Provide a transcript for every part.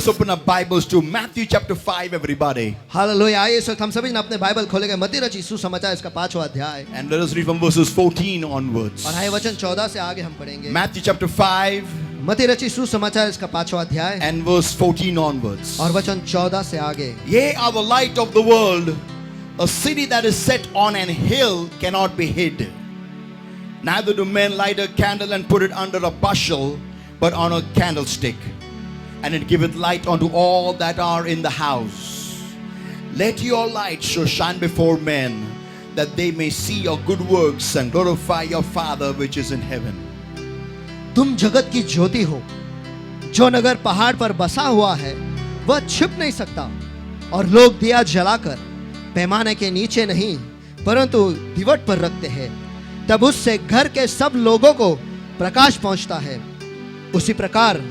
Let's open our Bibles to Matthew chapter 5, everybody. Hallelujah. आइए इस वक्त हम सभी ने अपने बाइबल खोलेंगे मत्ती रचित सुसमाचार इसका 5वां अध्याय And let us read from verses 14 onwards. और आइए वचन 14 से आगे हम पढ़ेंगे। Matthew chapter 5 मत्ती रचित सुसमाचार इसका 5वां अध्याय and verse 14 onwards. और वचन 14 से आगे। Ye are the light of the world. A city that is set on an hill cannot be hid. Neither do men light a candle and put it under a bushel, but on a candlestick, and it giveth light unto all that are in the house. Let your light so shine before men, that they may see your good works and glorify your Father which is in heaven. तुम जगत की ज्योति हो। जो नगर पहाड़ पर बसा हुआ है वह छिप नहीं सकता, और लोग दिया जलाकर पैमाने के नीचे नहीं परंतु दीवट पर रखते हैं, तब उससे घर के सब लोगों को प्रकाश पहुंचता है। उसी प्रकार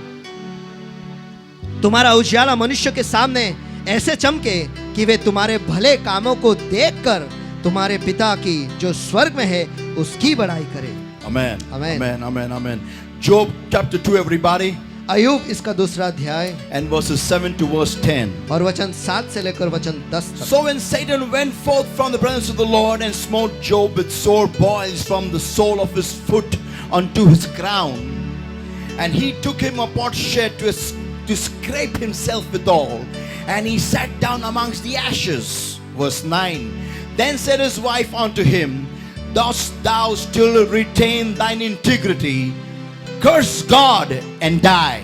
तुम्हारा उजाला मनुष्य के सामने ऐसे चमके कि वे तुम्हारे भले कामों को देखकर तुम्हारे पिता की जो स्वर्ग में है उसकी बड़ाई करें। Amen. Amen. Amen. Amen. Amen. Job chapter 2, everybody, अय्यूब इसका दूसरा अध्याय and verses 7 to verse 10. और वचन 7 से लेकर वचन 10 तक। So when Satan went forth from the presence of the Lord and smote Job with sore boils from the sole of his foot unto his crown, and he took him a potsherd to scrape himself withal, and he sat down amongst the ashes. Verse 9. Then said his wife unto him, Dost thou still retain thine integrity? Curse God and die.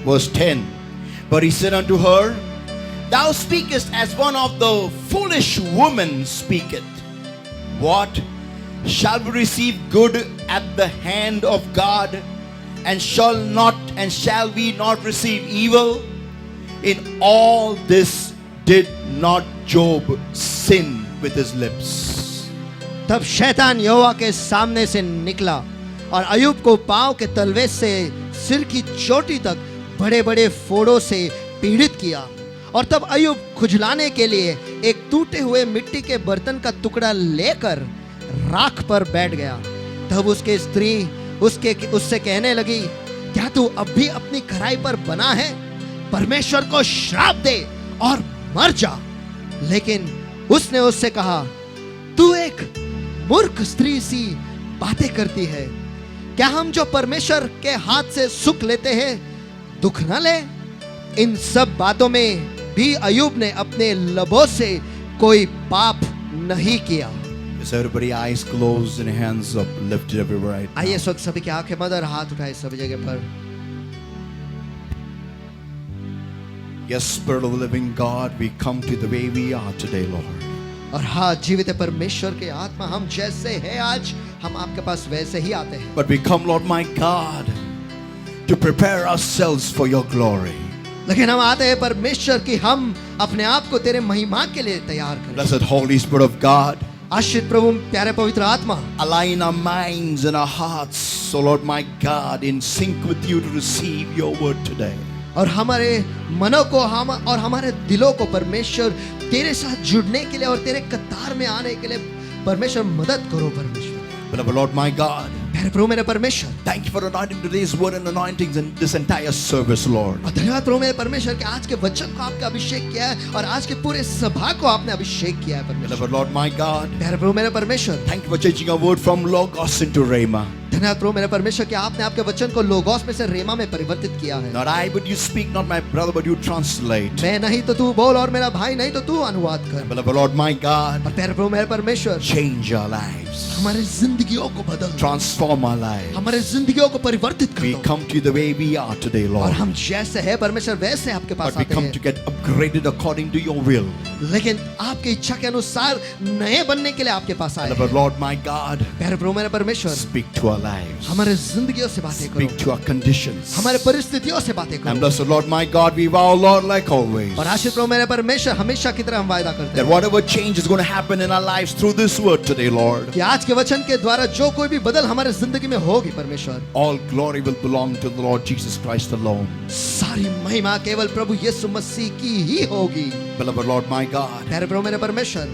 Verse 10. But he said unto her, Thou speakest as one of the foolish women speaketh. What? Shall we receive good at the hand of God, and shall we not receive evil? In all this did not Job sin with his lips. तब शैतान यहोवा के सामने से निकला और अय्यूब को पांव के तलवे से सिर की चोटी तक बड़े बड़े फोड़ों से पीड़ित किया। और तब अय्यूब खुजलाने के लिए एक टूटे हुए मिट्टी के बर्तन का टुकड़ा लेकर राख पर बैठ गया। तब उसके स्त्री उससे कहने लगी, क्या तू अब भी अपनी खराई पर बना है? परमेश्वर को श्राप दे और मर जा। लेकिन उसने उससे कहा, तू एक मूर्ख स्त्री सी बातें करती है। क्या हम जो परमेश्वर के हाथ से सुख लेते हैं दुख न ले? इन सब बातों में भी अय्यूब ने अपने लबों से कोई पाप नहीं किया। Is everybody eyes closed and hands up lifted everywhere right now? आइए इस वक्त सभी की आंखें बंद और हाथ उठाए सभी जगह पर। Yes, Spirit of the living God, we come to the way we are today, Lord. और हाँ, जीवित परमेश्वर के आत्मा, हम जैसे हैं आज हम आपके पास वैसे ही आते हैं। But we come, Lord my God, to prepare ourselves for your glory. लेकिन हम आते हैं परमेश्वर कि हम अपने आप को तेरे महिमा के लिए तैयार करें। Blessed Holy Spirit of God, आश्रित प्रभु प्यारे पवित्र आत्मा, align our minds and our hearts, so Lord my God, in sync with you to receive your word today. और हमारे मनों को हम और हमारे दिलों को परमेश्वर तेरे साथ जुड़ने के लिए और तेरे कतार में आने के लिए परमेश्वर मदद करो परमेश्वर। Beloved Lord my God, प्यारे प्रभु मेरे परमेश्वर, thank you for anointing today's word and anointings in this entire service, Lord. और धन्यवाद प्रभु मेरे परमेश्वर कि आज के वचन को आपने अभिषेक किया है और आज के पूरे सभा को आपने अभिषेक किया है परमेश्वर। Beloved Lord my God, प्यारे प्रभु मेरे परमेश्वर, thank you for changing our word from Logos into Rhema. धन्यवाद प्रभु मेरे परमेश्वर कि आपने आपके वचन को लोगोस में से रेमा में परिवर्तित किया है। Not I, but you speak, not my brother, but you translate. मैं नहीं तो तू बोल और मेरा भाई नहीं तो तू अनुवाद कर। Beloved Lord my God, और प्यारे प्रभु मेरे परमेश्वर, change our lives, हमारे जिंदगियों को बदल, transform our lives. हमारे जिंदगियों को परिवर्तित कर We दो। come to you the way we are today, और Lord. हम जैसे हैं परमेश्वर वैसे आपके पास But we आते come हैं। to get upgraded according to your will. लेकिन आपकी इच्छा के अनुसार नए बनने के लिए आपके पास आए Beloved हैं। Lord my God, प्यारे प्रभु मेरे परमेश्वर, speak to our lives, हमारे जिंदगियों से बातें करो, speak to our conditions. हमारे परिस्थितियों से बातें And करो। blessed Lord my God, we vow, Lord, like always, और आशीष प्रभु मेरे परमेश्वर, हमेशा की तरह हम वायदा करते that हैं whatever change is going to happen in our lives through this word today, Lord, कि आज के वचन के द्वारा जो कोई भी बदल हमारे जिंदगी में होगी परमेश्वर, all glory will belong to the Lord Jesus Christ alone. सारी महिमा केवल प्रभु यीशु मसीह की ही होगी। Beloved Lord my God, प्यारे प्रभु मेरे परमेश्वर,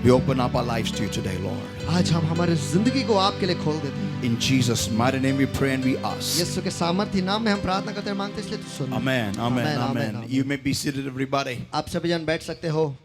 We open up our lives to you today, Lord. आज हम हमारे जिंदगी को आपके लिए खोल देते हैं। In Jesus' mighty name we pray and we ask. यीशु के सामर्थ्य नाम में हम प्रार्थना करते हैं, मांगते हैं, इसलिए तू सुन। Amen, amen, Amen, amen. amen. You may be seated, everybody. आप सभी जन बैठ सकते हो।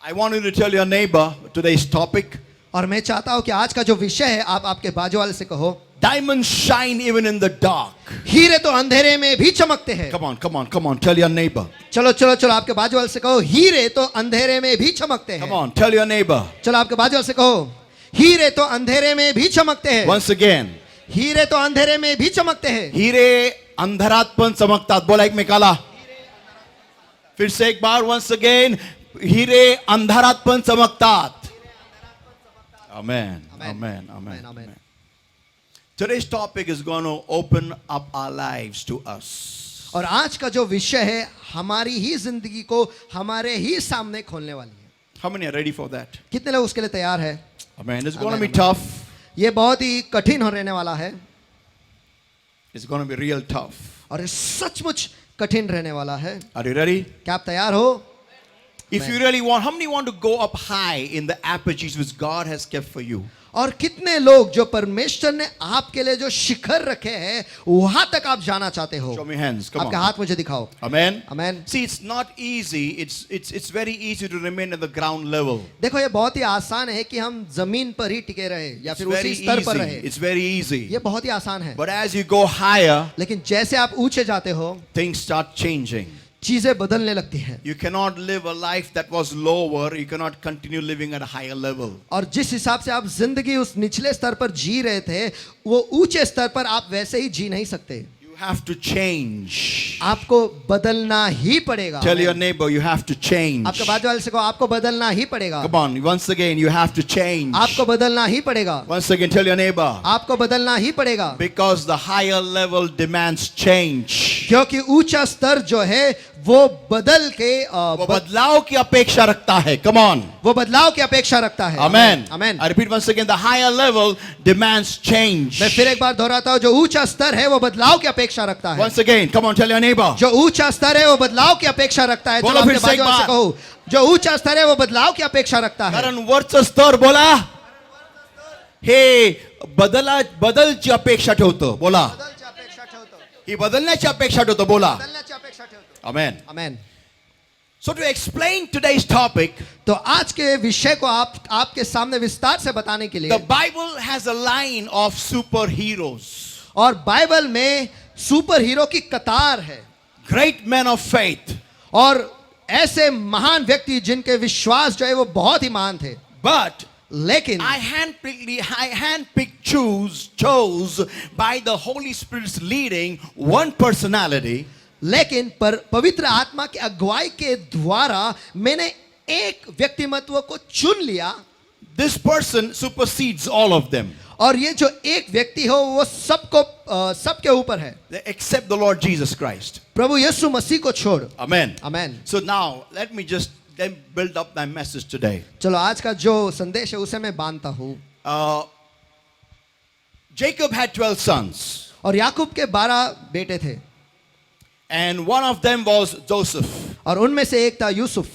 I want you to tell your neighbor today's topic. और मैं चाहता हूं कि आज का जो विषय है आप आपके बाजू वाले से कहो, Diamonds shine even in the dark. हीरे तो अंधेरे में भी चमकते हैं। Come on, come on, come on. Tell your neighbor. चलो चलो चलो आपके बाजू वाले से कहो, हीरे तो अंधेरे में भी चमकते हैं। Come on, tell your neighbor. चलो आपके बाजू वाले से कहो, हीरे तो अंधेरे में भी चमकते हैं। Once again. हीरे तो अंधेरे में भी चमकते हैं। हीरे अंधरात पण चमकतात. बोला एकमेकाला. फिर से एक बार, once again. हीरे अंधारात पण चमकतात. Amen. Amen. Amen. Amen. Today's topic is going to open up our lives to us. और आज का जो विषय है हमारी ही जिंदगी को हमारे ही सामने खोलने वाली है। How many are ready for that? कितने लोग उसके लिए तैयार है? Amen. It's going to Amen, be amen. tough. ये बहुत ही कठिन हो रहने वाला है It's going to be real tough. और ये सचमुच कठिन रहने वाला है। Are you ready? क्या आप तैयार हो? If you really want, how many want to go up high in the apertures which God has kept for you? और कितने लोग जो परमेश्वर ने आपके लिए जो शिखर रखे हैं वहां तक आप जाना चाहते हो? Show me hands. Come आपके on. हाथ मुझे दिखाओ। Amen. Amen. See, it's not easy. It's very easy to remain at the ground level. देखो ये बहुत ही आसान है कि हम जमीन पर ही टिके रहे या It's फिर very उसी स्तर पर easy. रहे। It's very easy. ये बहुत ही आसान है। But as you go higher, लेकिन जैसे आप ऊंचे जाते हो things start changing. चीजें बदलने लगती हैं। You cannot live a life that was lower. You cannot continue living at a higher level. और जिस हिसाब से आप जिंदगी उस निचले स्तर पर जी रहे थे वो ऊंचे स्तर पर आप वैसे ही जी नहीं सकते। You have to change. आपको बदलना ही पड़ेगा। Tell your neighbor you have to change. आपके बाजू वाले से कहो आपको बदलना ही पड़ेगा। Come on, once again you have to change. आपको बदलना ही पड़ेगा। Once again tell your neighbor. आपको बदलना ही पड़ेगा। Because the higher level demands change. क्योंकि ऊंचा स्तर जो है वो बदल के वो बदलाव की अपेक्षा रखता है. Come on. वो बदलाव की अपेक्षा रखता है। Amen. Amen. I repeat once again, the higher level demands change. मैं फिर एक बार दोहराता हूँ, जो ऊंचा स्तर है वो बदलाव की अपेक्षा रखता है। Once again, come on, tell your neighbor. जो ऊंचा स्तर है वो बदलाव की अपेक्षा रखता है। बोलो चलो फिर अपने से एक बाजू वाले से बार। कहो, जो ऊंचा स्तर है वो बदलाव की अपेक्षा रखता है। कारण वरचं स्तर बोला हे बदलची अपेक्षा ठेवतो. बोला ही बदलण्याची अपेक्षा ठेवतो. बोला. Amen. Amen. So to explain today's topic, तो आज के विषय को आपके सामने विस्तार से बताने के लिए the Bible has a line of superheroes. और बाइबल में सुपर हीरो की कतार है Great men of faith. और ऐसे महान व्यक्ति जिनके विश्वास जो है वो बहुत ही महान थे। But लेकिन I handpicked chose by the Holy Spirit's leading one personality. लेकिन पवित्र आत्मा की अगुवाई के द्वारा मैंने एक व्यक्तिमत्व को चुन लिया। This person supersedes all of them. और ये जो एक व्यक्ति हो वो सबके ऊपर है Except the Lord Jesus Christ. प्रभु यीशु मसीह को छोड़। Amen. Amen. So now let me just then build up my message today. चलो आज का जो संदेश है उसे मैं बांधता हूँ। Jacob had 12 sons. और याकूब के 12 बेटे थे And one of them was Joseph. और उनमें से एक था Yusuf.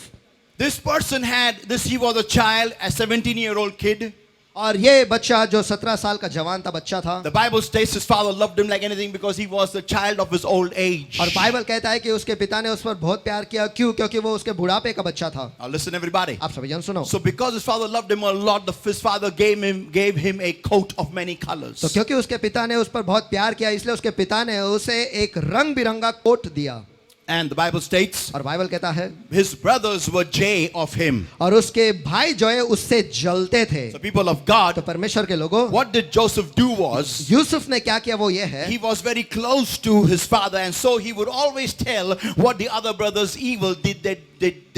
He was a child, a 17-year-old kid. और ये बच्चा जो 17 साल का जवान था बच्चा था। The Bible states his father loved him like anything because he was the child of his old age. और बाइबल कहता है कि उसके पिता ने उस पर बहुत प्यार किया। क्यों? क्योंकि वो उसके बुढ़ापे का बच्चा था। Now listen everybody. आप सभी जन सुनो। So because his father loved him a lot, his father gave him a coat of many colors. तो क्योंकि उसके पिता ने उस पर बहुत प्यार किया इसलिए उसके पिता ने उसे एक रंग बिरंगा कोट दिया। And the Bible states और बाइबल कहता है his brothers were jealous of him. और उसके भाई जो है उससे जलते थे। So people of God, तो परमेश्वर के लोगों, what did Joseph do was Yusuf ने क्या किया वो ये है he was very close to his father, and so he would always tell what the other brothers evil they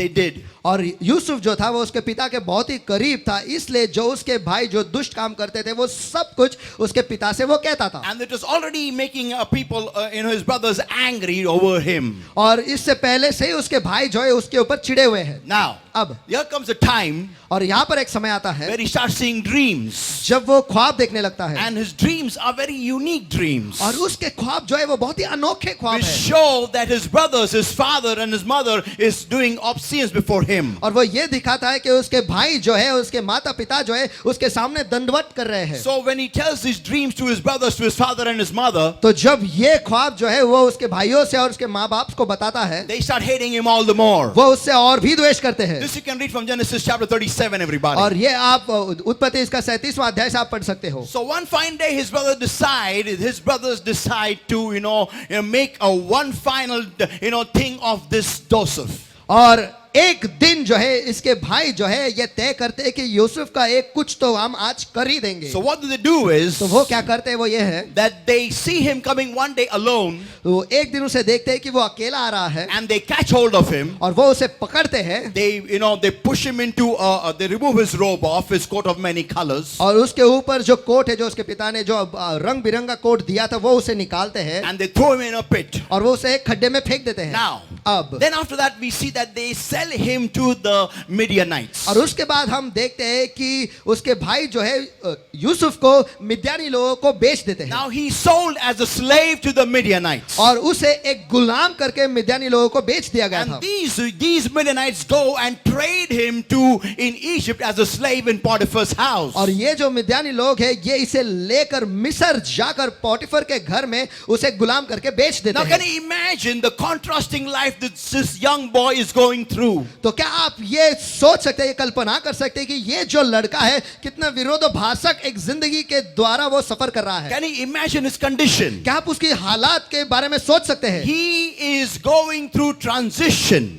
did. और यूसुफ जो था वो उसके पिता के बहुत ही करीब था, इसलिए जो उसके भाई जो दुष्ट काम करते थे वो सब कुछ उसके पिता से वो कहता था। And it was already making people his brothers angry over him. और इससे पहले से ही उसके भाई जो है उसके ऊपर चिढ़े हुए हैं। Now, अब here comes a time और यहाँ पर एक समय आता है where he starts seeing dreams. जब वो ख्वाब देखने लगता है, And his dreams are very unique dreams. और उसके ख्वाब जो है वो बहुत ही अनोखे ख्वाब Which है, show that his brothers, his father and his mother is doing obedience before him. और वो ये दिखाता है कि उसके भाई जो है उसके माता पिता जो है उसके सामने दंडवत कर रहे हैं। So when he tells his dreams to his brothers, to his father and his mother, तो जब ये ख्वाब जो है वो उसके भाइयों से और उसके माँ बाप को बताता है, they start hating him all the more. वो उससे और भी द्वेष करते हैं। This you can read from Genesis chapter 37, everybody. और ये आप उत्पत्ति इसका 37वां अध्याय से आप पढ़ सकते हो। So one fine day his brothers decide to, make a one final, thing of this Joseph. और एक दिन जो है इसके भाई जो है ये तय करते हैं कि यूसुफ का एक कुछ तो हम आज कर ही देंगे। So what they do is तो वो क्या करते हैं वो ये है, that they see him coming one day alone तो एक दिन उसे देखते हैं कि वो अकेला आ रहा है and they catch hold of him. और वो उसे पकड़ते हैं They push him into, they remove his robe off, his coat of many colors, और उसके ऊपर जो कोट है जो उसके पिता ने जो रंग बिरंगा कोट दिया था वो उसे निकालते हैं and they throw him in a pit. और वो उसे एक खड्डे में फेंक देते हैं। Now, अब then after that we see that they sell him to the Midianites. और उसके बाद हम देखते हैं कि उसके भाई जो है यूसुफ को मिद्यानी लोगों को बेच देते हैं। Now he sold as a slave to the Midianites. और उसे एक गुलाम करके मिद्यानी लोगों को बेच दिया गया था। And these Midianites go and trade him to in Egypt as a slave in Potiphar's house. और ये जो मिद्यानी लोग हैं ये इसे लेकर मिस्र जाकर पोटिफर के घर में उसे गुलाम करके बेच देते Now हैं। can you imagine the contrasting life that this young boy is going through? तो क्या आप ये सोच सकते हैं, ये कल्पना कर सकते हैं कि ये जो लड़का है कितना विरोधाभासक एक जिंदगी के द्वारा वो सफर कर रहा है। Can you imagine his condition? क्या आप उसकी हालात के बारे में सोच सकते हैं? He is going through transition.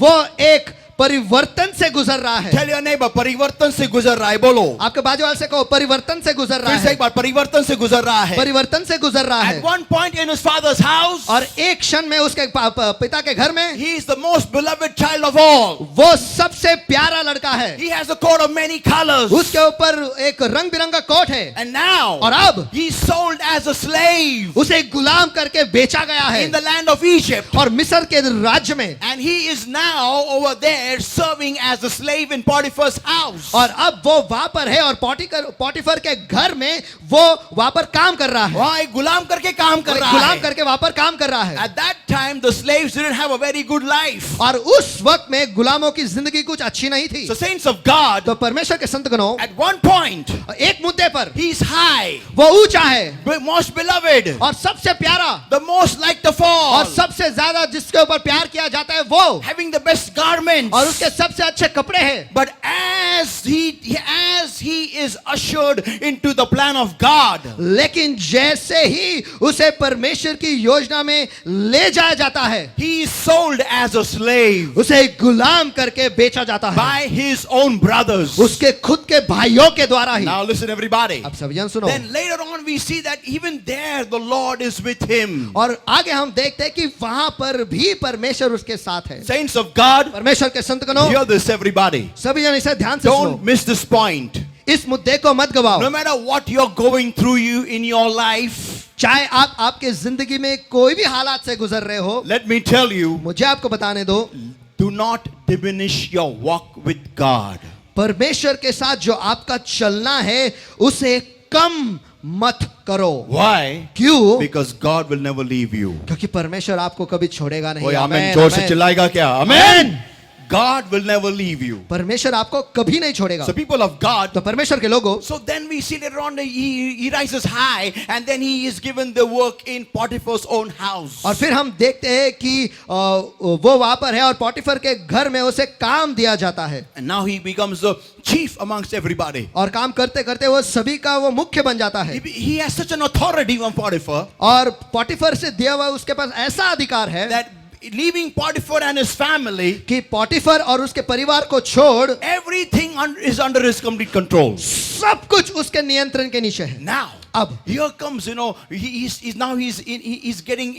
वो एक परिवर्तन से गुजर रहा है। Tell your neighbor, परिवर्तन से गुजर रहा है, बोलो। आपके बाजू वाले से कहो परिवर्तन से गुजर रहा फिर से है। एक बार, परिवर्तन से गुजर रहा है। परिवर्तन से गुजर रहा है। At one point in his father's house, और एक क्षण में उसके पिता के घर में he is the most beloved child of all. वो सबसे प्यारा लड़का है। He has a coat of many colors. उसके ऊपर एक रंग बिरंगा कोट है। And now, और अब he's sold as a slave उसे गुलाम करके बेचा गया है in the land of Egypt. और मिस्र के राज्य में। And he is now over there serving as a slave in Potiphar's house. और अब वो वहां पर है और पोटिफर के घर में वो वहां पर काम कर रहा है। वहाँ गुलाम करके काम कर रहा गुलाम है। करके वहां पर काम कर रहा है। At that time, the slaves didn't have a very good life. और उस वक्त में गुलामों की जिंदगी कुछ अच्छी नहीं थी। So saints of God, तो परमेश्वर के संतगणों at one point, एक मुद्दे पर he's high, वो ऊंचा है, most beloved, और सबसे प्यारा, the most liked of all, और सबसे ज्यादा जिसके ऊपर प्यार किया जाता है वो, having the best garments. और उसके सबसे अच्छे कपड़े हैं। But as he is ushered into the plan of God, लेकिन जैसे ही उसे परमेश्वर की योजना में ले जाया जाता है, he is sold as a slave उसे गुलाम करके बेचा जाता है by his own brothers. उसके खुद के भाइयों के द्वारा ही। Now listen everybody. अब सभी जन सुनो। Then later on we see that even there the Lord is with him. और आगे हम देखते हैं कि वहां पर भी परमेश्वर उसके साथ है। Saints of God, परमेश्वर के संतगणों, hear this everybody. सभी जन इसे ध्यान से Don't सुनो, miss this point. इस मुद्दे को मत गवाओ। No matter what you're going through in your life, चाहे आप आपके जिंदगी में कोई भी हालात से गुजर रहे हो, let me tell you, मुझे आपको बताने दो, do not diminish your walk with God. परमेश्वर के साथ जो आपका चलना है उसे कम मत करो। Why? क्यों? Because God will never leave you. क्योंकि परमेश्वर आपको कभी छोड़ेगा नहीं। ओए आमेन, आमेन, जोर से आमेन। चिल्लाएगा क्या? आमेन। God will never leave you. परमेश्वर आपको कभी नहीं छोड़ेगा। So people of God, तो परमेश्वर के लोगों, so then we see later on that he rises high and then he is given the work in Potiphar's own house. और फिर हम देखते हैं कि वो वहां पर है और पोटिफर के घर में उसे काम दिया जाता है। And now he becomes the chief amongst everybody. और काम करते करते वो सभी का वो मुख्य बन जाता है। He has such an authority on Potiphar और पोटिफर से दिया हुआ उसके पास ऐसा अधिकार है that leaving Potiphar and his family, कि पोटिफर और उसके परिवार को छोड़ everything is under his complete control. सब कुछ उसके नियंत्रण के नीचे है। Now, अब here comes, he's getting,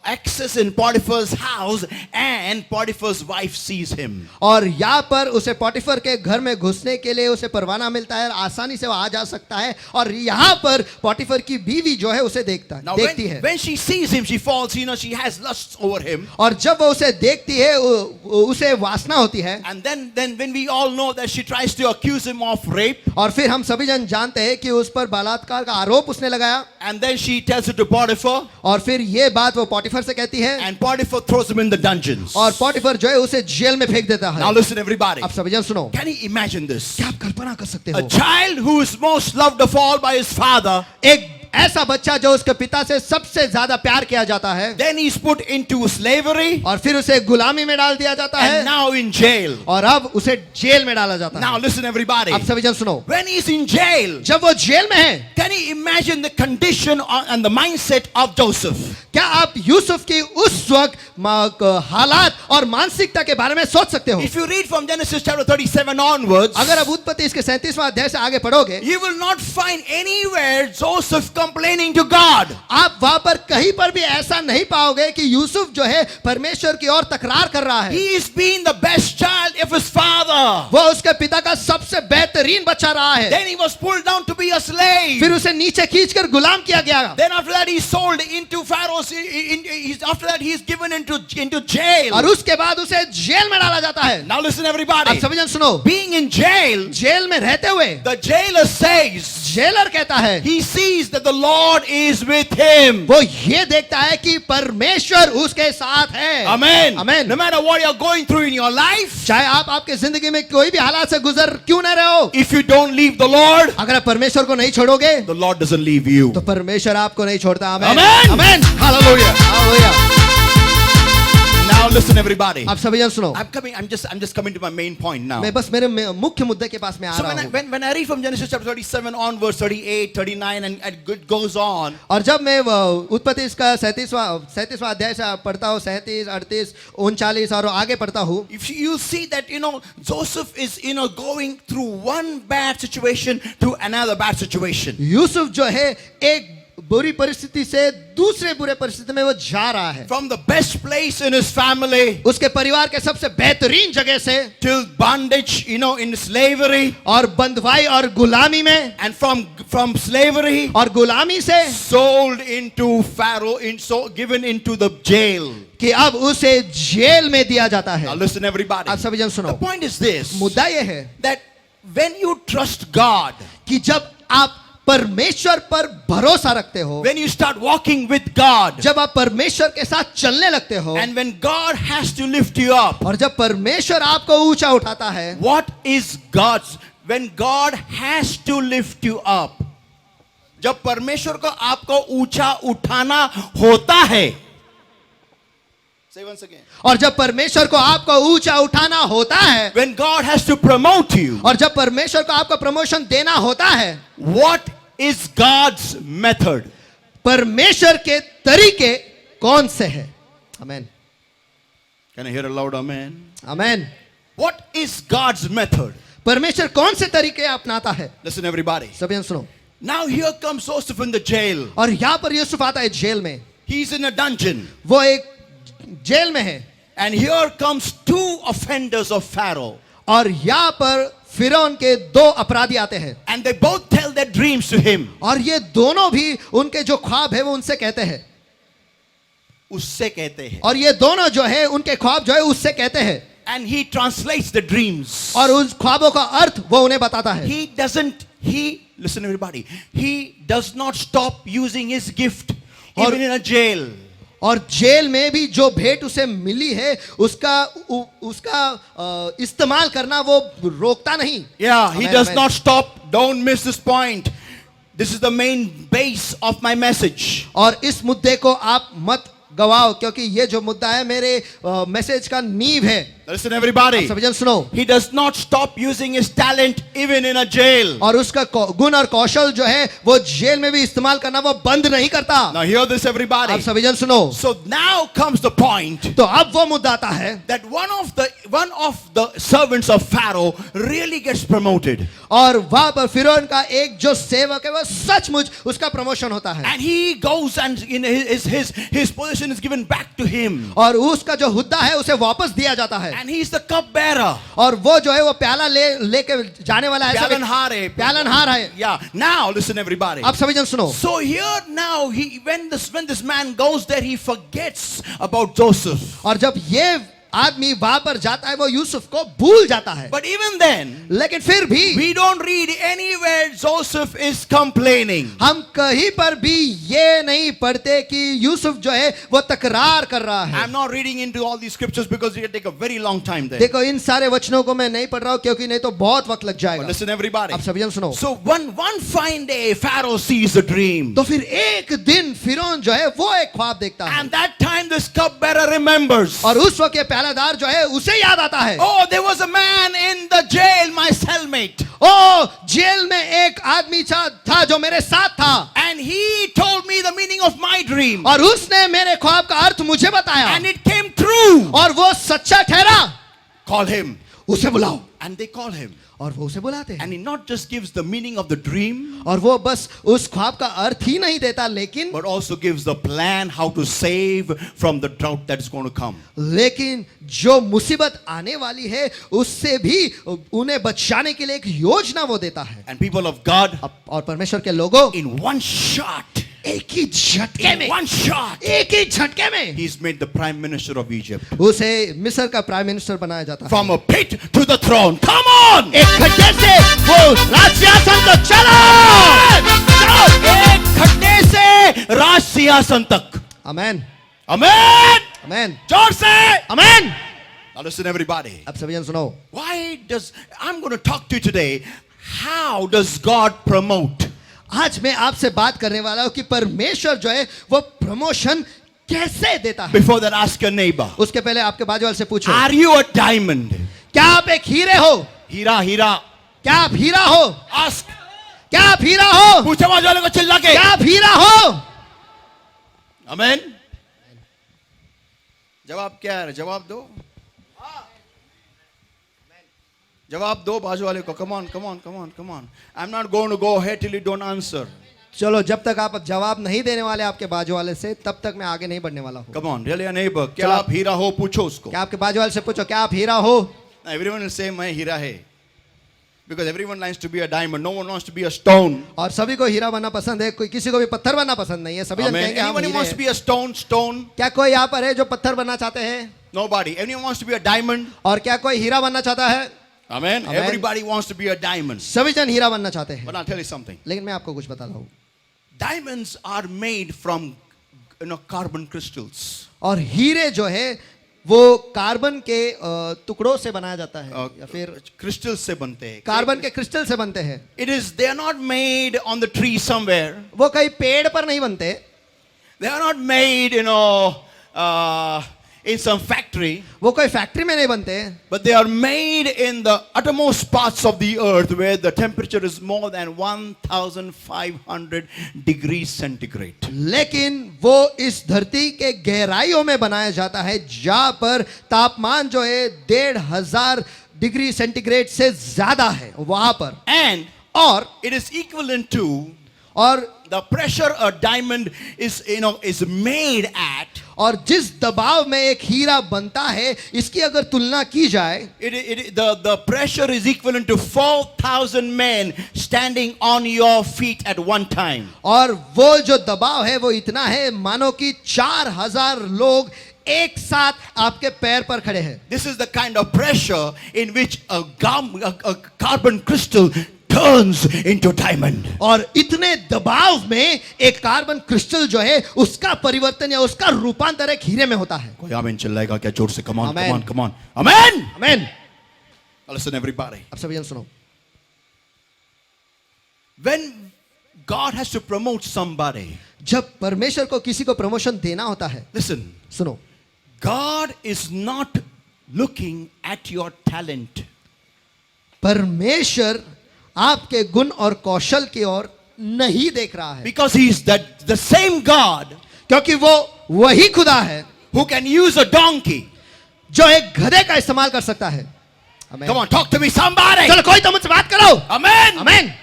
access in Potiphar's house, and Potiphar's wife sees him. और यहाँ पर उसे पोटिफर के घर में घुसने के लिए उसे परवाना मिलता है, आसानी से वो आ जा सकता है, और यहाँ पर पोटिफर की बीवी जो है उसे Now देखती है, when she sees him, she falls, she has lusts over him. और जब वो उसे देखती है उसे वासना होती है, And then when we all know that she tries to accuse him of rape, और फिर हम सभी जन जानते हैं कि उस पर बलात्कार का आरोप उसने लगाया, and then she tells it to Potiphar, और फिर ये बात वो पोटिफर से कहती है, and Potiphar throws him in the dungeons. और पोटिफर जो है उसे जेल में फेंक देता Now है। listen everybody. अब सभी जन सुनो, Can you imagine this? क्या आप कल्पना कर सकते A हो, child who is most loved of all by his father, एक ऐसा बच्चा जो उसके पिता से सबसे ज्यादा प्यार किया जाता है, then he's put into slavery, और फिर उसे गुलामी में डाल दिया जाता है, and now in jail. और अब उसे जेल में डाला जाता Now है। listen everybody. अब सभी जन सुनो, When he's in jail, जब वो जेल में है, can you imagine the condition and the mindset of Joseph? क्या आप यूसुफ की उस वक्त हालात और मानसिकता के बारे में सोच सकते हो? If you read from Genesis chapter 37 onwards, अगर आप उत्पत्ति इसके 37वां अध्याय से आगे पढ़ोगे, you will not find anywhere Joseph complaining to God. आप वहां पर कहीं पर भी ऐसा नहीं पाओगे कि यूसुफ जो है परमेश्वर की ओर तकरार कर रहा है। He is being the best child of his father. वो उसके पिता का सबसे बेहतरीन बच्चा रहा है, Then he was pulled down to be a slave. फिर उसे नीचे खींचकर गुलाम किया गया, Then after that he's sold into Pharaoh's. After that he's given into jail. और उसके बाद उसे जेल में डाला जाता है। Now listen अब everybody. सभी जन सुनो, Being in jail, जेल में रहते हुए the jailer says, जेलर कहता है, he sees that the Lord is with him. वो ये देखता है कि परमेश्वर उसके साथ है। Amen. Amen. No matter what you're going through in your life, चाहे आप आपके जिंदगी में कोई भी हालात से गुजर क्यों न रहे हो, if you don't leave the Lord, अगर आप परमेश्वर को नहीं छोड़ोगे the Lord doesn't leave you. तो परमेश्वर आपको नहीं छोड़ता। आमेन, Amen. आमेन, Hallelujah. Hallelujah. Now listen everybody. आप सभी जन सुनो, I'm just coming to my main point now. मैं बस मेरे मुख्य मुद्दे के पास में आ So रहा हूँ। when I read from Genesis chapter 37 on verse 38, 39 and it goes on, और जब मैं उत्पत्ति इसका 37वां अध्याय से पढ़ता हूँ, 37, 38, 39 और आगे पढ़ता हूँ, if you see that Joseph is going through one bad situation to another bad situation. Yusuf जो है एक बुरी परिस्थिति से दूसरे बुरे परिस्थिति में वो जा रहा है, From the best place in his family उसके परिवार के सबसे बेहतरीन जगह से, till bondage, in slavery, और बंधवाई और गुलामी में, and from slavery और गुलामी से sold into Pharaoh, given into the jail. कि अब उसे जेल में दिया जाता Now है। listen everybody. आप सभी जन The सुनो, point is this, मुद्दा ये है that when you trust God, कि जब आप परमेश्वर पर भरोसा रखते हो, when you start walking with God, जब आप परमेश्वर के साथ चलने लगते हो, and when God has to lift you up, और जब परमेश्वर आपको ऊंचा उठाता है, what is when God has to lift you up, जब परमेश्वर को आपको ऊंचा उठाना होता है, say once again, और जब परमेश्वर को आपको ऊंचा उठाना होता है, when God has to promote you, और जब परमेश्वर को आपको प्रमोशन देना होता है, what is God's method? परमेश्वर के तरीके कौन से हैं? आमेन, Can I hear a loud amen? Amen. What is God's method? परमेश्वर कौन से तरीके अपनाता है? Listen everybody. सभी जन सुनो, Now here comes Joseph in the jail. और यहाँ पर यूसुफ आता है जेल में, He's in a dungeon. वो एक जेल में है, And here comes two offenders of Pharaoh. और यहाँ पर फिरौन के दो अपराधी आते हैं, And they both tell their dreams to him. और ये दोनों भी उनके जो ख्वाब है वो उनसे कहते हैं, उससे कहते हैं. और ये दोनों जो है उनके ख्वाब जो है उससे कहते हैं, And he translates the dreams. और उस ख्वाबों का अर्थ वो उन्हें बताता है। Listen everybody, he does not stop using his gift और- even in a jail. और जेल में भी जो भेंट उसे मिली है उसका इस्तेमाल करना वो रोकता नहीं। Yeah, he Amen, does amen. not stop. Don't miss this point. This is the main base of my message. और इस मुद्दे को आप मत गवाओ, क्योंकि ये जो मुद्दा है मेरे मैसेज का नींव है। Listen, everybody. सभी जन सुनो। He does not stop using his talent even in a jail. और उसका गुण और कौशल जो है वो जेल में भी इस्तेमाल करना वो बंद नहीं करता। Now hear this, everybody. आप सभी जन सुनो। So now comes the point तो अब वो मुद्दा आता है that one of the servants of Pharaoh really gets promoted, और वहां पर फिरौन का एक जो सेवक है वो सचमुच उसका प्रमोशन होता है and he goes and in his position is given back to him, और उसका जो हुद्दा है उसे वापस दिया जाता है and he's the cup bearer. और वो जो है वो प्याला लेके जाने वाला है प्यालनहार है। Yeah. Now listen, everybody. आप सभी जन सुनो। So here now when this man goes there, he forgets about Joseph. और जब ये आदमी वहां पर जाता है वो यूसुफ को भूल जाता है, But even then, लेकिन फिर भी we don't read anywhere Joseph is complaining. हम कहीं पर भी ये नहीं पढ़ते कि यूसुफ जो है वो तकरार कर रहा है। I'm not reading into all these scriptures because it will take a very long time there. देखो इन सारे वचनों को मैं नहीं पढ़ रहा हूँ क्योंकि नहीं तो बहुत वक्त लग But जाएगा। listen, everybody. आप सभी जन सुनो। So one fine day, Pharaoh sees a dream. तो फिर एक दिन फिरौन जो है वो एक ख्वाब देखता है And that time this cupbearer remembers. और उस वक्त ये प्यालादार जो है उसे याद आता है, Oh, there was a man in the jail, my cellmate. ओ जेल में एक आदमी था जो मेरे साथ था And he told me the meaning of my dream. और उसने मेरे ख्वाब का अर्थ मुझे बताया And it came true. और वो सच्चा ठहरा। Call him. उसे बुलाओ। And they call him. और वो उसे बुलाते हैं And he not just gives the meaning of the dream, और वो बस उस ख्वाब का अर्थ ही नहीं देता लेकिन but also gives the plan how to save from the drought that is going to come. लेकिन जो मुसीबत आने वाली है उससे भी उन्हें बचाने के लिए एक योजना वो देता है। And people of God, और परमेश्वर के लोगों in one shot, एक ही झटके in में one shot, एक ही झटके में he's made the prime minister of Egypt. उसे मिस्र का प्राइम मिनिस्टर बनाया जाता है। From a pit to the throne. Come on! एक खड्डे से वो राज सिंहासन तक चलो। चलो, एक खड्डे से राज सिंहासन तक। आमेन Amen! आमेन जोर से! आमेन। Now listen, everybody. अब सभी जन सुनो। I'm going to talk to you today, how does God promote? आज मैं आपसे बात करने वाला हूं कि परमेश्वर जो है वो प्रमोशन कैसे देता है। Before that, ask your neighbor. उसके पहले आपके बाजू वाले से पूछो, Are you a diamond? क्या आप एक हीरे हो? हीरा. क्या आप हीरा हो? Ask. क्या आप हीरा हो? पूछो बाजू वाले को चिल्ला के. क्या आप हीरा हो? Amen. जवाब क्या है? जवाब दो. जवाब दो बाजू वाले को. Come on. I'm not going to go ahead till you don't answer. चलो जब तक आप जवाब नहीं देने वाले आपके बाजू वाले से तब तक मैं आगे नहीं बढ़ने वाला हूँ। Come on, really a neighbor. क्या चलो। आप हीरा हो? पूछो उसको. क्या आपके बाजू वाले से पूछो क्या आप हीरा हो? Everyone will say मैं हीरा है. Because everyone likes to be a diamond. No one wants to be a stone. और सभी को हीरा बनना पसंद है, कोई किसी को भी पत्थर बनना पसंद नहीं है। सभी जन Amen. कहेंगे हम Anyone हीरे wants to हैं। be a stone? क्या कोई यहाँ पर है जो पत्थर बनना चाहते हैं? Nobody. Anyone wants to be a diamond? और क्या कोई हीरा बनना चाहता है? Amen. Amen. Everybody wants to be a diamond. सभी जन हीरा बनना चाहते हैं। But I'll tell you something. लेकिन मैं आपको कुछ बता रहा हूँ, Diamonds are made from carbon crystals. और हीरे जो है वो कार्बन के टुकड़ों से बनाया जाता है या फिर Crystals से बनते हैं. कार्बन के क्रिस्टल से बनते हैं। They are not made on the tree somewhere. वो कहीं पेड़ पर नहीं बनते, They are not made, in some factory. वो कोई फैक्ट्री में नहीं बनते, But they are made in the uttermost parts of the earth where the temperature is more than 1500 degrees centigrade. लेकिन वो इस धरती के गहराइयों में बनाया जाता है जहां पर तापमान जो है 1500 डिग्री सेंटीग्रेड से ज्यादा है वहां पर। And और it is equivalent to और the pressure a diamond is made at. और जिस दबाव में एक हीरा बनता है इसकी अगर तुलना की जाए, The pressure is equivalent to 4,000 men standing on your feet at one time. और वो जो दबाव है वो इतना है मानो कि 4000 लोग एक साथ आपके पैर पर खड़े हैं। This is the kind of pressure in which a carbon crystal turns into diamond. और इतने दबाव में एक कार्बन क्रिस्टल जो है उसका परिवर्तन या उसका रूपांतर एक हीरे में होता है। कोई आमीन चिल्लाएगा क्या जोर से? Come on. Amen. Amen. आमीन। Listen, everybody. अब सभी जन सुनो, When God has to promote somebody, जब परमेश्वर को किसी को प्रमोशन देना होता है, listen, सुनो, God is not looking at your talent. परमेश्वर आपके गुण और कौशल की ओर नहीं देख रहा है, Because he is the same God क्योंकि वो वही खुदा है who can use a donkey. जो एक गधे का इस्तेमाल कर सकता है. आमीन. Come on, talk to me, somebody. चलो कोई तो मुझसे बात करो. Amen. आमीन.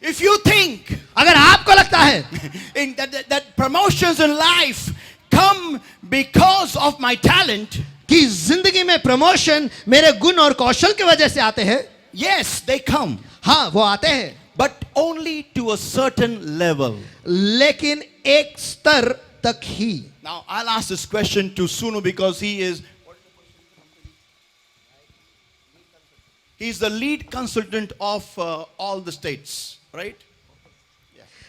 If you think अगर आपको लगता है in that promotions in life come because of my talent, कि जिंदगी में प्रमोशन मेरे गुण और कौशल की वजह से आते हैं, yes, they come, हाँ वो आते हैं, but only to a certain level. लेकिन एक स्तर तक ही. Now, I'll ask this question to Sunu because he's the lead consultant of all the states, right?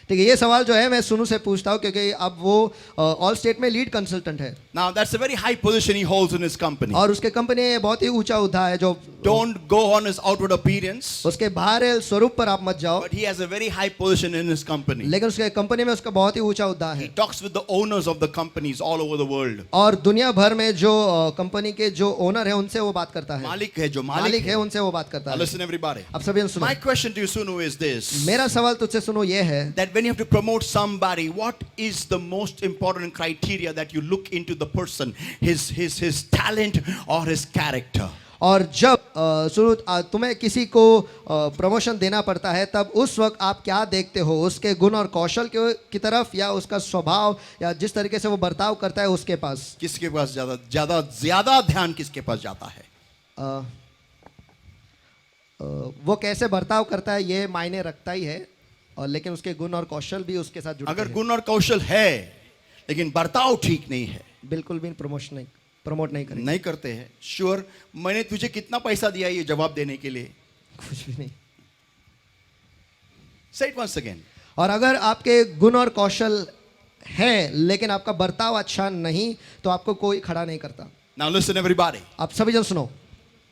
ठीक है, ये सवाल जो है मैं सुनु से पूछता हूँ क्योंकि अब वो ऑल स्टेट में लीड कंसल्टेंट है. Now, that's a very high position he holds in his company. और उसके कंपनी में बहुत ही ऊंचा उद्धा है जो Don't go on his outward appearance, उसके बाहर स्वरूप पर आप मत जाओ, but he has a very high position in his company. लेकिन उसके कंपनी में उसका बहुत ही ऊंचा उद्धा He है. talks with the owners of the companies all over the world. और दुनिया भर में जो कंपनी के जो ओनर है उनसे वो बात करता है, मालिक है जो मालिक मालिक है उनसे वो बात करता Now है. listen everybody. अब सभी सुनो, My question to you, Sunu, is this. मेरा सवाल तुझसे सुनो ये है That when you have to promote somebody, what is the most important criteria that you look into the person, his talent or his character? और जब सुनो तुम्हें किसी को प्रमोशन देना पड़ता है तब उस वक्त आप क्या देखते हो, उसके गुण और कौशल की तरफ या उसका स्वभाव या जिस तरीके से वो बर्ताव करता है उसके पास? किसके पास ज्यादा ध्यान किसके पास जाता है? वो कैसे बर्ताव करता है ये मायने रखता ही है, और लेकिन उसके गुण और कौशल भी उसके साथ जुड़ते अगर हैं. गुण और कौशल है लेकिन बर्ताव ठीक नहीं है, बिल्कुल भी प्रमोट नहीं करेंगे, नहीं करते हैं. श्योर, मैंने तुझे कितना पैसा दिया ये जवाब देने के लिए? कुछ भी नहीं. Say it once again. और अगर आपके गुण और कौशल है लेकिन आपका बर्ताव अच्छा नहीं तो आपको कोई खड़ा नहीं करता. Now listen everybody. आप सभी जन सुनो.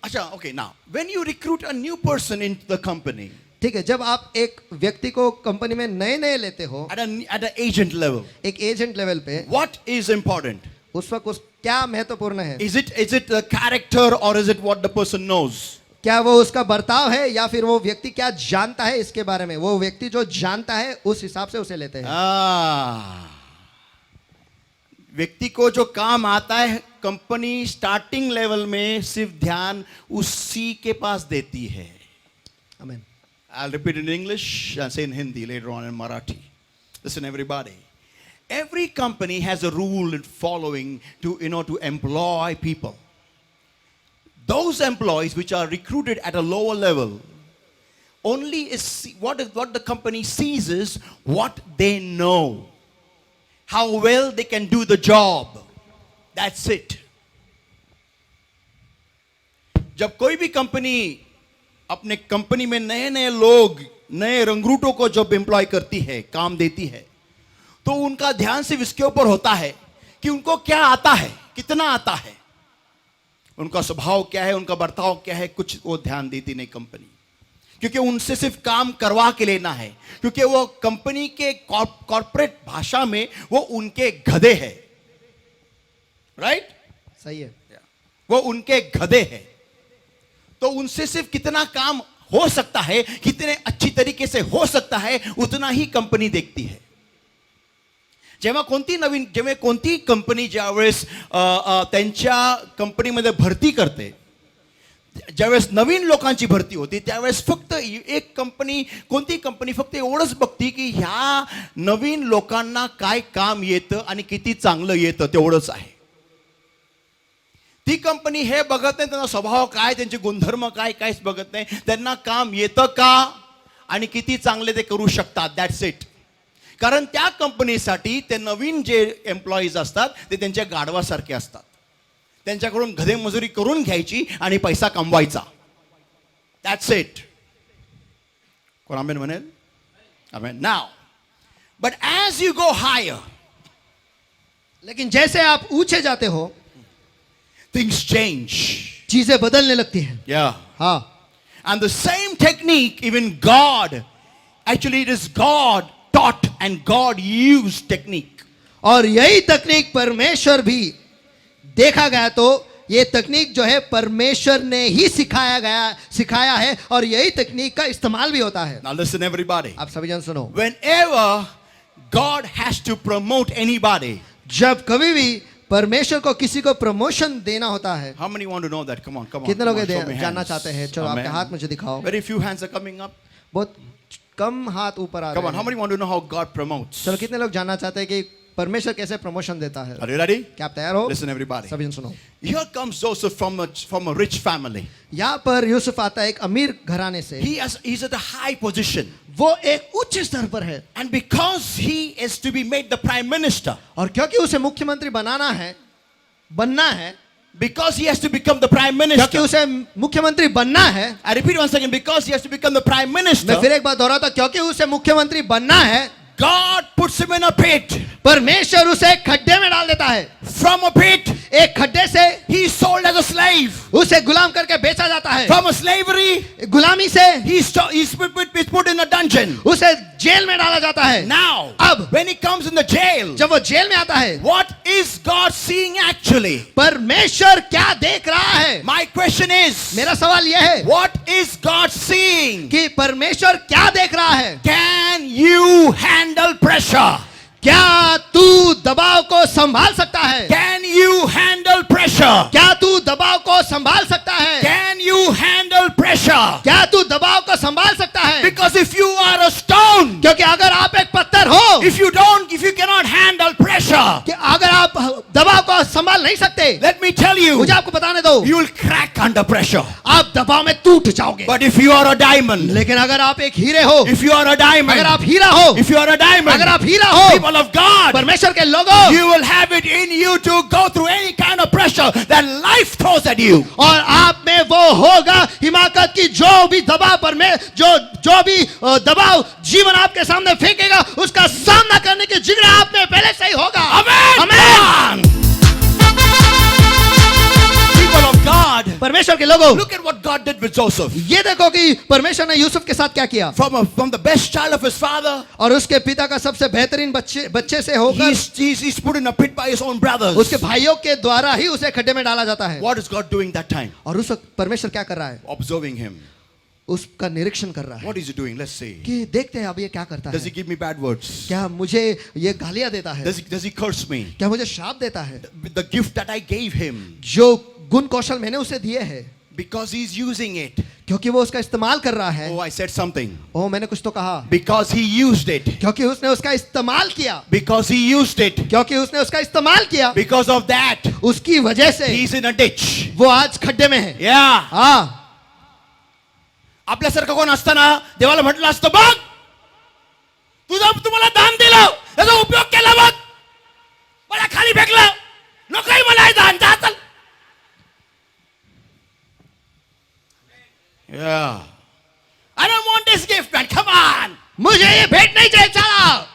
अच्छा, okay, now when you recruit a new person into the company, ठीक है, जब आप एक व्यक्ति को कंपनी में नए नए लेते हो at an agent level, एक एजेंट लेवल पे, what is important? उस वक्त क्या महत्वपूर्ण है? Is it the character or is it what the person knows? क्या वो उसका बर्ताव है या फिर वो व्यक्ति क्या जानता है इसके बारे में? वो व्यक्ति जो जानता है उस हिसाब से उसे लेते हैं. व्यक्ति को जो काम आता है कंपनी स्टार्टिंग लेवल में सिर्फ ध्यान उसी के पास देती है. आमीन. I'll repeat it in English and say in Hindi later on in Marathi. Listen everybody. Every company has a rule in following to employ people. Those employees which are recruited at a lower level only is what the company sees is what they know, how well they can do the job. That's it. जब कोई भी company अपने company में नए नए लोग, नए रंगरूटों को जब एम्प्लॉय करती है, काम देती है, तो उनका ध्यान सिर्फ इसके ऊपर होता है कि उनको क्या आता है, कितना आता है, उनका स्वभाव क्या है, उनका बर्ताव क्या है, कुछ वो ध्यान देती नहीं कंपनी. क्योंकि उनसे सिर्फ काम करवा के लेना है, क्योंकि वो कंपनी के कॉर्पोरेट भाषा में वो उनके गधे हैं. राइट? सही है. वो उनके गधे हैं. तो उनसे सिर्फ कितना काम हो सकता है, कितने अच्छी तरीके से हो सकता है, उतना ही कंपनी देखती है. जेव्हा कोणती कंपनी ज्यावेळेस त्यांच्या कंपनीमध्ये भरती करते, ज्यावेळेस नवीन लोकांची भरती होती, त्यावेळेस फक्त एक कंपनी, कोणती कंपनी फक्त एवढंच बघती की ह्या नवीन लोकांना काय काम येतं आणि किती चांगलं येतं, तेवढंच आहे. ती कंपनी हे बघत नाही त्यांचा स्वभाव काय, त्यांचे गुणधर्म काय, काहीच बघत नाही. त्यांना काम येतं का आणि किती चांगले ते करू शकतात, दॅट्स इट. कारण त्या कंपनीसाठी ते नवीन जे एम्प्लॉईज असतात ते त्यांच्या गाढवासारखे असतात. त्यांच्याकडून गधे मजुरी करून घ्यायची आणि पैसा कमवायचा. That's it. कोण आमेन म्हणेल? Amen. Now but as you go higher, लेकिन जैसे आप ऊंचे जाते हो things change. चीजें बदलने लगती हैं. Yeah. हाँ. And the same technique, even God, actually it is God taught and God used technique. और यही तकनीक परमेश्वर भी देखा गया तो ये तकनीक जो है परमेश्वर ने ही सिखाया है और यही तकनीक का इस्तेमाल भी होता है। Now listen everybody. आप सभी जन सुनो, Whenever God has to promote anybody, जब कभी भी परमेश्वर को किसी को प्रमोशन देना होता है, how many want to know that? Come on. कितने लोग Come on, show me जानना hands. चाहते हैं? चलो Amen. आपके हाथ मुझे दिखाओ। Very few hands are coming up. बहुत कम हाथ ऊपर आ Come रहे on, how हैं। many want to know how God promotes? चलो कितने लोग जानना चाहते हैं कि परमेश्वर कैसे प्रमोशन देता है? Are you ready? क्या आप तैयार हो? Listen everybody. सभी जन सुनो, Here comes Joseph from a rich family. यहाँ पर यूसुफ आता है एक अमीर घराने से। He's at a high position. वो एक उच्च स्तर पर है And because he is to be made the prime minister, और क्योंकि उसे मुख्यमंत्री बनना है, because he has to become the prime क्योंकि minister. उसे मुख्यमंत्री बनना है। I repeat once again, because he has to become the prime minister, मैं फिर एक बार दोहराता हूं, क्योंकि उसे मुख्यमंत्री बनना है, God puts him in a pit. परमेश्वर उसे एक खड्डे में डाल देता है। From a pit, एक खड्डे से he is sold as a slave. उसे गुलाम करके बेचा जाता है। From a slavery, गुलामी से he's put in a dungeon. उसे जेल में डाला जाता है। Now, अब when he comes in the jail, जब वो जेल में आता है, what is God seeing actually? परमेश्वर क्या देख रहा है? My question is, मेरा सवाल यह है what is God seeing? कि परमेश्वर क्या देख रहा है? Can you handle pressure? क्या तू दबाव को संभाल सकता है? Can you handle pressure? क्या तू दबाव को संभाल सकता है? Can you handle pressure? क्या तू दबाव को संभाल सकता है? Because if you are a stone, क्योंकि अगर आप एक पत्थर हो, if you cannot handle pressure, कि अगर आप दबाव को संभाल नहीं सकते, let me tell you, मुझे आपको बताने दो, you will crack under pressure. आप दबाव में टूट जाओगे। But if you are a diamond, लेकिन अगर आप एक हीरे हो, if you are a diamond, अगर आप हीरा हो, if you are a diamond, अगर आप हीरा हो, people of God, परमेश्वर के लोगों, you will have it in you to go through any kind of pressure that life throws at you. और आप में वो होगा हिमाकत की जो भी दबाव पर में जो भी दबाव जीवन आपके सामने फेंकेगा, उसका सामना करने की जिगरा आप में पहले से ही होगा। Amen. आमीन। People of God, परमेश्वर के लोगों, look at what God did with Joseph. ये देखो कि परमेश्वर ने यूसुफ के साथ क्या किया। From the best child of his father, और उसके पिता का सबसे बेहतरीन बच्चे से होकर he's put in a pit by his own brothers. उसके भाइयों के द्वारा ही उसे खड्डे में डाला जाता है। What is God doing that time? और उस वक्त परमेश्वर क्या कर रहा है? Observing him. उसका निरीक्षण कर रहा है What is he doing? Let's see. कि देखते हैं अब ये क्या करता Does he है। give me bad words? क्या मुझे ये गालियां देता है? Does he curse me? क्या मुझे श्राप देता है? The gift that I gave him, जो गुण कौशल मैंने उसे दिए हैं, because he's using it. क्योंकि वो उसका इस्तेमाल कर रहा है। Oh, I said something. ओ मैंने कुछ तो कहा। Because he used it. क्योंकि उसने उसका इस्तेमाल किया। Because he used it. क्योंकि उसने उसका इस्तेमाल किया। Because of that, उसकी वजह से he's in a ditch. वो आज खड्डे में है। Yeah. हाँ, आपल्यासारखं कोण असताना देवाला म्हटलं असतं, बघ तुम्हाला दान दिलं, त्याचा उपयोग केला, बघ मला खाली फेकलं, नकोही मला हे दान, जा चल. Yeah. I don't want this gift, man. Come on. मुझे ये भेंट नहीं चाहिए, चला।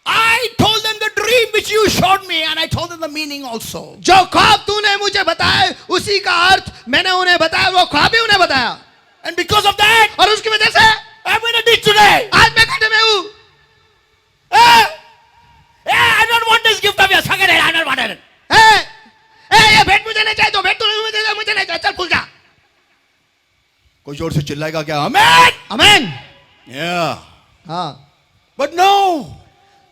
I told them the dream which you showed me, and I told them the meaning also. जो ख्वाब तूने मुझे बताया उसी का अर्थ मैंने उन्हें बताया, वो ख्वाब भी उन्हें बताया। And because of that, और उसकी वजह से I'm in a ditch today. आज मैं खड्डे में हूँ। I don't want this gift of yours. Forget it. I don't want it. ये भेंट मुझे नहीं चाहिए, तो भेंट तूने मुझे मुझे नहीं चाहिए, चल भूल जा। कोई जोर से चिल्लाएगा क्या? Amen. आमीन। Yeah. हाँ, But no,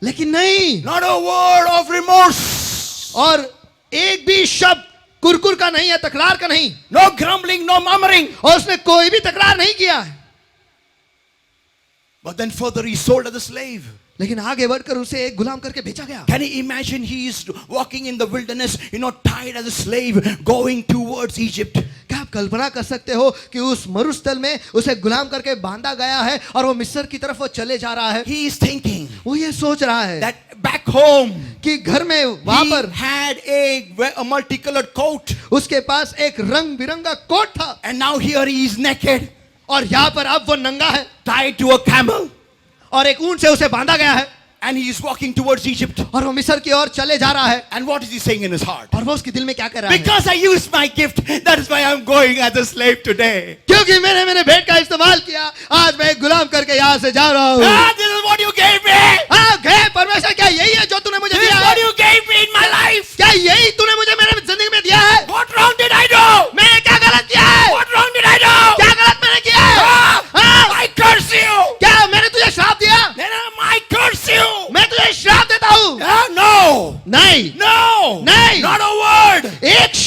लेकिन नहीं, not a word of remorse. और एक भी शब्द कुरकुर का नहीं है, तकरार का नहीं। No grumbling, no murmuring. और उसने कोई भी तकरार नहीं किया है। But then further he sold as a slave. लेकिन आगे बढ़कर उसे एक गुलाम करके बेचा गया। Can you imagine he is walking in the wilderness, tied as a slave, going towards Egypt. क्या आप कल्पना कर सकते हो कि उस मरुस्थल में उसे गुलाम करके बांधा गया है और वो मिस्र की तरफ वो चले जा रहा है। He is thinking वो ये सोच रहा है that back home, कि घर में वहां he पर had a multicolored coat. उसके पास एक रंग बिरंगा कोट था, And now here he is naked, और यहाँ पर अब वो नंगा है tied to a camel. और एक ऊंट से उसे बांधा गया है, And he is walking towards Egypt. और वो मिस्र की ओर चले जा रहा है। And what is he saying in his heart? और वो उसके दिल में क्या कर रहा है? Because I used my gift, that is why I'm going as a slave today. क्योंकि मैंने मेरे भेंट का इस्तेमाल किया, आज मैं एक गुलाम करके यहाँ से जा रहा हूँ। This is what you gave me. हाँ, हे परमेश्वर, क्या यही है जो तूने मुझे This दिया is है? what you gave me in my life. क्या यही तूने मुझे मेरे जिंदगी में दिया है? What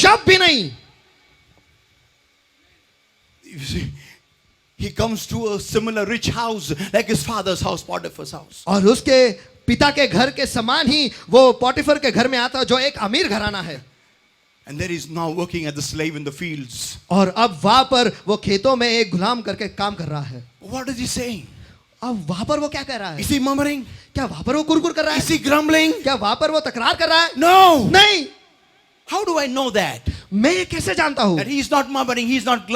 शब्द भी नहीं। You see, he comes to a similar rich house like his father's house, Potiphar's house. और उसके पिता के घर के समान ही वो पोटिफर के घर में आता जो एक अमीर घराना है। And there he is now working as a slave in the fields. और अब वहां पर वो खेतों में एक गुलाम करके काम कर रहा है। What is he saying? अब वहां पर वो क्या कर रहा है? Is he murmuring? क्या वहां पर वो कुरकुर कर रहा Is है? he grumbling? क्या वहां पर वो तकरार कर रहा है? No. नहीं। How do I know that? मैं ये कैसे जानता हूं That he is not murmuring, he is not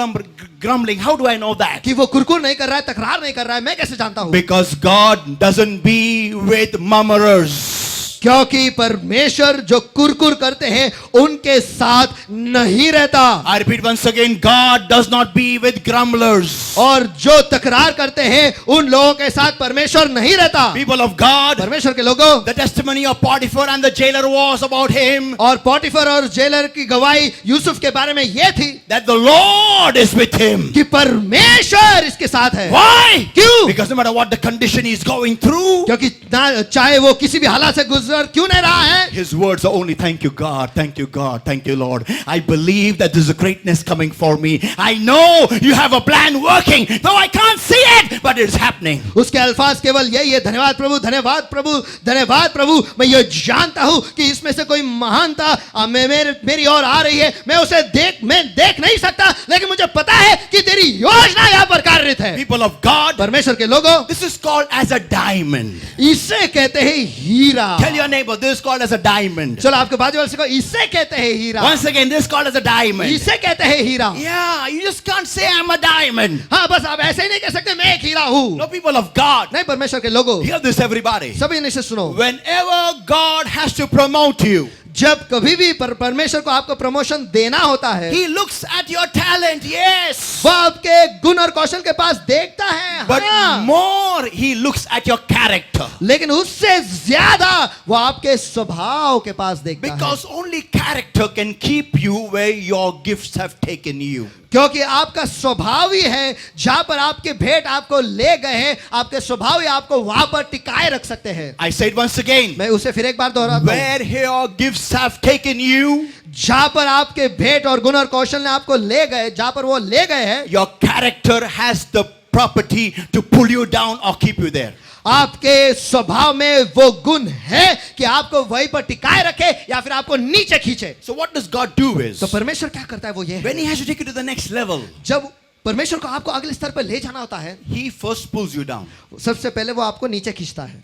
grumbling. How do I know that? कि वो कुरकुर नहीं कर रहा है, तकरार नहीं कर रहा है? मैं कैसे जानता हूं? Because God doesn't be with murmurers. क्योंकि परमेश्वर जो कुरकुर करते हैं उनके साथ नहीं रहता। I repeat once again, God does not be with grumblers. और जो तकरार करते हैं उन लोगों के साथ परमेश्वर नहीं रहता। People of God, परमेश्वर के लोगों, the testimony of Potiphar and the jailer was about him, और पोटिफर और जेलर की गवाही यूसुफ के बारे में ये थी that the Lord is with him. कि परमेश्वर इसके साथ है। Why? क्यों? Because no matter what the condition he is going through, क्योंकि ना चाहे वो किसी भी हालात से गुजर क्यों नहीं रहा है, his words are only thank you God, thank you God, thank you Lord. I believe that there's a greatness coming for me. I know you have a plan working, though I can't see it, but it's happening. उसके अल्फाज केवल यही है, धन्यवाद प्रभु, धन्यवाद प्रभु, धन्यवाद प्रभु। मैं ये जानता हूं कि इसमें से कोई महानता मेरी ओर आ रही है। मैं उसे देख नहीं सकता, लेकिन मुझे पता है कि तेरी योजना यहाँ पर कार्यरत है। People of God, परमेश्वर के लोगों, this is called as a diamond. इसे कहते हैं हीरा। Tell your neighbor, this is called as a diamond. चलो आपके बाजू वाले से कहो, इसे कहते हैं हीरा। Once again, this is called as a diamond. इसे कहते हैं हीरा। Yeah, you just can't say I'm a diamond. हाँ, बस आप ऐसे ही नहीं कह सकते मैं एक हीरा हूँ। No, people of God, नहीं, परमेश्वर के लोगों, hear this everybody. सभी इसे सुनो। Whenever God has to promote you, जब कभी भी परमेश्वर को आपको प्रमोशन देना होता है, He looks at your talent, yes. वो आपके गुण और कौशल के पास देखता है, But हाँ। more, He looks at your character. लेकिन उससे ज्यादा वो आपके स्वभाव के पास देखता है। Because only character can keep you where your gifts have taken you. क्योंकि आपका स्वभाव ही है जहां पर आपके भेंट आपको ले गए हैं, आपके स्वभाव ही आपको वहां पर टिकाए रख सकते हैं। I say it once again. मैं उसे फिर एक बार दोहराता हूं, Where your gifts have taken you, जहां पर आपके भेंट और गुण और कौशल ने आपको ले गए, जहां पर वो ले गए हैं, your character has the property to pull you down or keep you there. आपके स्वभाव में वो गुण है कि आपको वहीं पर टिकाए रखे या फिर आपको नीचे खींचे। So what does God do is, तो परमेश्वर क्या करता है वो ये है, when He has to take you to the next level, जब परमेश्वर को आपको अगले स्तर पर ले जाना होता है, He first pulls you down. सबसे पहले वो आपको नीचे खींचता है।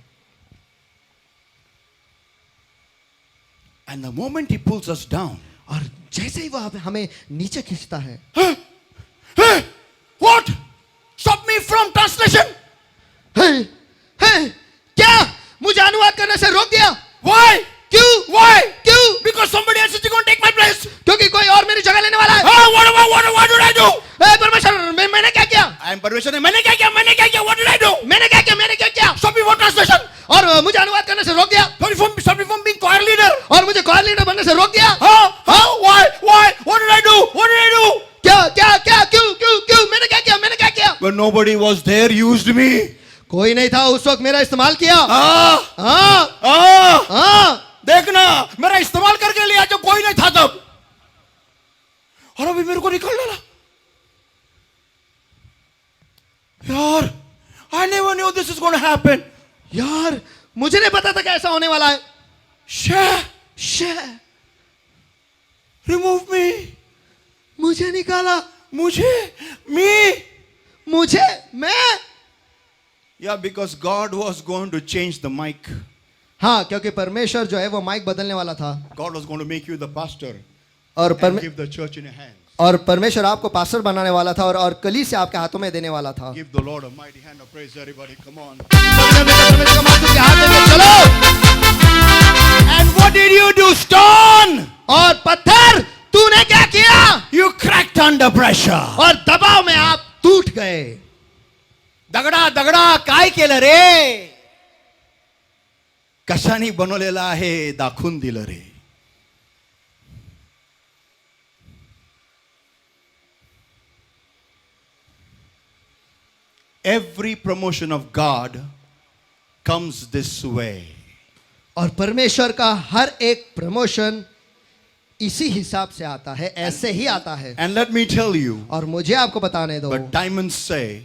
And the moment He pulls us down, और जैसे ही वो हमें नीचे खींचता है, hey, what? Stop me from translation. क्या मुझे अनुवाद करने से रोक दिया? Why? क्यों? Why? क्यों? Because somebody else is going to take my place. क्योंकि कोई और मेरी जगह लेने वाला है। What did I do? परमेश्वर, मैंने क्या किया? I am permission. मैंने क्या किया? What did I do? मैंने क्या किया? Stop me from translation. और मुझे अनुवाद करने से रोक दिया, Stop me from being choir leader. और मुझे choir leader बनने से रोक दिया। Why? What did I do? क्या? क्यों? मैंने क्या किया? When nobody was there, used me. कोई नहीं था उस वक्त, मेरा इस्तेमाल किया। देखना, मेरा इस्तेमाल करके लिया जो कोई नहीं था तब, और अभी मेरे को निकाल डाला। यार, I never knew this is going to happen. यार, मुझे नहीं पता था कि ऐसा होने वाला है। Remove me. मुझे निकाला। मैं। Yeah, because God was going to change the mic. हाँ, क्योंकि परमेश्वर जो है वो माइक बदलने वाला था, God was going to make you the pastor और and give the church in your hands. और परमेश्वर आपको पास्टर बनाने वाला था और कलीसिया आपके हाथों में देने वाला था। Give the Lord a mighty hand of praise, everybody. Come on. चलो। And what did you do, stone? और पत्थर, तूने क्या किया? You cracked under pressure. और दबाव में आप टूट गए। दगडा काय केलं रे? कशाने बनवलेला आहे दाखवून दिलं रे. Every promotion of God comes this way. और परमेश्वर का हर एक प्रमोशन इसी हिसाब से आता है, ऐसे ही आता है। And let me tell you, और मुझे आपको बताने दो, but diamonds say,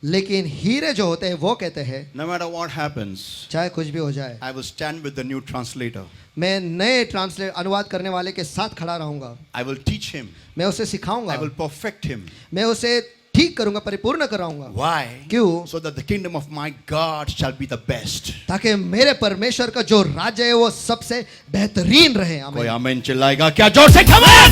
लेकिन हीरे जो होते हैं वो कहते हैं no matter what happens, चाहे कुछ भी हो जाए, I will stand with the new translator. मैं नए ट्रांसलेट अनुवाद करने वाले के साथ खड़ा रहूंगा। I will teach him. मैं उसे सिखाऊंगा, I will perfect him. मैं उसे ठीक करूंगा, परिपूर्ण कराऊंगा। Why? क्यों? So that the kingdom of my God shall be the best. ताकि मेरे परमेश्वर का जो राज्य है वो सबसे बेहतरीन रहे। कोई आमीन। आमीन चिल्लाएगा क्या जोर से? Come on!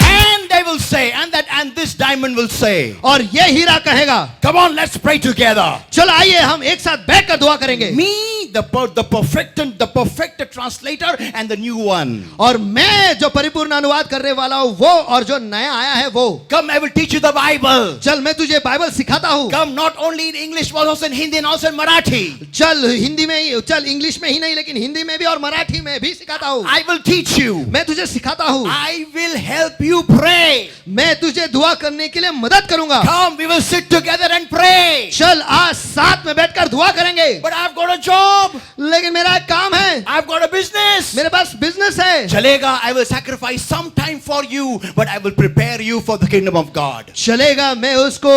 And they will say, and this diamond will say, और ये हीरा कहेगा, come on, let's pray together. चलो आइए हम एक साथ बैठकर दुआ करेंगे। Me, the perfect translator, and the new one. और मैं जो परिपूर्ण अनुवाद करने वाला हूँ वो, और जो नया आया है वो। Come, I will teach you the Bible. चल मैं तुझे बाइबल सिखाता हूँ। Come, not only in English, but also in Hindi and also in Marathi. चल हिंदी में ही, चल इंग्लिश में ही नहीं लेकिन हिंदी में भी और मराठी में भी सिखाता हूँ। I will teach you. मैं तुझे सिखाता हूँ। I will help you pray. मैं तुझे दुआ करने के लिए मदद करूंगा। Come, we will sit together and pray. चल आज साथ में बैठकर दुआ करेंगे। But I've got a job. लेकिन मेरा एक काम है, I've got a business. मेरे पास बिजनेस है। चलेगा, I will sacrifice some time for you, but I will prepare you for the kingdom of God. चलेगा, मैं उसको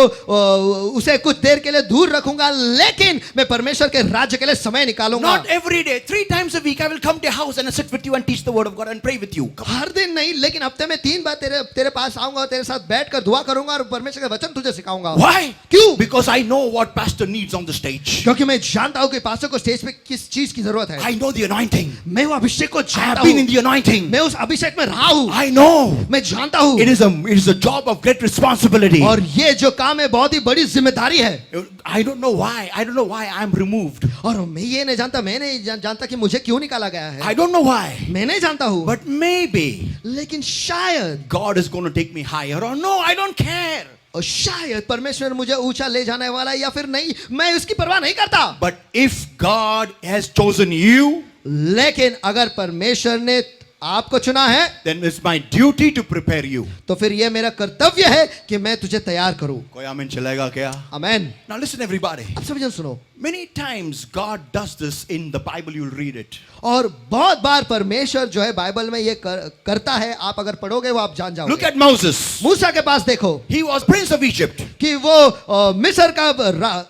उसे कुछ देर के लिए दूर रखूंगा, लेकिन मैं परमेश्वर के राज्य के लिए समय निकालूंगा। Not every day, 3 times a week I will come to your house and sit with you and teach the word of God and pray with you. Come. हर दिन नहीं, लेकिन हफ्ते में 3 बार तेरे पास आऊंगा और तेरे साथ बैठकर दुआ करूंगा और परमेश्वर का वचन तुझे सिखाऊंगा। Why? क्यों? Because I know what pastor needs on the stage. क्योंकि मैं जानता हूँ कि पास्टर को स्टेज पे किस चीज की जरूरत है। I know the anointing. मैं वो अभिषेक को I जानता have been in हूँ, the anointing. मैं उस अभिषेक में रहा हूँ, I know. मैं जानता हूँ। It is a job of great responsibility. और ये जो काम है बहुत ही बड़ी जिम्मेदारी है। I don't know why. I don't know why I'm removed. और मैं ये नहीं जानता, मैं नहीं जानता कि मुझे क्यों निकाला गया है। I don't know why. मैं नहीं जानता हूँ, But maybe लेकिन शायद, God is going to take me higher, or no, I don't care. और शायद परमेश्वर मुझे ऊंचा ले जाने वाला है, या फिर नहीं, मैं उसकी परवाह नहीं करता। But if God has chosen you, लेकिन अगर परमेश्वर ने आपको चुना है, then it's my duty to prepare you. तो फिर यह मेरा कर्तव्य है कि मैं तुझे तैयार करूं। कोई आमीन चलेगा क्या? आमेन। Now listen everybody. अब सभी जन सुनो, Many times God does this in the Bible, you'll read it. और बहुत बार परमेश्वर जो है बाइबल में ये करता है, आप अगर पढ़ोगे वो आप जान Look जाओगे। at Moses. मूसा के पास देखो He was prince of Egypt. कि वो मिस्र का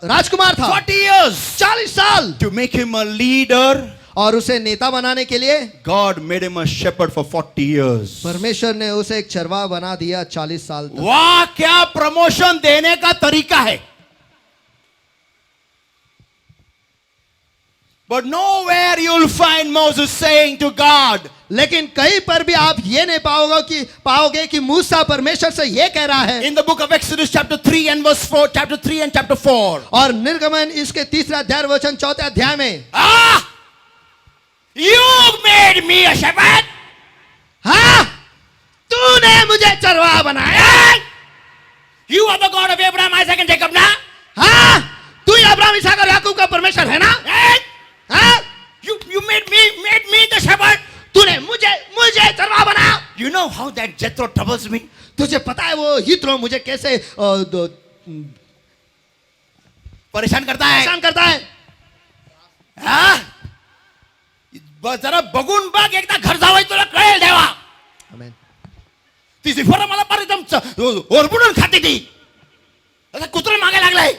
राजकुमार था 40 years. 40 साल, To make him a leader, और उसे नेता बनाने के लिए God made him a shepherd for 40 years. परमेश्वर ने उसे एक चरवाहा बना दिया 40 साल तक। वाह, क्या प्रमोशन देने का तरीका है। But nowhere you'll find Moses saying to God, लेकिन कहीं पर भी आप ये नहीं पाओगे कि मूसा परमेश्वर से ये कह रहा है। in the book of Exodus chapter 3 and verse 4, chapter 3 and chapter 4. और निर्गमन इसके 3 अध्याय वचन 4 अध्याय में, You made me a shepherd. हाँ, तूने मुझे चरवाहा बनाया। You are the God of Abraham, Isaac and Jacob ना? हाँ, तू ही अब्राहम, इसहाक और याकूब का परमेश्वर है ना? हाँ, You made me the shepherd. तूने मुझे चरवाहा बनाया। You know how that Jethro troubles me? तुझे पता है वो यित्रो मुझे कैसे परेशान करता है। परेशान करता है। हाँ? जरा बघून बघ, एकदा घर जावई तुला कळेल देवा। आमेन। ती जिफोरा मला पार एकदम ओरबडून खाते ती, आता कुत्रा मागे लागलाय।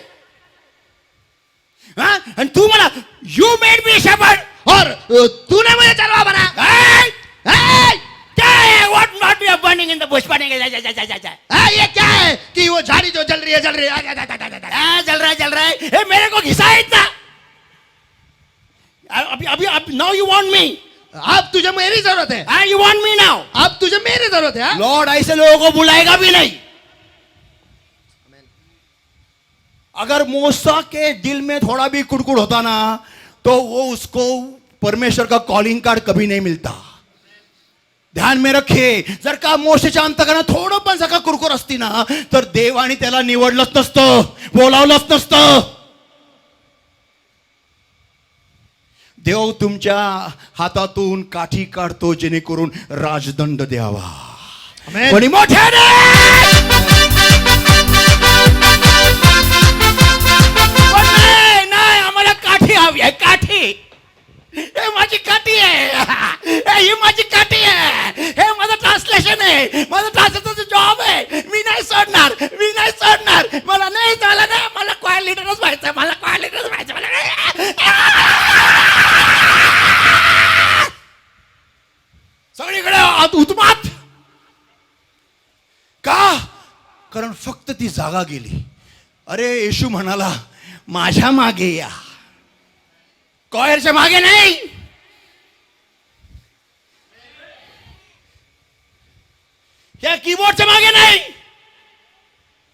हाँ? आणि तू मला you made me a shepherd. और तूने मुझे चरवाहा बनाया। क्या है? What not be a burning in the bush? burning ये क्या है कि वो झाड़ी जो जल रही है जल रहा है। ए, मेरे को घिसा है इतना। अभी now you want me. अब तुझे मेरी जरूरत है। You want me now. अब तुझे मेरी जरूरत है। लॉर्ड ऐसे लोगों को बुलाएगा भी नहीं। अगर मूसा के दिल में थोड़ा भी कुड़कुड़ होता ना, तो वो उसको परमेश्वर का कॉलिंग कार्ड कभी नहीं मिलता। ध्यान में रखे, जर का मोशेच्या अंतकरणात थोडं पण जर का कुरकुर असती ना, तर देवाने त्याला निवडलंच नसतं, बोलावलंच नसतं। देव तुमच्या हातातून काठी काढतो जेणेकरून राजदंड द्यावा। आमेन। कोणी मोठ्याने नाही, आम्हाला काठी हवी आहे, काठी। हे माझी काठी आहे, ही माझी काठी आहे, हे माझं ट्रान्सलेशन आहे, माझं ट्रान्सलेशनचं जॉब आहे. मी नाही सोडणार. मला नाही झालं ना, मला क्वायर लिडरच व्हायचं, सगळीकडे उत्मात. का? कारण फक्त ती जागा गेली. अरे येशू म्हणाला माझ्या मागे या, कॉयरच्या मागे नाही. या कीबोर्डच्या मागे नाही,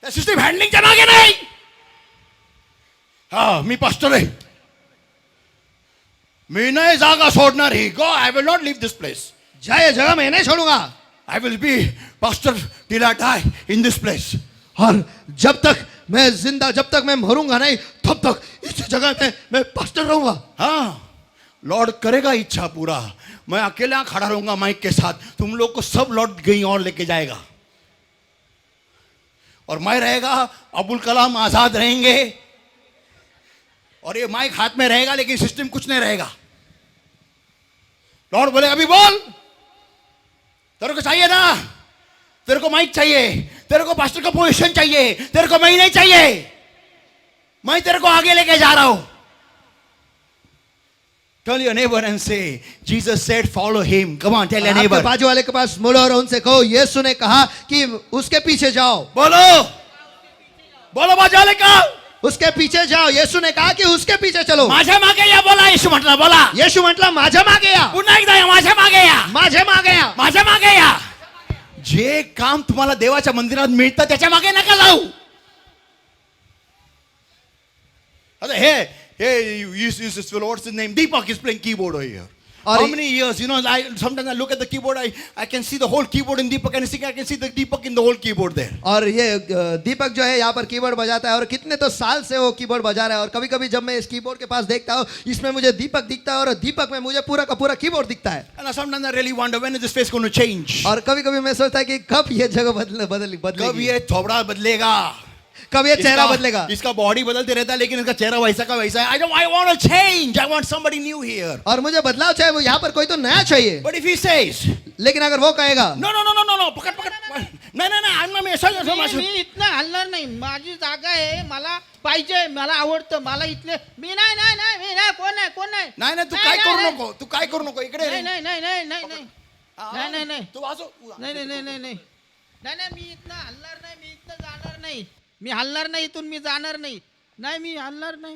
त्या सिस्टम हँडलिंगच्या मागे नाही. हा, मी पास्टर आहे, मी नाही जागा सोडणार. ही गो, I will not leave this place. ये जगह मैं नहीं छोड़ूंगा. I will be pastor till I die in this place. और जब तक मैं मरूंगा नहीं, तब तक इस जगह में मैं पास्टर रहूंगा. हाँ, लॉर्ड करेगा इच्छा पूरा. मैं अकेला खड़ा रहूंगा माइक के साथ, तुम लोग को सब लॉर्ड कहीं और लेके जाएगा. और मैं रहेगा, अब्दुल कलाम आजाद रहेंगे, और ये माइक हाथ में रहेगा, लेकिन सिस्टम कुछ नहीं रहेगा. लॉर्ड बोले अभी बोल, तेरे को चाहिए ना, तेरे को माइक चाहिए, तेरे को पास्टर का पोजीशन चाहिए, तेरे को मैं नहीं चाहिए, मैं तेरे को आगे लेके जा रहा हूं. Tell your neighbor and say, Jesus said follow him. Come on, tell your neighbor. आपके बाजू वाले के पास मुड़ो और उनसे कहो, यीशु ने कहा कि उसके पीछे जाओ. बोलो बाजू वाले का, उसके पीछे जाओ. यीशु ने कहा कि उसके पीछे चलो. माझ्या मागे या बोला. येशू म्हटला बोला. येशू म्हटलं माझ्या मागे या. पुन्हा एकदा या, माझ्या मागे या, माझ्या मागे या. माझ्या मागे या. जे काम तुम्हाला देवाच्या मंदिरात मिळतं त्याच्या मागे नका जाऊ. आता what's his name? Deepak is playing keyboard over here. How many years? Sometimes I look at the keyboard, I can see the whole keyboard in Deepak, and I can see the Deepak in the whole keyboard there. और ये दीपक जो है यहाँ पर keyboard बजाता है, और कितने तो साल से वो कीबोर्ड बजा रहा है. और कभी कभी जब मैं इस कीबोर्ड के पास देखता हूँ, इसमें मुझे दीपक दिखता है, और दीपक में मुझे पूरा का पूरा कीबोर्ड दिखता है. And sometimes I really wonder when is this face going to change? और कभी कभी मैं सोचता है कि कब ये जगह कब बदलेगी, ये थोबड़ा बदलेगा, कब ये चेहरा बदलेगा. इसका बॉडी बदलते रहता है, लेकिन इसका चेहरा वैसा का वैसा है. I want to change. I want somebody new here. और मुझे बदलाव चाहिए, वो यहाँ पर कोई तो नया चाहिए. But if he says, लेकिन अगर वो कहेगा no, पकड़, नहीं, मैं ऐसा मी इथनं हलणार नाही. माझी जागा आहे, मला पाहिजे, मला आवडतं, मला इथले मी नाही कोण नाही. नाही, तू काय करू नको, इकडे रे. नाही. तू वाजव. नाही. मी इथनं हलणार नाही, मी इथनं जाणार नाही. मी हलणार नाही, इथून मी जाणार नाही. नाही, मी हलणार नाही.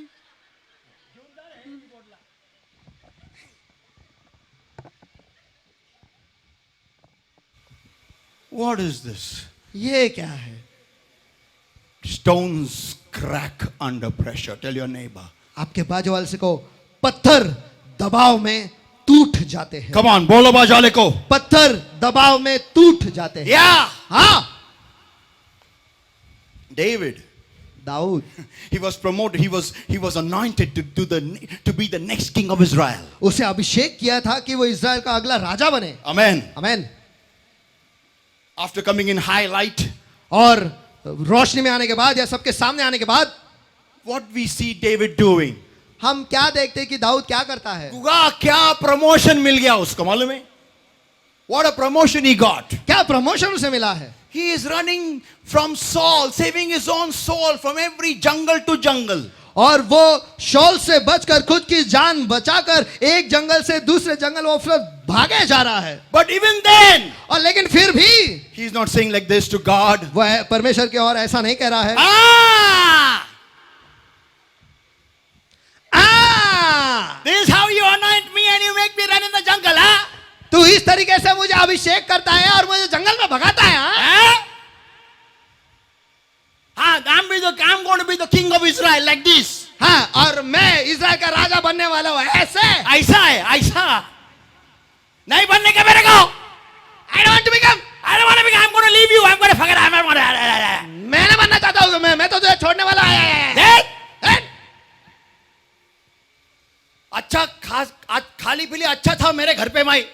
What is this? ये क्या है. Stones crack under pressure. Tell your neighbor. आपके बाजू वाले से कहो, पत्थर दबाव में टूट जाते हैं. Come on, बोलो बाजू वाले को. पत्थर दबाव में टूट जाते हैं. Yeah. हाँ. David, Dawood, he was promoted, he was anointed to be the next king of Israel. उसे अभिषेक किया था कि वो इज़राइल का अगला राजा बने. Amen. Amen. After coming in high light, और रोशनी में आने के बाद, या सबके सामने आने के बाद, what we see David doing? हम क्या देखते हैं कि दाऊद क्या करता है. क्या प्रमोशन मिल गया उसको, मालूम है? What a promotion he got. क्या प्रमोशन उसे मिला है. He is running from Saul, saving his own soul from every jungle to jungle. और वो शॉल से बचकर, खुद की जान बचाकर एक जंगल से दूसरे जंगल वो भागे जा रहा है. But even then, और लेकिन फिर भी he is not saying like this to God. वह परमेश्वर के और ऐसा नहीं कह रहा है. This is how you anoint me and you make me run in the jungle, huh? तू इस तरीके से मुझे अभिषेक करता है और मुझे जंगल में भगाता है. I'm going to be the king of Israel like this. हाँ, और मैं इज़राइल का राजा बनने वाला हूँ. ऐसा नहीं बनने का मेरे को. I don't want to become. I'm going to leave you. I'm going to forget. मैं नहीं बनना चाहता हूँ. मैं तो तुझे छोड़ने वाला है. अच्छा खाली पीली अच्छा था मेरे घर पे. मैं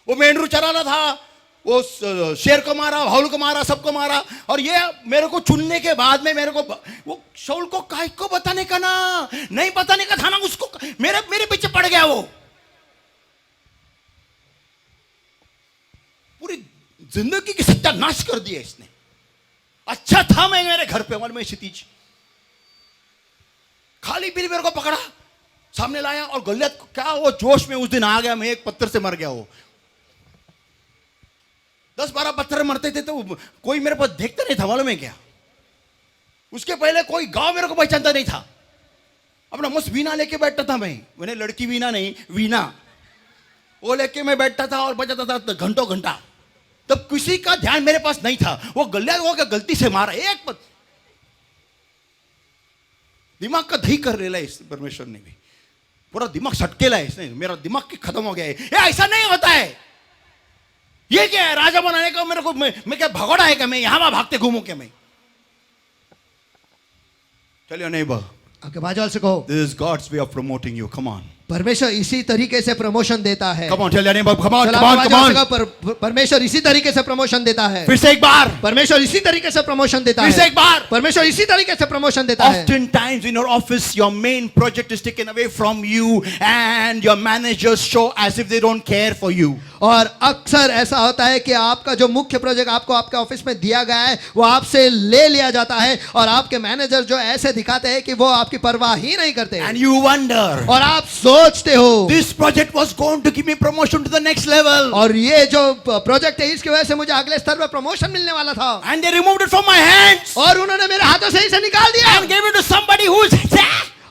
वो मेंढरू चराना था, वो शेर को मारा, हाउल को मारा, सबको मारा। और ये मेरे को चुनने के बाद में मेरे को वो शाऊल को काय को बताने का ना, नहीं बताने का था ना उसको, मेरे मेरे पीछे पड़ गया वो। पूरी जिंदगी की सत्यानाश कर दिया इसने। अच्छा था मैं मेरे घर पे और मैं क्षितिज खाली पीली मेरे को पकड़ा, सामने लाया और गलियत क्या वो जोश में उस दिन आ गया, मैं एक पत्थर से मर गया। वो 10-12 पत्थर मरते थे तो कोई मेरे पास देखता नहीं था, मालूम है क्या? उसके पहले कोई गांव मेरे को पहचानता नहीं था। अपना मस्त वीणा लेके बैठता था मैंने लड़की वीणा नहीं, वीणा वो लेके मैं बैठता था और बजाता था घंटों घंटा। तब किसी का ध्यान मेरे पास नहीं था। वो गलिया वो क्या गलती से मारा, एक दिमाग का दही कर लेला इस परमेश्वर ने भी, पूरा दिमाग सटकेला है इसने, मेरा दिमाग खत्म हो गया है। ये ऐसा नहीं होता है। ये क्या है, राजा बनाने का मेरे को, मैं क्या भगोड़ा है क्या? मैं यहां वहां भागते घूमू क्या मैं? चलिए नहीं बा, आपके बाजू से कहो, this is God's way of promoting you. Come on, परमेश्वर इसी तरीके से प्रमोशन देता है। कम ऑन, चलिए नहीं बा, कम ऑन, चलो, कम ऑन, आपके कम बाजू से ऑन। कहो, परमेश्वर इसी तरीके से प्रमोशन देता है। फिर से एक बार, परमेश्वर इसी तरीके से प्रमोशन देता फिर से है। एक बार। परमेश्वर इसी तरीके से प्रमोशन देता है। Oftentimes in your office, your main project is taken away from you, and your managers show as if they don't care for you. और अक्सर ऐसा होता है कि आपका जो मुख्य प्रोजेक्ट आपको आपके ऑफिस में दिया गया है वो आपसे ले लिया जाता है, और आपके मैनेजर जो ऐसे दिखाते हैं कि वो आपकी परवाह ही नहीं करते। And you wonder, और आप सोचते हो this project was going to give me promotion to the next level, और ये जो प्रोजेक्ट है इसकी वजह से मुझे अगले स्तर पर प्रमोशन मिलने वाला था, and they removed it from my hands और उन्होंने मेरे हाथों से इसे निकाल दिया and gave it to somebody who's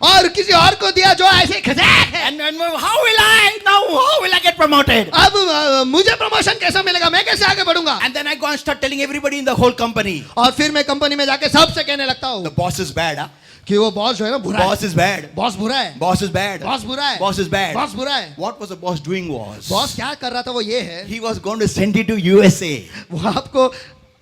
और किसी और को दिया जो ऐसे खजाक है। and how will I get promoted? अब मुझे प्रमोशन कैसे मिलेगा, मैं कैसे आगे बढ़ूंगा? And then I go and start telling everybody in the whole company, और फिर मैं कंपनी में जाके सबसे कहने लगता हूँ the boss is bad, huh? कि वो बॉस जो है ना बुरा Boss है, is bad, बॉस बुरा है, boss is bad, बॉस बुरा है, boss is bad. बॉस बुरा है। What was the boss doing was, boss क्या कर रहा था वो ये है, he was going to send it to USA वो आपको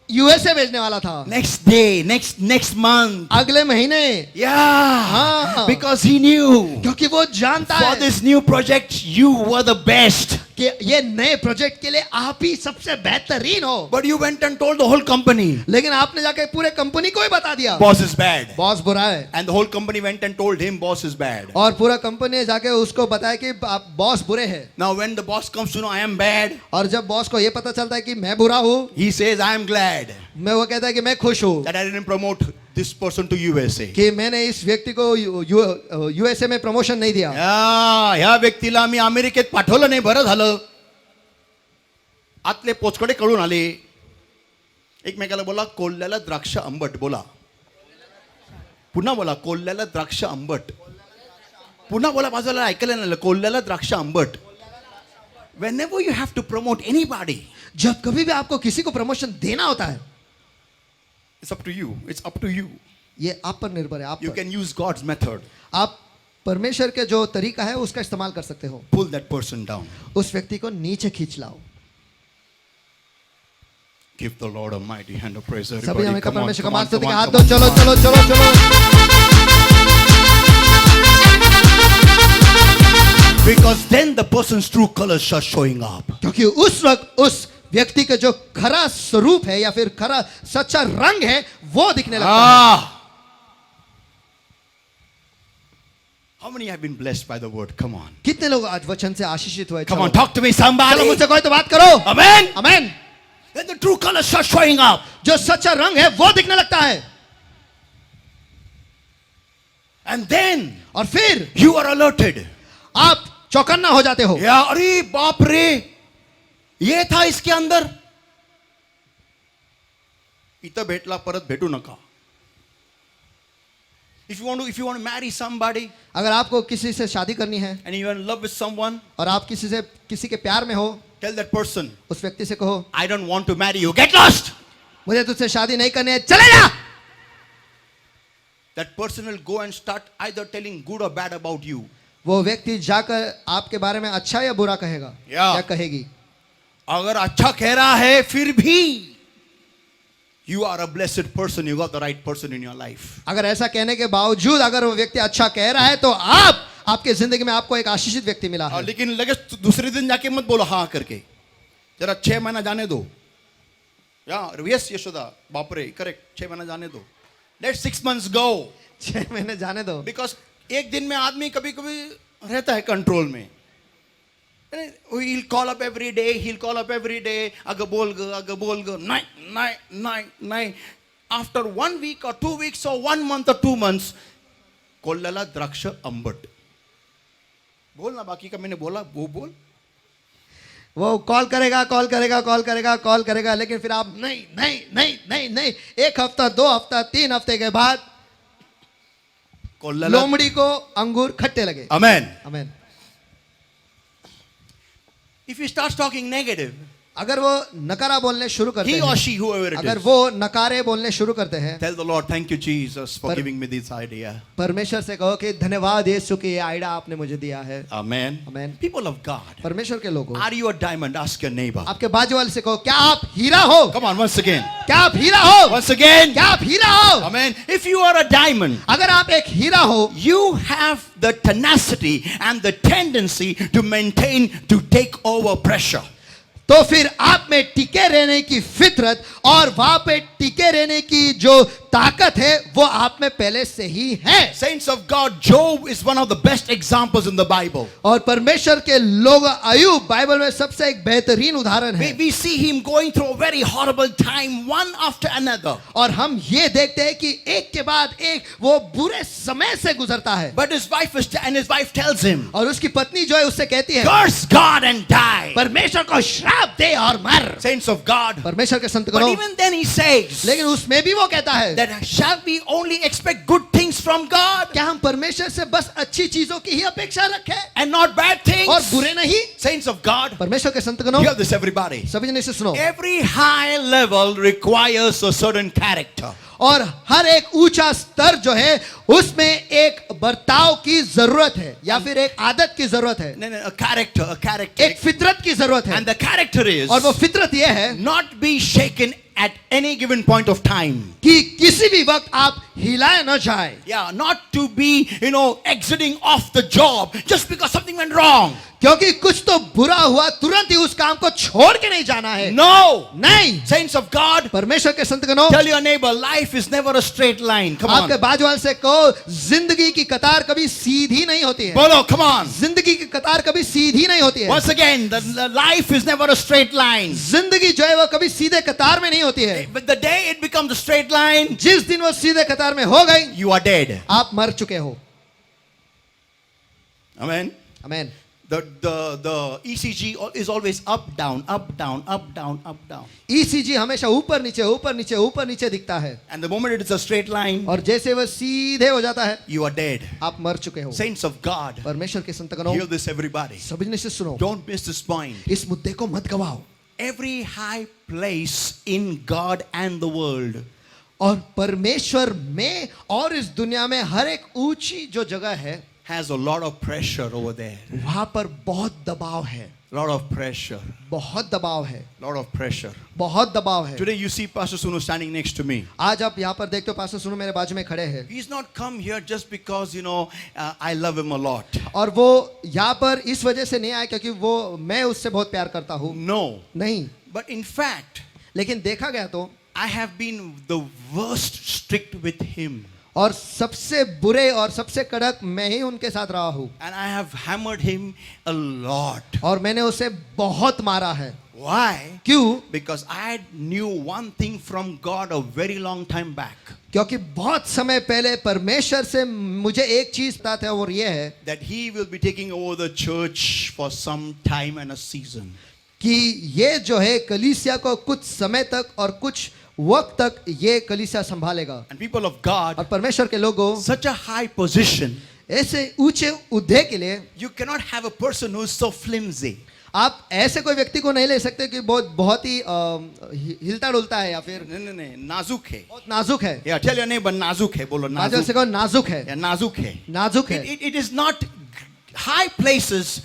यूएसए भेजने वाला था next day, next month. अगले महीने, Yeah, हाँ। because he knew क्योंकि वो जानता for है this new project you were the best. कि ये नए प्रोजेक्ट के लिए आप ही सबसे बेहतरीन हो। But you went and told the whole company, लेकिन आपने जाके पूरे कंपनी को ही बता दिया boss is bad. बॉस बुरा है, And the whole company went and told him, boss is bad. और पूरा कंपनी ने जाके उसको बताया कि आप बॉस बुरे हैं। Now when the boss comes to know I am bad, और जब बॉस को ये पता चलता है कि मैं बुरा हूँ, he says, I am glad मैं वो कहता है कि मैं खुश हूँ that I didn't promote this person to USA. कि मैंने इस व्यक्ती को यूएसए में प्रमोशन नहीं दिया। ह्या व्यक्तीला आम्ही अमेरिकेत पाठवलं नाही, बरं झालं. आतले पोचकडे कळून आले. एकमेकाला बोला, कोल्ह्याला द्राक्ष आंबट. बोला, पुन्हा बोला, कोल्ह्याला द्राक्ष आंबट. पुन्हा बोला, बाजूला ऐकायला नाही, कोल्ह्याला द्राक्ष आंबट. Whenever you have to promote anybody, जब कभी भी आपको किसी को प्रमोशन देना होता है, it's up to you. It's up to you. ये आप पर निर्भर है। आप You पर। can use God's method. आप परमेश्वर के जो तरीका है उसका इस्तेमाल कर सकते हो। Pull that person down. उस व्यक्ति को नीचे खींच लाओ। Give the Lord a mighty hand of praise. सभी Everybody, हमें come on, परमेश्वर का come on, स्तुति come के on, हाथ come दो। on, चलो come on. चलो चलो चलो। Because then the person's true colors start showing up. क्योंकि उस वक्त उस व्यक्ति का जो खरा स्वरूप है या फिर खरा सच्चा रंग है वो दिखने लगता है। How many have been blessed by the word? Come on. कितने लोग आज वचन से आशीषित हुए? Come चलो। on, talk to me, चलो somebody. मुझसे कोई तो बात करो। Amen. Amen. Then the true colors start showing up. जो सच्चा रंग है वो दिखने लगता है, And then और फिर you are alerted. आप चौकन्ना हो जाते हो। या अरे बाप रे, ये था इसके अंदर. इथं भेटला, परत भेटू नका. If you want to marry somebody अगर आपको किसी से शादी करनी है and you are in love with someone, और आप किसी के प्यार में हो, tell that person, उस व्यक्ति से कहो, I don't want to marry you. Get lost. मुझे तुझसे शादी नहीं करनी है, चले जा। That person will go and start either telling good or bad about you. वो व्यक्ति जाकर आपके बारे में अच्छा या बुरा कहेगा या कहेगी। अगर अच्छा कह रहा है फिर भी you are a blessed person, you got the right person in your life. अगर ऐसा कहने के बावजूद अगर वो व्यक्ति अच्छा कह रहा है तो आपके जिंदगी में आपको एक आशीषित व्यक्ति मिला है। लेकिन लगे दूसरे दिन जाके मत बोलो हाँ करके. जरा 6 महीना जाने दो. Yes, यशोदा, बाप रे, करेक्ट, 6 महीना जाने दो. Let 6 months go. 6 महीने जाने दो. Because एक दिन में आदमी कभी कभी रहता है कंट्रोल में. He'll call up every day. अगर बोल गो, नहीं. After 1 week or 2 weeks or 1 month or 2 months, कोल्लला द्राक्ष अंबट. बोलना, बाकी का मैंने बोला, वो बोल. वो कॉल करेगा, लेकिन फिर आप नहीं, 1 हफ्ता, 2 हफ्ता, 3 हफ्ते के बाद कोल्लला. लोमड़ी को अंगूर खट्टे लगे. Amen. Amen. If he starts talking negative, अगर वो नकारा बोलने शुरू करते he or हैं, she, whoever it अगर is, वो नकारे बोलने शुरू करते हैं, tell the Lord, thank you Jesus for पर- giving me this idea. परमेश्वर से कहो कि धन्यवाद यीशु कि ये आइडिया आपने मुझे दिया है. Amen. Amen. People of God, परमेश्वर के लोगों, are you a diamond? Ask your neighbor. आपके बाजू वाले से कहो, क्या आप हीरा हो? Come on, once again. क्या आप हीरा हो? Once again. क्या आप हीरा हो? Amen. If you are a diamond, अगर आप एक हीरा हो, you have the tenacity and the tendency to maintain, to take over pressure. तो फिर आप में टिके रहने की फितरत और वहां पे टिके रहने की जो ताकत है वो आप में पहले से ही है. Saints of God, Job is one of the best examples in the Bible. और परमेश्वर के लोग अय्यूब बाइबल में सबसे एक बेहतरीन उदाहरण है. We see him going through a very horrible time, one after another. और हम ये देखते हैं कि एक के बाद एक वो बुरे समय से गुजरता है. But his wife tells him, और उसकी पत्नी जो है उससे कहती है, curse God and die. परमेश्वर को श्राप दे और मर. Saints of God. परमेश्वर के संत But करो. even then he says, लेकिन उसमें भी वो कहता है, that shall we only expect good things from God क्या हम परमेश्वर से बस अच्छी चीजों की ही अपेक्षा रखें and not bad things? और बुरे नहीं? Saints of God, परमेश्वर के संत करो, hear this everybody. सभी जने इसे सुनो. Every high level requires a certain character. और हर एक ऊंचा स्तर जो है उसमें एक बर्ताव की जरूरत है या फिर एक आदत की जरूरत है. No, a character. एक फितरत की जरूरत है. And the character is और वो फितरत ये है not be shaken at any given point of time. कि किसी भी वक्त आप हिलाए न जाए. Yeah, not to be, exiting off the job just because something went wrong. क्योंकि कुछ तो बुरा हुआ तुरंत ही उस काम को छोड़ के नहीं जाना है. No. नहीं. Saints of God, परमेश्वर के संत गणों, tell your neighbor, life is never a straight line. Come on. आपके बाजू वाले से कहो, जिंदगी की कतार कभी सीधी नहीं होती है. Bolo, come on. जिंदगी की कतार कभी सीधी नहीं होती है. Once again, the life is never a straight line. जिंदगी जो है वो कभी सीधे कतार में नहीं होती है. But the day it becomes a straight line, जिस दिन वो सीधे कतार में हो गई, you are dead. आप मर चुके हो. Amen. Amen. The ECG is always up, down, up, down, up, down, up, down. ECG हमेशा ऊपर नीचे ऊपर नीचे ऊपर नीचे दिखता है. And the moment it is a straight line, और जैसे वह सीधे हो जाता है, you are dead. आप मर चुके हो. Saints of God, परमेश्वर के संत गणों, hear this everybody. सभी ने इसे सुनो. Don't miss this point. इस मुद्दे को मत गवाओ. Every high place in God and the world और परमेश्वर में और इस दुनिया में हर एक ऊंची जो जगह है, has a lot of pressure over there. वहां पर बहुत दबाव है. Lot of pressure. बहुत दबाव है. Lot of pressure. बहुत दबाव है. Today you see Pastor Sunu standing next to me. आज आप यहाँ पर देखते हो पास्टर सुनो मेरे बाजू में खड़े हैं. He's not come here just because, I love him a lot. और वो यहाँ पर इस वजह से नहीं आया क्योंकि वो मैं उससे बहुत प्यार करता हूँ. No. नहीं. But in fact, लेकिन देखा गया तो I have been the worst strict with him. और सबसे बुरे और सबसे कड़क मैं ही उनके साथ रहा हूँ. And I have hammered him a lot. और मैंने उसे बहुत मारा है. Why? क्यों? Because I knew one thing from God a very long time back. क्योंकि बहुत समय पहले परमेश्वर से मुझे एक चीज पता था और ये है That he will be taking over the church for some time and a season. कि ये जो है कलीसिया को कुछ समय तक और कुछ वक्त तक ये कलीसिया संभालेगा. And people of God, और परमेश्वर के लोगों, such a high position, ऐसे ऊंचे उद्दे के लिए you cannot have a person who is so flimsy. आप ऐसे कोई व्यक्ति को नहीं ले सकते कि बहुत ही हिलता डुलता है या फिर नहीं, नाजुक है. बहुत नाजुक है. Yeah, tell your neighbor नाजुक है. बोलो बाजू से नाजुक. कहो नाजुक है. Yeah, नाजुक है. नाजुक है. It is not, high places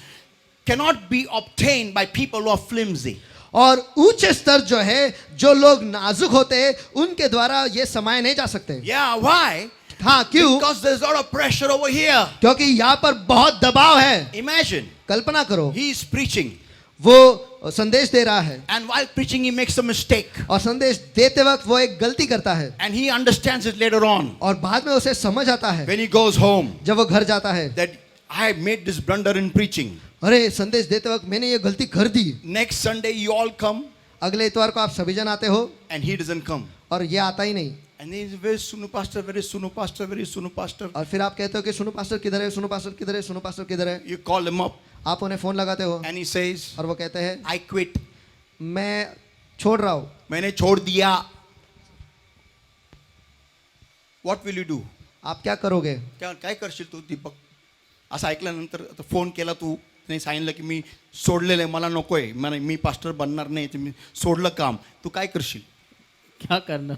cannot be obtained by people who are flimsy. और ऊंचे स्तर जो है जो लोग नाजुक होते हैं उनके द्वारा ये समाये नहीं जा सकते. Yeah, why? हाँ, क्यों? Because there's a lot of pressure over here. क्योंकि यहाँ पर बहुत दबाव है. Imagine, कल्पना करो, he is preaching. वो संदेश दे रहा है And while preaching, he makes a mistake. और संदेश देते वक्त वो एक गलती करता है And he understands it later on और बाद में उसे समझ आता है when he goes home जब वो घर जाता है that I made this blunder in preaching. अरे संदेश देते वक्त मैंने ये गलती कर दी। Next Sunday, you all come अगले इतवार को आप सभी जन आते हो and he doesn't come. और ये आता ही नहीं And he's very Sunu pastor, very Sunu pastor, very Sunu pastor. और फिर आप कहते हो कि सुनो पास्टर किधर है, सुनो पास्टर किधर है, सुनो पास्टर किधर है। You call him up आप उन्हें फोन लगाते हो and he says, और वो कहते हैं I quit. मैं छोड़ रहा हूँ। मैंने छोड़ दिया. What will you do? आप क्या करोगे? काय करशील तू दीपक? असं ऐकल्यानंतर आता फोन केला तू नाही सांगितलं की मी सोडलेलं आहे, मला नकोय, मी पास्टर बनणार नाही, ते मी सोडलं काम. तू काय करशील? क्या करणार?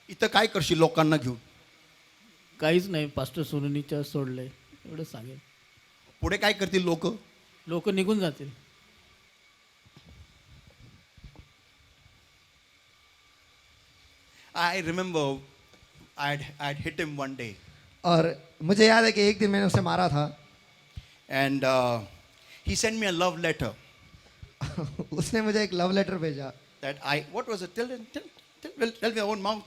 इथं काय करशील लोकांना घेऊन? काहीच नाही, पास्टर सोनूनीच्या सोडलंय एवढं सांगेल. पुढे काय करतील लोक? लोक निघून जातील. I remember I'd hit him one day और मुझे याद है कि एक दिन मैंने उसे मारा था and he sent me a love letter उसने मुझे एक लव लेटर भेजा that what was it? Tell me your own mouth.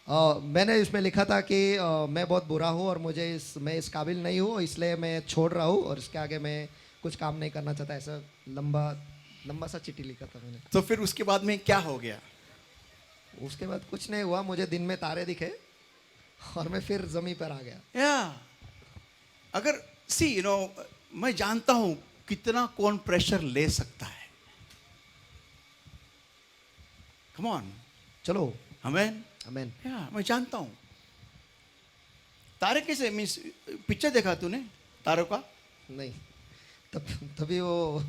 मैंने इसमें लिखा था कि मैं बहुत बुरा हूँ और मैं इस काबिल नहीं हूँ, इसलिए मैं छोड़ रहा हूँ और इसके आगे मैं कुछ काम नहीं करना चाहता। ऐसा लंबा सा चिट्ठी लिखा था मैंने। तो फिर उसके बाद में क्या हो गया? उसके बाद कुछ नहीं हुआ, मुझे दिन में तारे दिखे और मैं फिर जमीन पर आ गया। Yeah. अगर मैं जानता हूँ कितना कौन प्रेशर ले सकता है. Come on. चलो Amen. आमीन। मैं जानता हूँ. तारे कैसे मीन्स पिक्चर देखा तूने तारों का? नहीं, तभी वो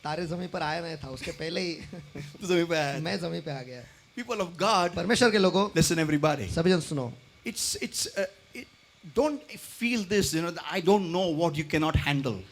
तारे जमीन पर आया नहीं था, उसके पहले ही तू जमीन पे आया. मैं जमीन पे आ गया। People of God, परमेश्वर के लोगों, listen everybody. सभी जन सुनो। Don't feel this, that I don't know what you cannot handle.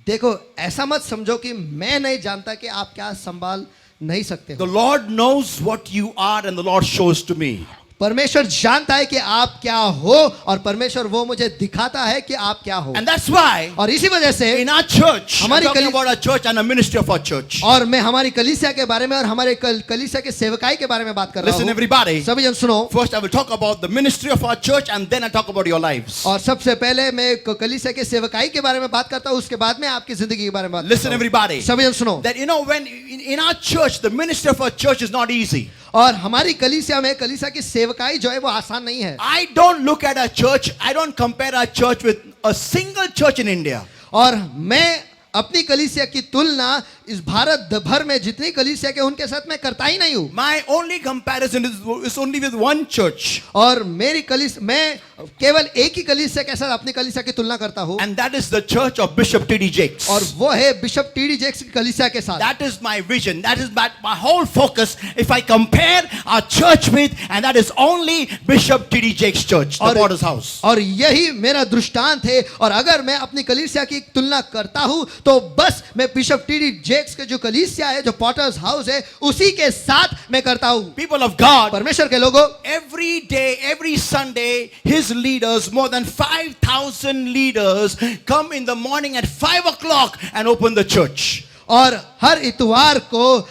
देखो, ऐसा मत समझो कि मैं नहीं जानता कि आप क्या संभाल नहीं सकते हो। The Lord knows what you are and the Lord shows to me. परमेश्वर जानता है कि आप क्या हो और परमेश्वर वो मुझे दिखाता है कि आप क्या हो। And that's why और इसी वजह से in our church, I'm हमारी talking about our church and the ministry of our church. और मैं हमारी कलीसिया के बारे में और हमारे कलीसिया के सेवकाई के बारे में बात कर रहा Listen हूँ। everybody. सभी जन सुनो। First I will talk about the ministry of our church and then I talk about your lives. और सबसे पहले मैं कलीसिया के सेवकाई के बारे में बात करता हूँ, उसके बाद में आपकी जिंदगी के बारे में बात Listen करता हूँ। everybody. सभी जन सुनो। That when in our church, the ministry of our church is not easy. और हमारी कलीसिया में कलीसिया की सेवकाई जो है वो आसान नहीं है। I don't look at our church, I don't compare our church with a single church in India. और मैं अपनी कलीसिया की तुलना इस भारत भर में जितनी कलीसिया के उनके साथ मैं करता ही नहीं हूँ। My only comparison is only with one church. और मेरी कलीसिया, मैं केवल एक ही कलीसिया के साथ अपनी कलीसिया की तुलना करता हूँ। And that is the church of Bishop T.D. Jakes. और वो है बिशप टी.डी. जेक्स की कलीसिया के साथ। That is my vision. That is my whole focus. If I compare our church with, and that is only Bishop T.D. Jakes Church, the Potter's House. और यही मेरा दृष्टांत है। और अगर मैं अपनी कलीसिया की तुलना करता हूँ तो बस मैं बिशप टी.डी. जेक्स के जो कलीसिया है, जो पॉटर्स हाउस है, उसी के साथ मैं करता हूँ। People of God, परमेश्वर के लोगों, every day, every Sunday, his leaders, more than 5,000 leaders, come in the morning at 5 o'clock and open the church. और हर इतवार को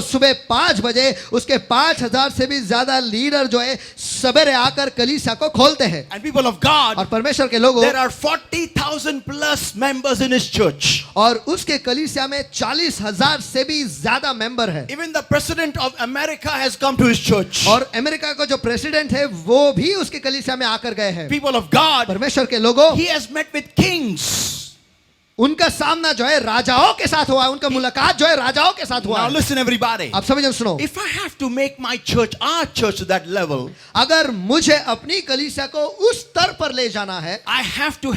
सुबह 5 बजे उसके 5,000 से भी ज्यादा लीडर जो है सवेरे आकर कलीसिया को खोलते हैं। And people of God, और परमेश्वर के लोगों, there are 40,000 plus members in his church. और उसके कलीसिया में 40,000 से भी ज्यादा मेंबर है। Even the president of America has come to his church. और अमेरिका का जो प्रेसिडेंट है वो भी उसके कलीसिया में आकर गए हैं। People of God, परमेश्वर के लोगों, he has met with kings. उनका सामना जो है राजाओं के साथ हुआ है, उनका मुलाकात जो है राजाओं के साथ हुआ Now है। listen everybody. आप सभी जन सुनो। If I have to make my church, our church to that level, अगर मुझे अपनी कलीसिया को उस स्तर पर ले जाना है, I have to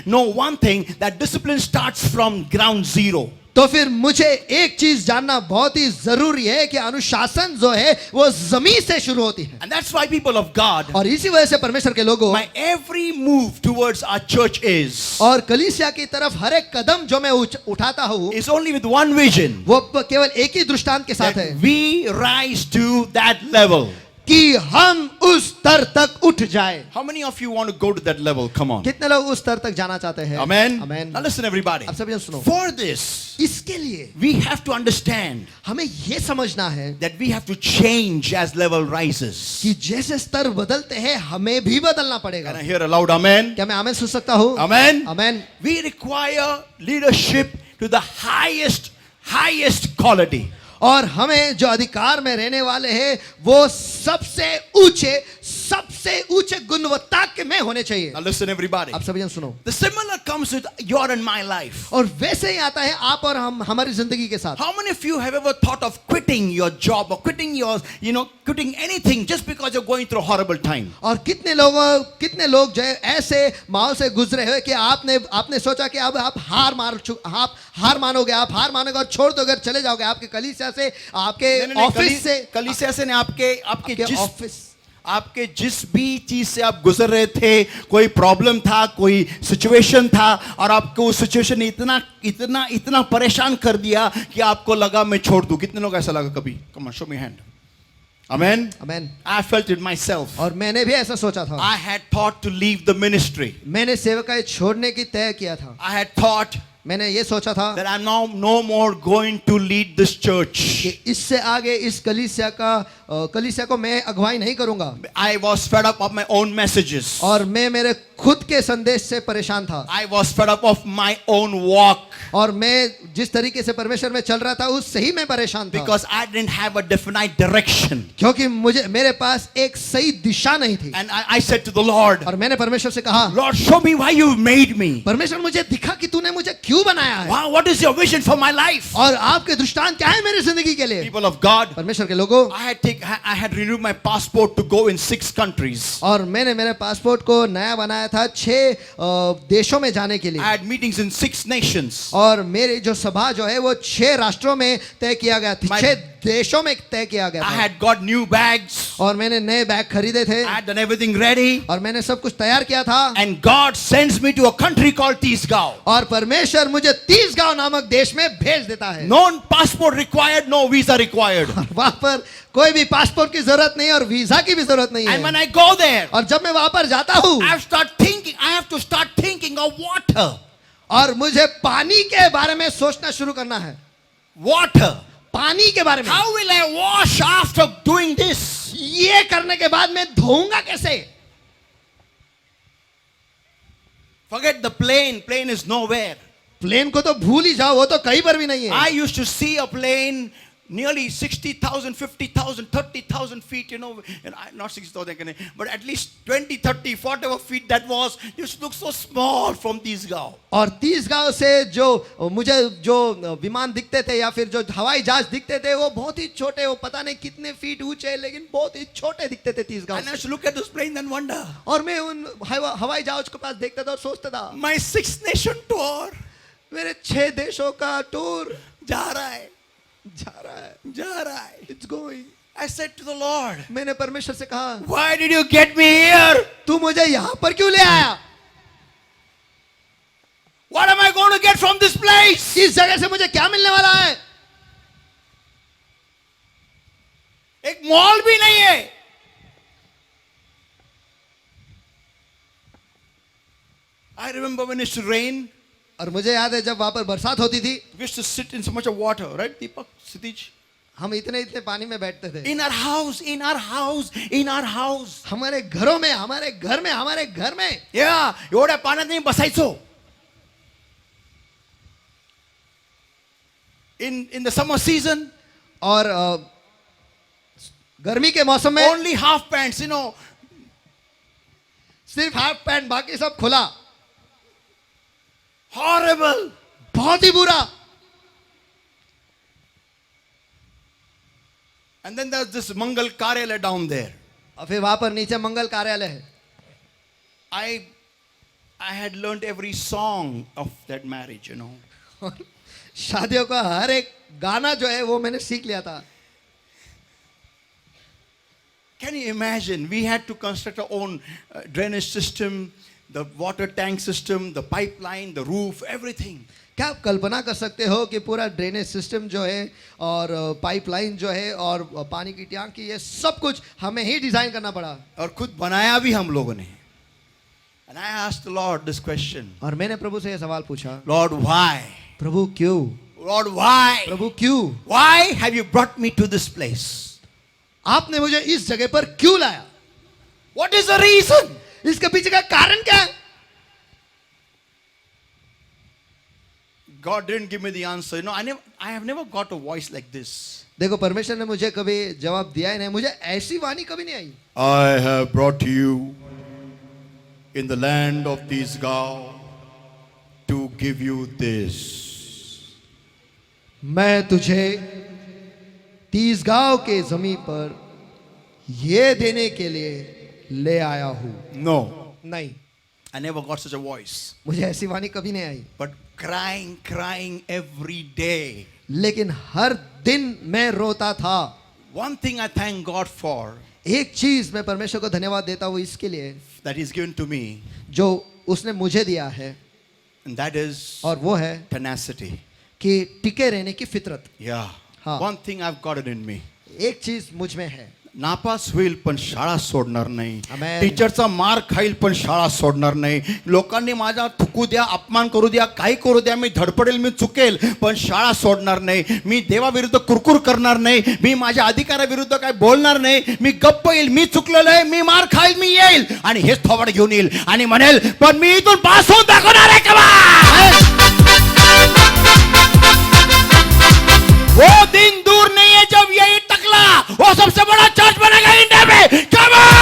know one thing, that discipline starts from ground zero. तो फिर मुझे एक चीज जानना बहुत ही जरूरी है कि अनुशासन जो है वो जमीन से शुरू होती है। And that's why people of God, और इसी वजह से परमेश्वर के लोगों, my every move towards our church is कलीसिया की तरफ हर एक कदम जो मैं उठाता हूँ only with one vision, वो केवल एक ही दृष्टांत के साथ है that we rise to that level. कि हम उस स्तर तक उठ जाए। How many of you want to go to that level? Come on. कितने लोग उस स्तर तक जाना चाहते हैं? Amen. Amen. Now listen, everybody. अब सभी सुनो। For this, इसके लिए we have to understand हमें ये समझना है that we have to change as level rises. कि जैसे स्तर बदलते हैं हमें भी बदलना पड़ेगा। Can I hear a loud amen? क्या मैं आमेन सुन सकता हूँ? Amen. Amen. We require leadership to the highest quality. और हमें जो अधिकार में रहने वाले हैं वो सबसे ऊंचे गुणवत्ता के में होने चाहिए। Now listen, everybody. आप सभी जन सुनो। The similar comes with your and my life. और वैसे ही आता है आप और हम हमारी जिंदगी के साथ। How many of you have ever thought of quitting your job or quitting quitting anything just because you're going through a horrible time? और कितने लोग जो है ऐसे माहौल से गुजरे हुए कि आपने सोचा कि अब आप हार मानोगे, आप हार मानोगे और छोड़ दोगे, चले जाओगे आपके कलीसिया से, आपके ऑफिस से, कलीसिया से ने आपके ऑफिस, आपके जिस भी चीज से आप गुजर रहे थे, कोई प्रॉब्लम था, कोई सिचुएशन था, और आपको उस सिचुएशन ने इतना परेशान कर दिया कि आपको लगा मैं छोड़ दूं। कितने लोग ऐसा लगा कभी? Come on, show me hand. Amen. Amen. I felt it myself. और मैंने भी ऐसा सोचा था। I had thought to leave the ministry. मैंने सेवकाई छोड़ने की तय किया था। I had thought मैंने ये सोचा था that I'm now no more going to lead this church. कि इससे आगे इस कलीसिया को मैं अगुवाई नहीं करूंगा। I was fed up of my own messages. और मैं मेरे खुद के संदेश से परेशान था। I was fed up of my own walk. और मैं जिस तरीके से परमेश्वर में चल रहा था उससे ही मैं परेशान था। Because I didn't have a definite direction. क्योंकि मेरे पास एक सही दिशा नहीं थी। And I said to the Lord, और मैंने परमेश्वर से कहा, Lord, show me why you made me. परमेश्वर मुझे दिखा कि तूने मुझे क्यों बनाया है। Wow, what is your vision for my life? और आपके दृष्टांत क्या है मेरी जिंदगी के लिए? People of God, परमेश्वर के लोगों, I had renewed my passport to go in 6 countries. और मैंने मेरे पासपोर्ट को नया बनाया था 6 देशों में जाने के लिए। I had meetings in 6 nations. और मेरी जो सभा जो है वो 6 राष्ट्रों में तय किया गया था, 6 देशों में तय किया गया I था। had got new bags. और मैंने नए बैग खरीदे थे। I had done everything ready. और मैंने सब कुछ तैयार किया था। And God sends me to a country called Tisgao. और परमेश्वर मुझे तीसगांव नामक देश में भेज देता है। No passport required, no visa required. वहां पर कोई भी पासपोर्ट की जरूरत नहीं और वीजा की भी जरूरत नहीं And when है। I go there, और जब मैं वहां पर जाता हूँ I have to start thinking of water. और मुझे पानी के बारे में सोचना शुरू करना है। Water. पानी के बारे में। How will I wash after doing this? ये करने के बाद मैं धोऊंगा कैसे? Forget the plane. Plane is nowhere. Plane को तो भूल ही जाओ, वो तो कहीं पर भी नहीं है। I used to see a plane nearly 60,000, 50,000, 30,000 feet, and not 60,000, but at least 20, 30, whatever feet that was, used to look so small from Tisgao. और तीसगांव से जो मुझे जो विमान दिखते थे या फिर जो हवाई जहाज दिखते थे वो बहुत ही छोटे, वो पता नहीं कितने फीट ऊंचे लेकिन बहुत ही छोटे दिखते थे तीसगांव And I से। used to look at those planes and wonder, और मैं उन हवाई जहाज के पास देखता था और सोचता था my 6 nation tour मेरे 6 देशों का टूर जा रहा है. It's going. I said to the Lord, मैंने परमेश्वर से कहा, why did you get me here? तू मुझे यहाँ पर क्यों ले आया? What am I going to get from this place? इस जगह से मुझे क्या मिलने वाला है? एक मॉल भी नहीं है. I remember when it used to rain, और मुझे याद है जब वहां पर बरसात होती थी, we used to sit in so much of water, right, Deepak, Sitij? हम इतने पानी में बैठते थे। In our house. हमारे घरों में, हमारे घर में। Yeah, एवढ्या पाण्यात नाही बसायचो. In the summer season, और गर्मी के मौसम में only half pants, सिर्फ हाफ पैंट, बाकी सब खुला। horrible. बहुत ही बुरा। And then there's this Mangal Karyalaya down there. और फिर वहां पर नीचे मंगल कार्यालय है। I had learned every song of that marriage, शादियों का हर एक गाना जो है वो मैंने सीख लिया था। Can you imagine? We had to construct our own drainage system. the water tank system, the pipeline, the roof, everything. क्या आप कल्पना कर सकते हो कि पूरा ड्रेनेज सिस्टम जो है और पाइपलाइन जो है और पानी की टंकी, ये सब कुछ हमें ही डिजाइन करना पड़ा और खुद बनाया भी हम लोगों ने. And I asked the Lord this question. और मैंने प्रभु से यह सवाल पूछा, Lord, why? प्रभु क्यों? Lord, why? प्रभु क्यों? Why have you brought me to this place? आपने मुझे इस जगह पर क्यों लाया? What is the reason? इसके पीछे का कारण क्या है? God didn't give me the answer. You know, I have never got a voice like this. देखो, परमेश्वर ने मुझे कभी जवाब दिया ही नहीं, मुझे ऐसी वाणी कभी नहीं आई. I have brought you in the land of Tisgaon to give you this. मैं तुझे तीसगांव के जमीन पर ये देने के लिए ले आया हूं. No, नहीं, I never got such a voice. मुझे ऐसी वाणी कभी नहीं आई. But crying every day. लेकिन हर दिन मैं रोता था. One thing I thank God for, एक चीज मैं परमेश्वर को धन्यवाद देता हूँ इसके लिए that He's given to me, जो उसने मुझे दिया है, and that is और वो है tenacity. कि टिके रहने की फितरत. Yeah. हाँ. One thing I've got it in me. एक चीज मुझ में है. नापास होईल पण शाळा सोडणार नाही. Amen. टीचरचा मार खाईल पण शाळा सोडणार नाही. लोकांनी माझा थुकू द्या, अपमान करू द्या, काही करू द्या, मी धडपडेल, मी चुकेल, पण शाळा सोडणार नाही. मी देवाविरुद्ध कुरकुर करणार नाही. मी माझ्या अधिकाराविरुद्ध काय बोलणार नाही. मी गप्प येईल, मी चुकलेलो आहे, मी मार खाईल, मी येईल आणि हेच थोबड घेऊन येईल आणि म्हणेल पण मी इथून पास होऊन दाखवणार आहे. का वो दिन दूर नहीं है जब यही टकला वो सबसे बड़ा चर्च बनेगा इंडिया में. Come on!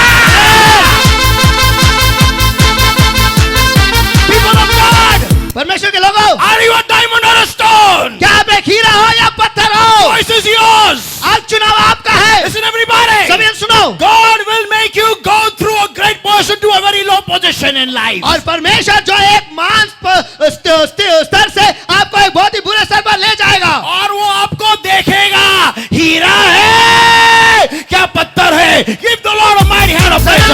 People of God, परमेश्वर के लोगों, are you a diamond or a stone? क्या आप एक हीरा हो या पत्थर हो? Choice is yours. आज चुनाव आपका है. Listen everybody. सभी सुनो. God will make you go through a great person to a very low position in life. और परमेश्वर जो एक मान स्तर से आपको एक बहुत ही बुरे स्तर पर ले जाएगा. और वो आपको देखेगा हीरा है क्या पत्थर है. Give the Lord a mighty hand of praise.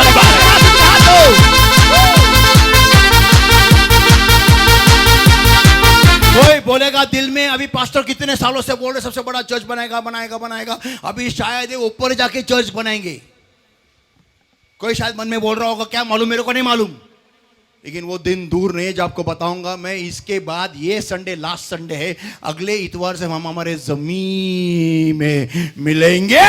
कोई बोलेगा दिल में अभी पास्टर कितने सालों से बोल रहे सबसे बड़ा चर्च बनाएगा बनाएगा बनाएगा, अभी शायद ये ऊपर जाके चर्च बनाएंगे. कोई शायद मन में बोल रहा होगा क्या मालूम, मेरे को नहीं मालूम. लेकिन वो दिन दूर नहीं है जब आपको बताऊंगा मैं. इसके बाद ये संडे लास्ट संडे है, अगले इतवार से हम हमारे जमीन में मिलेंगे.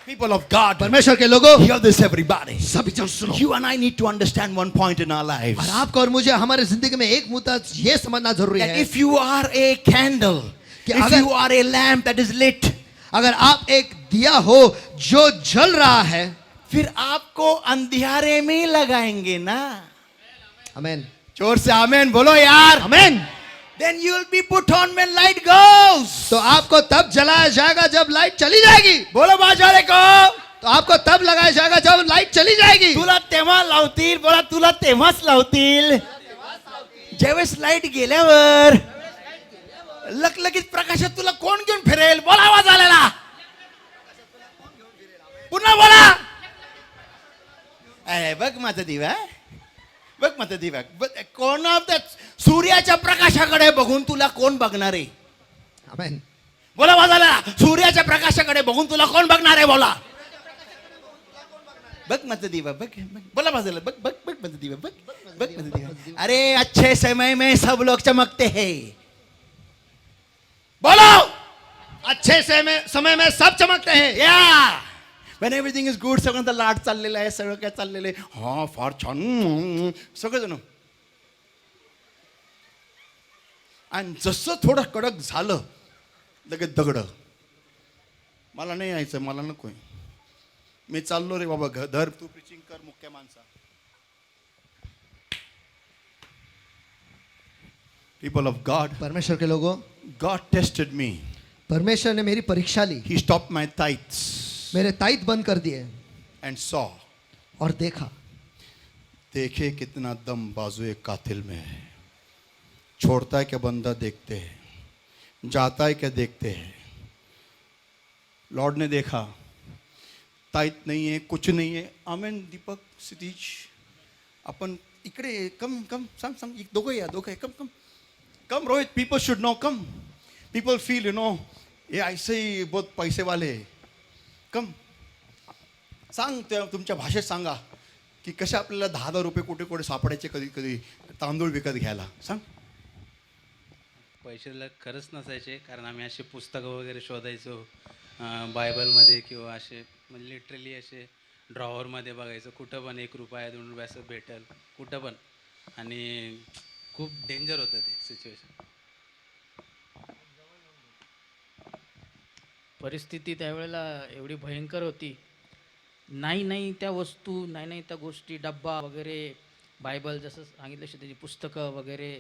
People of God, परमेश्वर के लोगों, hear this everybody. सभी जन सुनो. You and I need to understand one point in our lives. और आपको और मुझे हमारे जिंदगी में एक मुद्दा ये समझना जरूरी That है if you are a candle, कि if अगर- you are a lamp that is lit, अगर आप एक दिया हो जो जल रहा है, फिर आपको अंधियारे में ही लगाएंगे ना. आमेन, जोर से आमेन बोलो यार. आमेन. Then you will be put on when light goes. तो आपको तब जलाया जाएगा जब लाइट चली जाएगी. बोलो बाजारे को. तो आपको तब लगाया जाएगा जब लाइट चली जाएगी. तुला तेव्हा लावतील. बोला तुला तेव्हाच लावतील ज्यावेळेस लाईट गेल्यावर. लकलकीत प्रकाशात तुला कोण घेऊन फिरेल. बोला आवाज आलेला. पुन्हा बोला. अरे बघ माझा दिवा, बघ माझा दिवा. कोण सूर्याच्या प्रकाशाकडे बघून तुला कोण बघणार आहे. आमेन. बोला आवाज आलेला. सूर्याच्या प्रकाशाकडे बघून तुला कोण बघणार आहे. बोला बघ माझा दिवा, बघ बघ. बोला बाजूला बघ बघ बघ माझा दिवा, बघ बघ माझा दिवा. अरे अच्छे समय में सब लोग चमकते हैं. बोलो अच्छे समय में सब चमकते हैं. या when everything is good, सगळ्यांचा लाट चाललेला आहे, सगळं काय चाललेलं आहे. हा फार छान सगळेजण. आणि जसं थोडं कडक झालं लगेच दगड. मला नाही यायचं, मला नकोय, मी चाललो रे बाबा धर तू प्रीचिंग कर मुख्य माणसा. People of God, परमेश्वर के लोगों, God tested me. परमेश्वर ने मेरी परीक्षा ली. He stopped my tithes मेरे ताइद बंद कर दिए and saw. और देखा. देखे कितना दम बाजुए कातिल में है. छोड़ता है क्या बंदा देखते हैं, जाता है क्या देखते हैं. लॉर्ड ने देखा ताईत नाही आहे, कुछ नाही आहे. आमेन. दीपक, सितीज, आपण इकडे कम कम सांग सांग. दोघं या, दोघं come come come. Rohit, people should know. Come. People feel you know ये ऐसे ही बहुत पैसे वाले. कम. सांग त्या तुमच्या भाषेत सांगा की कसे आपल्याला 10,000 रुपये कुठे कुठे सापडायचे कधी कधी तांदूळ विकत घ्यायला. सांग. पैशाला खरंच नसायचे, कारण आम्ही असे पुस्तकं वगैरे शोधायचो बायबलमध्ये किंवा असे म्हणजे लिटरली असे ड्रॉवरमध्ये बघायचं, कुठं पण 1 रुपया 2 रुपये असं भेटेल कुठं पण. आणि खूप डेंजर होतं ते सिच्युएशन. परिस्थिती त्यावेळेला एवढी भयंकर होती. नाही त्या वस्तू, नाही त्या गोष्टी, डब्बा वगैरे, बायबल जसं सांगितलं त्याची पुस्तकं वगैरे,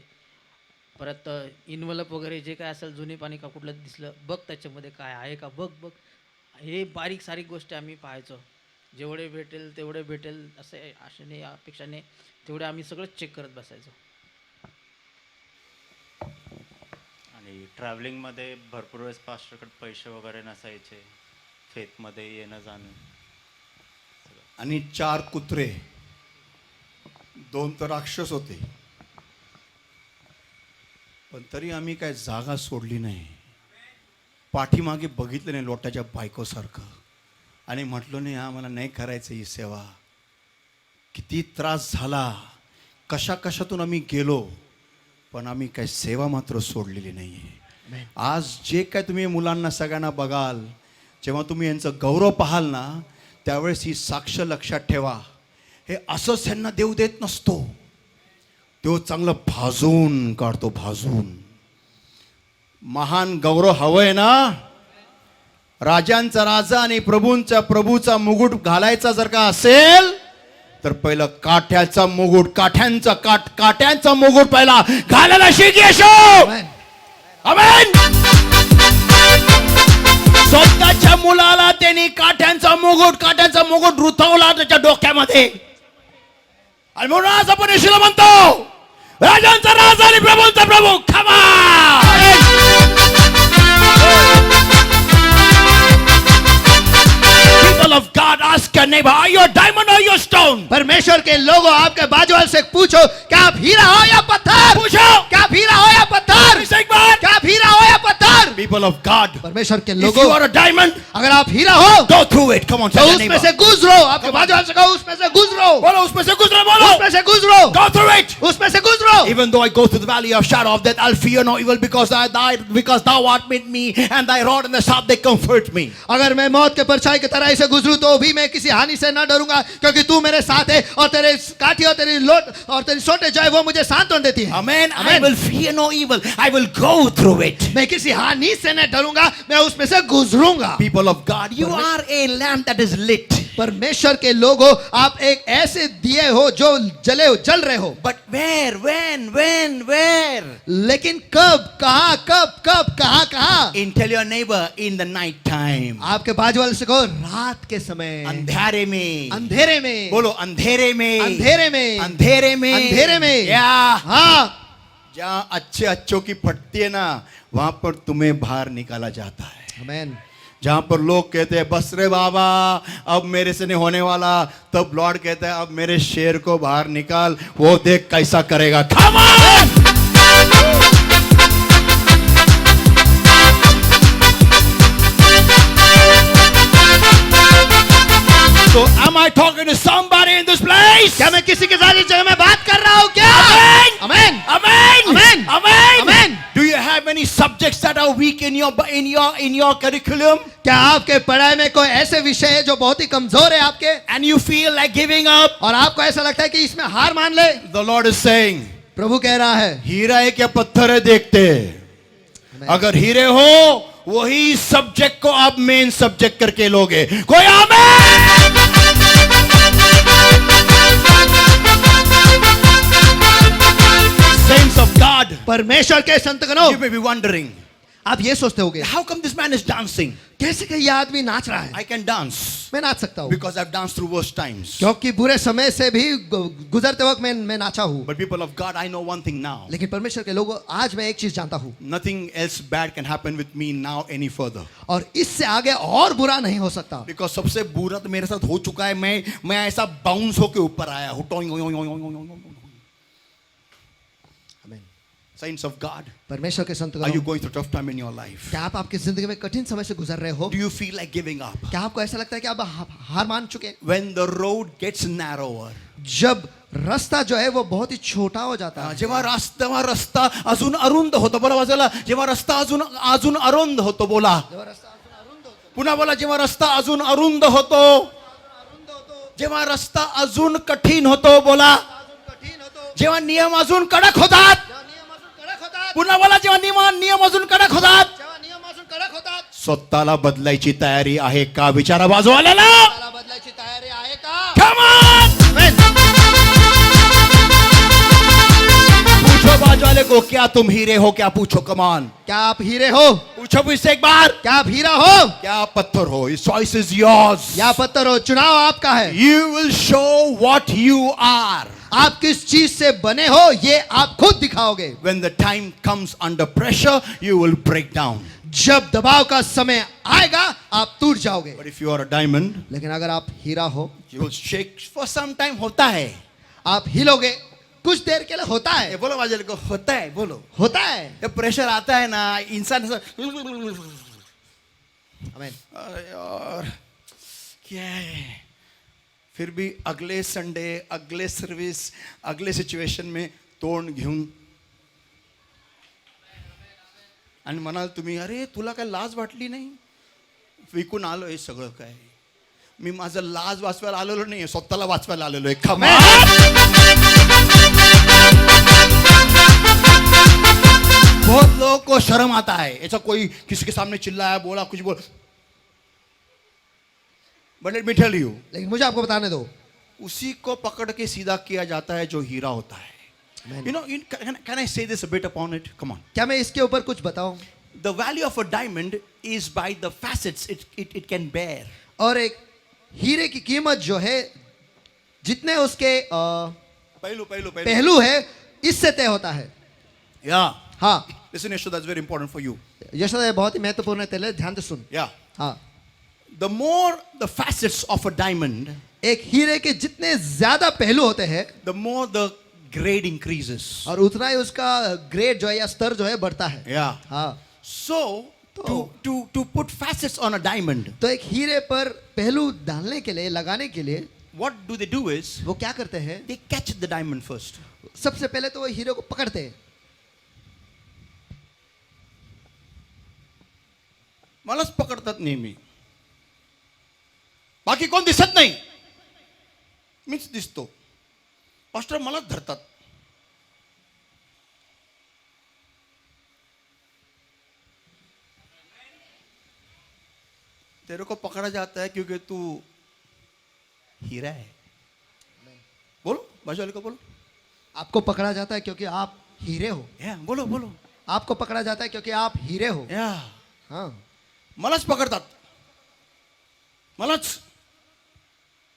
परत इन्व्हलप वगैरे जे काय असेल जुनी पाणी का कुठलं दिसलं बघ त्याच्यामध्ये काय आहे का बघ. हे बारीक सारीक गोष्टी आम्ही पाहायचो. जेवढे भेटेल तेवढे भेटेल असे आशेने अपेक्षाने तेवढे आम्ही सगळंच चेक करत बसायचो. आणि ट्रॅव्हलिंगमध्ये भरपूर वेळेस पास्टरकडे पैसे वगैरे नसायचे, फेथमध्ये येणं जाणं. आणि 4 कुत्रे, 2 तर राक्षस होते. पण तरी आम्ही काय जागा सोडली नाही. पाठीमागे बघितलं नाही लोटाच्या बायकोसारखं आणि म्हटलं नाही आम्हाला नाही करायचं ही सेवा. किती त्रास झाला, कशातून आम्ही गेलो, पण आम्ही काय सेवा मात्र सोडलेली नाही आहे. आज जे काय तुम्ही मुलांना सगळ्यांना बघाल, जेव्हा तुम्ही यांचं गौरव पाहाल ना, त्यावेळेस ही साक्ष लक्षात ठेवा. हे असंच यांना देव देत नसतो, तो चांगलं भाजून काढतो, भाजून. महान गौरव हवंय ना, राजांचा राजा आणि प्रभूंचा प्रभूचा मुकुट घालायचा जर का असेल तर पहिलं काठ्याचा मुकुट, काठ्यांचा मुकुट पहिला घालायला शिक येशू. आमेन. स्वतःच्या मुलाला त्यांनी काठ्यांचा मुकुट रुतवला त्याच्या डोक्यामध्ये. आणि म्हणून आज आपण येशूला म्हणतो राजांचा राजा आणि प्रभूंचा प्रभू. खमा. People of God, ask your neighbor, are you a diamond or you a stone? परमेश्वर के लोगों, आपके बाजू वाले से पूछो, क्या आप हीरा हो या पत्थर? पूछो. क्या आप हीरा हो या पत्थर? एक बार. क्या आप हीरा हो या पत्थर? People of God, परमेश्वर के if लोगों, you are a diamond, अगर आप हीरा हो go through it. Come on, तो tell your उसमें neighbor. से गुजरो. आपके बाजू वाले से कहो उसमें से गुजरो. बोलो उसमें से गुजरो, बोलो. उसमें से गुजरो. Go through it. उसमें से गुजरो. Even though I go through the valley of shadow of death, I'll fear no evil because thou art with me, and thy rod and thy staff they comfort me. अगर मैं मौत के परछाई की तरह से गुजरूं तो भी मैं किसी हानि से न डरूंगा, क्योंकि तू मेरे साथ है और तेरे काठी और तेरी लोट और तेरी सोटे जो है वो मुझे सांत्वना देती है. Amen. I Amen. will fear no evil. I will go through it. मैं किसी हानि से न डरूंगा, मैं उसमें से गुजरूंगा. People of God, you are a lamp that is lit. परमेश्वर के लोगों, आप एक ऐसे दिए हो जो जल रहे हो. But where, where? लेकिन कब, कहाँ? Tell your neighbor in the night time. आपके बाजू वाले से कहो रात के समय, अंधेरे में. अंधेरे में. बोलो अंधेरे में. अंधेरे में. अंधेरे में. अंधेरे में. या. हाँ. जहाँ अच्छों की फटती है ना, वहां पर तुम्हें बाहर निकाला जाता है. आमेन. जहां पर लोग कहते हैं बस रे बाबा अब मेरे से नहीं होने वाला, तब लॉर्ड कहता है अब मेरे शेर को बाहर निकाल, वो देख कैसा करेगा. Come on! So am I talking to somebody in this place? क्या मैं किसी के साथ इस जगह में बात कर रहा हूँ क्या? Amen. Amen. Amen. Amen. Amen. Amen. Do you have any subjects that are weak in your curriculum? क्या आपके पढ़ाई में कोई ऐसे विषय है जो बहुत ही कमजोर है आपके, And you feel like giving up? और आपको ऐसा लगता है कि इसमें हार मान ले? The Lord is saying, प्रभु कह रहा है, हीरा है क्या पत्थर है देखते. अगर हीरे हो वही सब्जेक्ट को आप मेन सब्जेक्ट करके लोगे. कोई आमेन. Saints of God, परमेश्वर के संतगणों, you may be wondering, आप ये सोचते होगे how come this man is dancing? कैसे कि ये आदमी नाच रहा है? I can dance मैं नाच सकता हूँ because I've danced through worse times. क्योंकि बुरे समय से भी गुजरते वक्त मैं नाचा हूँ। But people of God, I know one thing now. लेकिन परमेश्वर के लोगों, आज मैं एक चीज जानता हूँ, Nothing else bad can happen with me now any further. और इससे आगे और बुरा नहीं हो सकता, Because सबसे बुरा तो मेरे साथ हो चुका है. मैं ऐसा बाउंस होके ऊपर आया हूँ. आमीन। Saints of God, परमेश्वर के संत are you गणों, going through tough time in your life? क्या आप आपकी जिंदगी में कठिन समय से गुजर रहे हो? Do you feel like giving up? क्या आपको ऐसा लगता है कि आप हार मान चुके? When the road gets narrower. जब रास्ता जो है वो बहुत ही छोटा हो जाता है, जेव्हा रस्ता अजून अरुंद होतो. बोला वाजला, जेव्हा रस्ता अजून अरुंद होतो. बोला पुन्हा बोला, जेव्हा रस्ता अजून अरुंद होतो, जेव्हा रस्ता अजून कठीण होतो. बोला जेव्हा नियम अजून कडक होतात. पुन्हा बोला, जेव्हा नियम अजून कडक होतात. स्वतःला बदलायची तयारी आहे का? विचारा बाजूवाल्याला. बदलायची तयारी आहे का? Come on! पूछो बाजूवाले को, क्या तुम हीरे हो? क्या पूछो. Come on. क्या आप हीरे हो? पूछो मुझसे एक बार. क्या आप हीरा हो क्या आप पत्थर हो? This choice is yours. या पत्थर हो? चुनाव आपका है। You will show what you are. आप किस चीज से बने हो ये आप खुद दिखाओगे। When the time comes under pressure, you will break down. जब दबाव का समय आएगा आप टूट जाओगे। But if you are a diamond, लेकिन अगर आप हीरा हो, you will shake for some time. होता है. आप हिलोगे कुछ देर के लिए, होता ये है, बोलो बाजूवाले को, होता है. बोलो. होता है। जब प्रेशर आता है ना, इंसान ऐसा, आमीन। अरे यार क्या है. फिर भी अगले संडे, अगले सर्विस, अगले सिच्युएशन में तोंड घेऊन आणि म्हणाल तुम्ही, अरे तुला काय लाज वाटली नाही? विकून आलो हे सगळं काय. मी माझं लाज वाचवायला आलेलो नाही, स्वतःला वाचवायला आलेलो आहे. खमा. बहुत लोगों को शर्म आता है. ऐसा कोई किसी के सामने चिल्लाया, बोला, कुछ बोल. But let me tell you, लेकिन मुझे आपको बताने दो, उसी को पकड़ के सीधा किया जाता है जो हीरा होता है. Amen. You know, can I say this a bit upon it? Come on. क्या मैं इसके ऊपर कुछ बताऊं? The value of a diamond is by the facets it can bear. और एक हीरे की कीमत जो है जितने उसके पहलू. पहलू है इससे तय होता है। Yeah. हाँ, Listen, Yeshua, that's very important for you. Yashoda बहुत ही महत्वपूर्ण है, तेरे ध्यान से सुन। Yeah. हाँ, The more the facets of a diamond, एक हीरे के जितने ज्यादा पहलू होते हैं the more the grade increases. और उतना ही उसका ग्रेड जो है या स्तर जो है बढ़ता है। Yeah. हाँ, So to put facets on a diamond, तो एक हीरे पर पहलू डालने के लिए, लगाने के लिए what do they do is वो क्या करते हैं? they catch the diamond first. सबसे पहले तो वो हीरे को पकड़ते हैं। मलाच पकडतात नेहमी. बाकी कोण दिसत नाही, मीच दिसतो. पास्टर मलाच धरतात. तेरे को पकड़ा जाता है क्योंकि तू हीरा है. बोलो बाजू वाले को, बोलो. आपको पकड़ा जाता है क्योंकि आप हीरे हो। बोलो. आपको पकड़ा जाता है क्योंकि आप हीरे हो। हाँ, मलाच पकडतात. मलाच.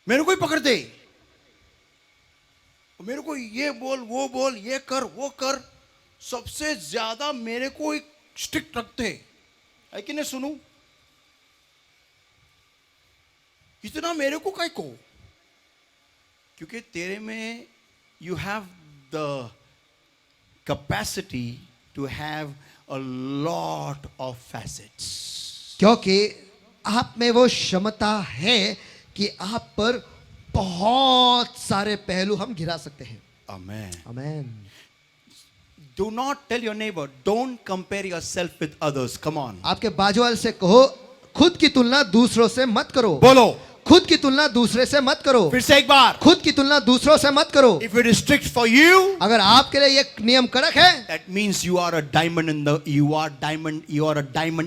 मेरे को ही पकड़ते. मेरे को ये बोल, वो बोल, ये कर, वो कर. सबसे ज्यादा मेरे को एक स्ट्रिक्ट रखते है कि नहीं. सुनू इतना मेरे को काय को, क्योंकि तेरे में you have the capacity to have a lot of facets. क्योंकि आप में वो क्षमता है कि आप पर बहुत सारे पहलू हम गिरा सकते हैं। Amen. आमीन। Do not tell your neighbor, don't compare yourself with others. Come on. आपके बाजू वाले से कहो, खुद की तुलना दूसरों से मत करो। बोलो. खुद की तुलना दूसरे से मत करो। फिर से एक बार. खुद की तुलना दूसरों से मत करो। If it is strict for you, अगर आपके लिए ये नियम कड़क है, that means you are a diamond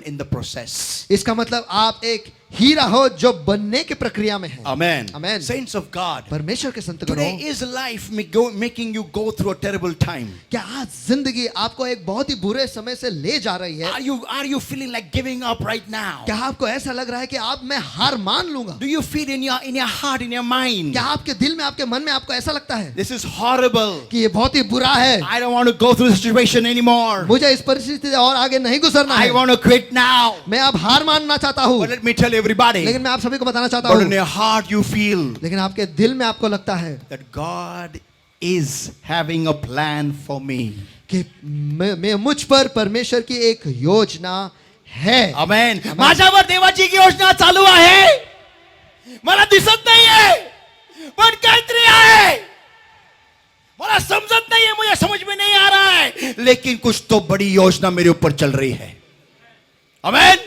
in the process. इसका मतलब आप एक हीरा हो जो बनने की प्रक्रिया में है। Amen. Amen. Saints of God. परमेश्वर के संतगणों, Today is life making you go through a terrible time. क्या आज जिंदगी आपको एक बहुत ही बुरे समय से ले जा रही है? Are you feeling like giving up right now? क्या आपको ऐसा लग रहा है कि आप मैं हार मान लूंगा? Do you feel in your heart, in your mind? क्या आपके दिल में, आपके मन में आपको ऐसा लगता है This is horrible. कि ये बहुत ही बुरा है, I don't want to go through this situation anymore. मुझे इस परिस्थिति से और आगे नहीं गुजरना I है, want to quit now. मैं अब हार मानना चाहता हूँ। But let me tell everybody, लेकिन मैं आप सभी को बताना चाहता but in हूँ, your heart you feel लेकिन आपके दिल में आपको लगता है that God is having a plan for me. कि मैं मुझ पर परमेश्वर की एक योजना है। Amen. माझ्यावर देवाची की योजना चालू आहे. मला दिसत नाहीये, पण काहीतरी आहे. मला समझत नहीं है, मुझे समझ में नहीं आ रहा है, लेकिन कुछ तो बड़ी योजना मेरे ऊपर चल रही है. Amen.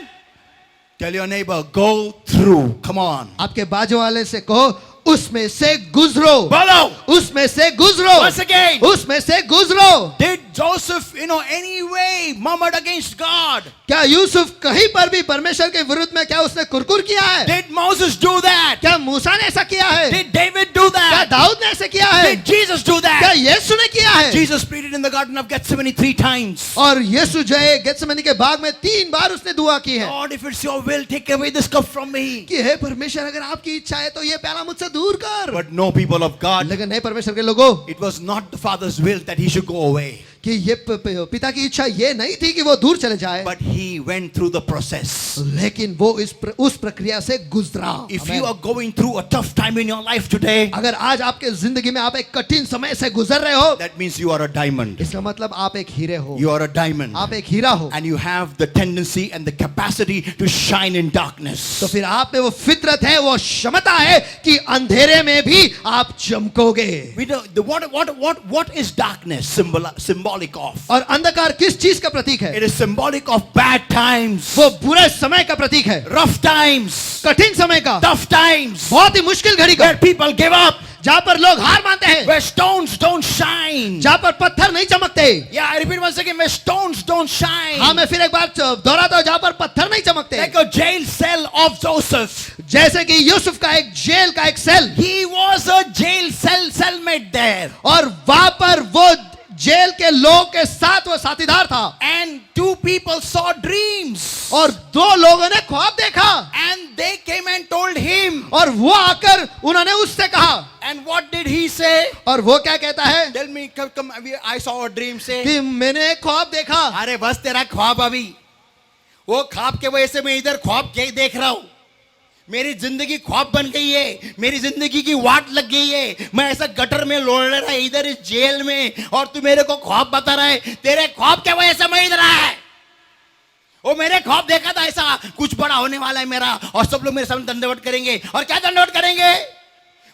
Tell your neighbor, go through. Come on. आपके बाजू वाले से कहो, उसमें से गुजरो, बोलो. उसमें से गुजरो, Once again. उसमें से गुजरो। Did Joseph, any way murmured against God? क्या यूसुफ कहीं पर भी परमेश्वर के विरुद्ध में क्या उसने कुरकुर किया है? Did Moses do that? क्या मूसा ने ऐसा किया है? Did David do क्या that? दाऊद ने ऐसा किया है? Did Jesus do क्या that? यीशु ने किया है? Jesus pleaded in the Garden of Gethsemane 3 times. और यीशु जो है गेत्सेमनी के बाग में 3 बार उसने दुआ की है Lord, if it's your will, take away this cup from me. कि हे परमेश्वर, अगर आपकी इच्छा है तो ये प्याला मुझसे दूर कर। But no, people of God, लेकिन नहीं परमेश्वर के लोगों, it was not the Father's will that he should go away. कि ये पिता की इच्छा ये नहीं थी कि वो दूर चले जाए, But he went through the process. लेकिन वो उस प्रक्रिया से गुजरा। If Amen. you are going through a tough time in your life today, अगर आज आपके जिंदगी में आप एक कठिन समय से गुजर रहे हो, that means you are a diamond. इसका मतलब आप एक हीरे हो, You are a diamond. आप एक हीरा हो। And you have the tendency and the capacity to shine in darkness. तो फिर आप में वो फितरत है, वो क्षमता है कि अंधेरे में भी आप चमकोगे। We don't, what is darkness symbolic of? और अंधकार किस चीज का प्रतीक है? It is symbolic of bad times, वो बुरे समय का प्रतीक है, rough times, कठिन समय का, tough times, बहुत ही मुश्किल घड़ी का, where people give up, जहाँ पर लोग हार मानते हैं, where stones don't shine. जहाँ पर पत्थर नहीं चमकते। Yeah, I repeat once again, where stones don't shine. हाँ, मैं फिर एक बार दोहराता हूँ, जहाँ पर पत्थर नहीं चमकते। Like a jail cell of Joseph. जैसे कि यूसुफ का एक जेल का एक cell, He was a jail cellmate there. और वहां पर वो जेल के लोग के साथ वो साथीदार था, And 2 people saw dreams. और 2 लोगों ने ख्वाब देखा, And they came and told him. और वो आकर उन्होंने उससे कहा, And what did he say? और वो क्या कहता है Tell me, come, I saw a dream, say. कि मैंने एक ख्वाब देखा। अरे बस तेरा ख्वाब अभी, वो ख्वाब के वजह से मैं इधर ख्वाब देख रहा हूं. मेरी जिंदगी ख्वाब बन गई है, मेरी जिंदगी की वाट लग गई है. मैं ऐसा गटर में लोड़ रहा है इधर इस जेल में, और तू मेरे को ख्वाब बता रहा है. तेरे ख्वाब के वजह से मैं इधर आया है. वो मैंने ख्वाब देखा था ऐसा कुछ बड़ा होने वाला है मेरा, और सब लोग मेरे सामने दंडवत करेंगे. और क्या दंडवत करेंगे?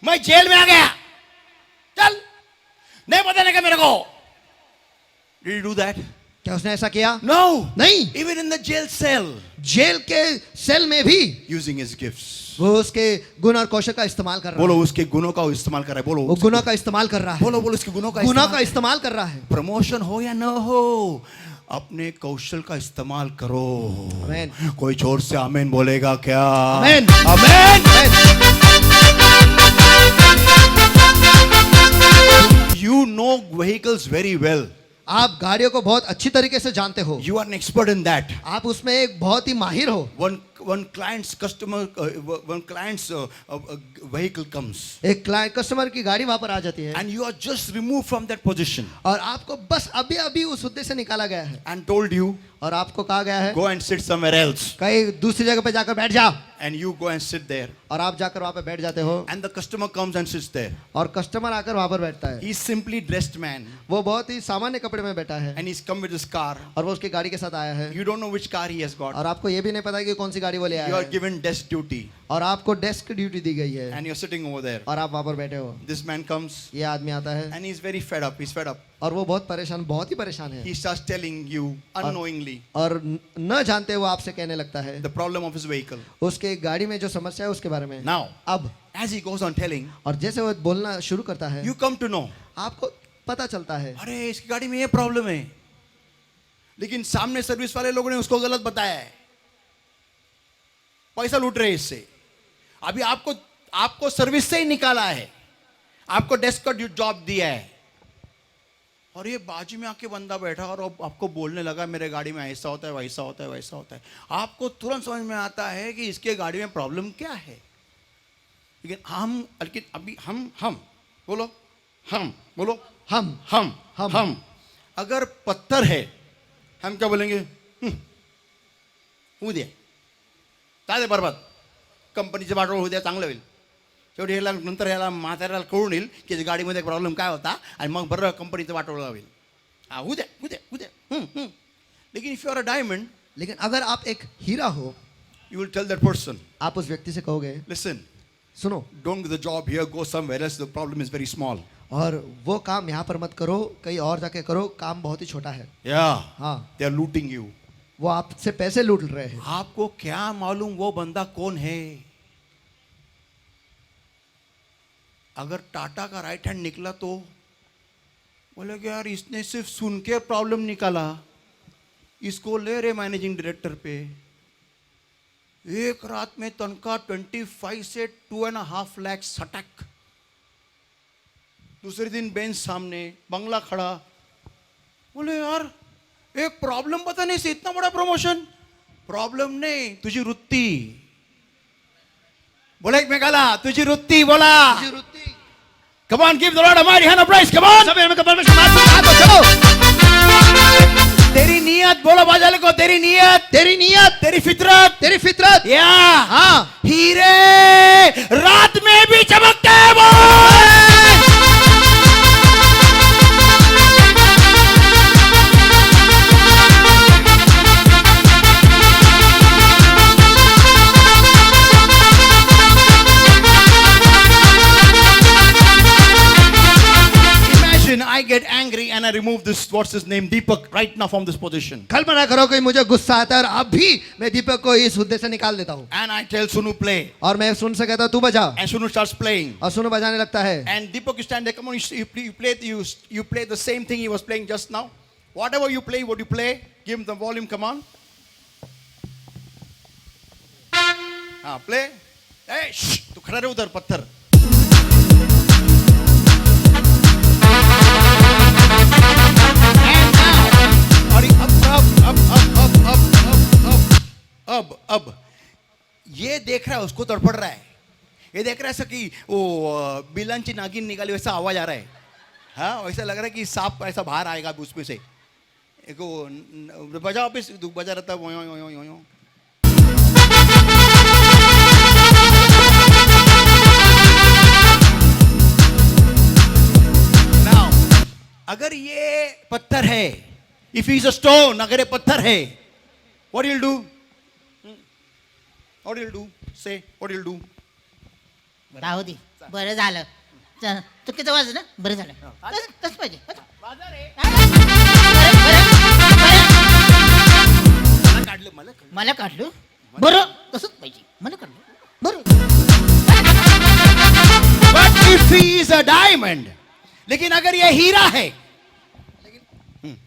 मैं जेल में आ गया. चल, नहीं बताने का मेरे को. Did you do that? क्या उसने ऐसा किया? No. नहीं। Even in the jail cell, jail के सेल में भी using his gifts. वो उसके गुण और कौशल का इस्तेमाल कर रहा बोलो है, उसके गुणों का इस्तेमाल कर रहा है. बोलो वो गुणों का इस्तेमाल कर रहा है, बोलो उसके गुणों का गुणों का इस्तेमाल कर रहा है। प्रमोशन हो या न हो, अपने कौशल का इस्तेमाल करो. आमेन। कोई जोर से आमेन बोलेगा क्या? आमेन। आमेन. You know vehicles very well. आप गाड़ियों को बहुत अच्छी तरीके से जानते हो, You are an expert in that. आप उसमें एक बहुत ही माहिर हो। One client's vehicle comes, एक क्लाइंट कस्टमर की गाड़ी वहां पर आ जाती है, and you are just removed from that position और आपको बस अभी अभी उस हुद्दे से निकाला गया है, and told you, और आपको कहा गया है go and sit somewhere else. कहीं दूसरी जगह पे जाकर बैठ जा, And you go and sit there. और आप जाकर वहां पे बैठ जाते हो, And the customer comes and sits there. और कस्टमर आकर वहां पर बैठता है। He's simply dressed man. वो बहुत ही सामान्य कपड़े में बैठा है, And he's come with his car. और वो उसकी गाड़ी के साथ आया है, You don't know which car he has got. और आपको ये भी नहीं पता कि कौन सी गाड़ी वो ले You आया are है, given desk duty. और आपको डेस्क ड्यूटी दी गई है, And you're sitting over there. और आप वहां पर बैठे हो। This man comes ये आदमी आता है, and he's very fed up. He's fed up. और वो बहुत परेशान, बहुत ही परेशान है, He starts telling you unknowingly और न जानते वो आपसे कहने लगता है the problem of his vehicle. उसके गाड़ी में जो समस्या है उसके बारे में। Now, अब as he goes on telling, और जैसे वो बोलना शुरू करता है, you come to know, आपको पता चलता है अरे इसकी गाड़ी में ये प्रॉब्लम है, लेकिन सामने सर्विस वाले लोगों ने उसको गलत बताया है. पैसा लूट रहे हैं इससे। अभी आपको सर्विस से ही निकाला है, आपको डेस्क का जॉब दिया है, और ये बाजू में आके बंदा बैठा और अब आपको बोलने लगा मेरे गाड़ी में ऐसा होता है, वैसा होता है, वैसा होता है। आपको तुरंत समझ में आता है कि इसके गाड़ी में प्रॉब्लम क्या है। लेकिन अभी हम बोलो, हम बोलो, हम अगर पत्थर है, हम क्या बोलेंगे? होऊ द्या, चालेल, बरबाद, कंपनीचे वाटोळ होऊ द्या, चांगलं होईल। शेवटी ह्याला नंतर ह्याला म्हाताऱ्याला कळून येईल की गाडीमध्ये प्रॉब्लेम काय होता, आणि मग बरं कंपनीचं वाटोळ होईल। होऊ द्या। लेकिन if you are a diamond, लेकिन अगर आप एक हीरा हो, you will tell that person, आप उस व्यक्ति से कहोगे, लिसन, सुनो, don't do the job here, go somewhere else, the problem is very small. और वो काम यहाँ पर मत करो, कहीं और जाके करो, काम बहुत ही छोटा है। या हाँ, दे आर लूटिंग यू। वो आपसे पैसे लूट रहे हैं। आपको क्या मालूम वो बंदा कौन है? अगर टाटा का राइट हैंड निकला तो बोले कि यार इसने सिर्फ सुन के प्रॉब्लम निकाला, इसको ले रहे मैनेजिंग डायरेक्टर पे, एक रात में तनख्वाह 25 से 2.5 लाख सटक। दूसरे दिन बेंच सामने, बंगला खड़ा, बोले यार एक प्रॉब्लम बताने से इतना बड़ा प्रमोशन? प्रॉब्लम नहीं, तुझी वृत्ती। बोला एकमेकाला, तुझी वृत्ती बोला। Come on, give the Lord a mighty hand of praise. Come on. चलो, तेरी नियत बोलो, बाजाले को, तेरी नियत, तेरी नियत, तेरी फितरत, तेरी फितरत, या हाँ, हीरे रात में भी चमकते हैं वो। Imagine I get angry and I remove this, what's his name, Deepak, right now from this position. कल्पना करो कि मुझे गुस्सा आता है और अभी मैं दीपक को इस हुद्दे से निकाल देता हूँ, And I tell Sunu play, और मैं सुन से कहता हूँ तू बजा, and Sunu starts playing. और सुनो बजाने लगता है, And Deepak, you stand there. Come on, you play the same thing he was playing just now. Whatever you play, what you play, give him the volume. Come on. Play. Hey, shh, तू खड़ा रहे उधर पत्थर। And now, और अब ये देख रहा है, उसको तड़फड़ रहा है। ये देख रहा है ऐसा कि वो बिलांची नागिन निकाली वैसा आवाज आ रहा है। हाँ, वैसा लग रहा है कि सांप ऐसा बाहर आएगा उसमें से। एक वो बजा वापिस बजा रहता है, यो यो यो यो। Now, अगर ये पत्थर है, if he is a stone, अगर ये पत्थर है, what you'll do? What you'll do? Say, what you'll do? राहू दे, बरं झालं, चुकीचं वाजलं ना, बरं झालं, कसं पाहिजे, मला काढलं, बरं तसंच पाहिजे, मला काढलं, बरं। But if he is a diamond, लेकिन अगर ये हीरा है,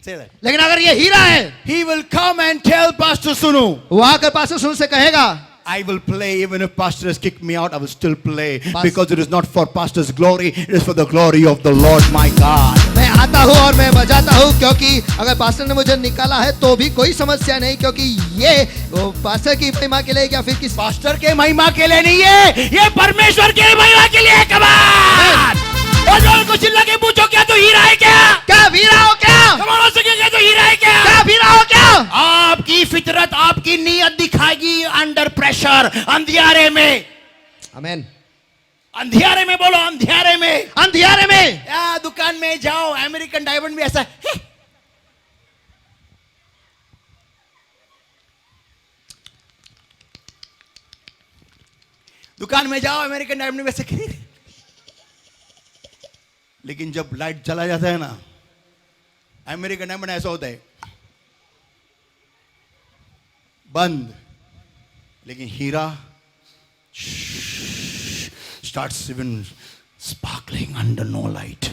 say that, लेकिन अगर ये हीरा है, he will come and tell Pastor Sunu, वो आकर पास्टर सुन से कहेगा, I will play even if pastor has kicked me out, I will still play because it is not for pastor's glory, it is for the glory of the Lord my God. मैं आता हूँ और मैं बजाता हूँ, क्योंकि अगर pastor ने मुझे निकाला है तो भी कोई समस्या नहीं, क्योंकि ये वो पास्टर की महिमा के लिए या फिर किसी पास्टर के महिमा के लिए नहीं है, ये परमेश्वर के महिमा के लिए। कमान और जो को चिल्ला के पूछो, क्या तो हीरा है क्या? क्या हीरा हो क्या? कमान हो सके, क्या तो हीरा है क्या? क्या हीरा हो क्या? आपकी फितरत, आपकी नीयत दिखाएगी अंडर प्रेशर, अंधियारे में। आमेन। अंधियारे में बोलो, अंधियारे में, अंधियारे में। या दुकान में जाओ, अमेरिकन डायमंड भी ऐसा है। दुकान में जाओ, अमेरिकन डायमंड वैसे खरीद, लेकिन जब लाइट चला जाता है ना, अमेरिकन डायमंड ऐसा होता है बंद, लेकिन हीरा starts even sparkling under no light.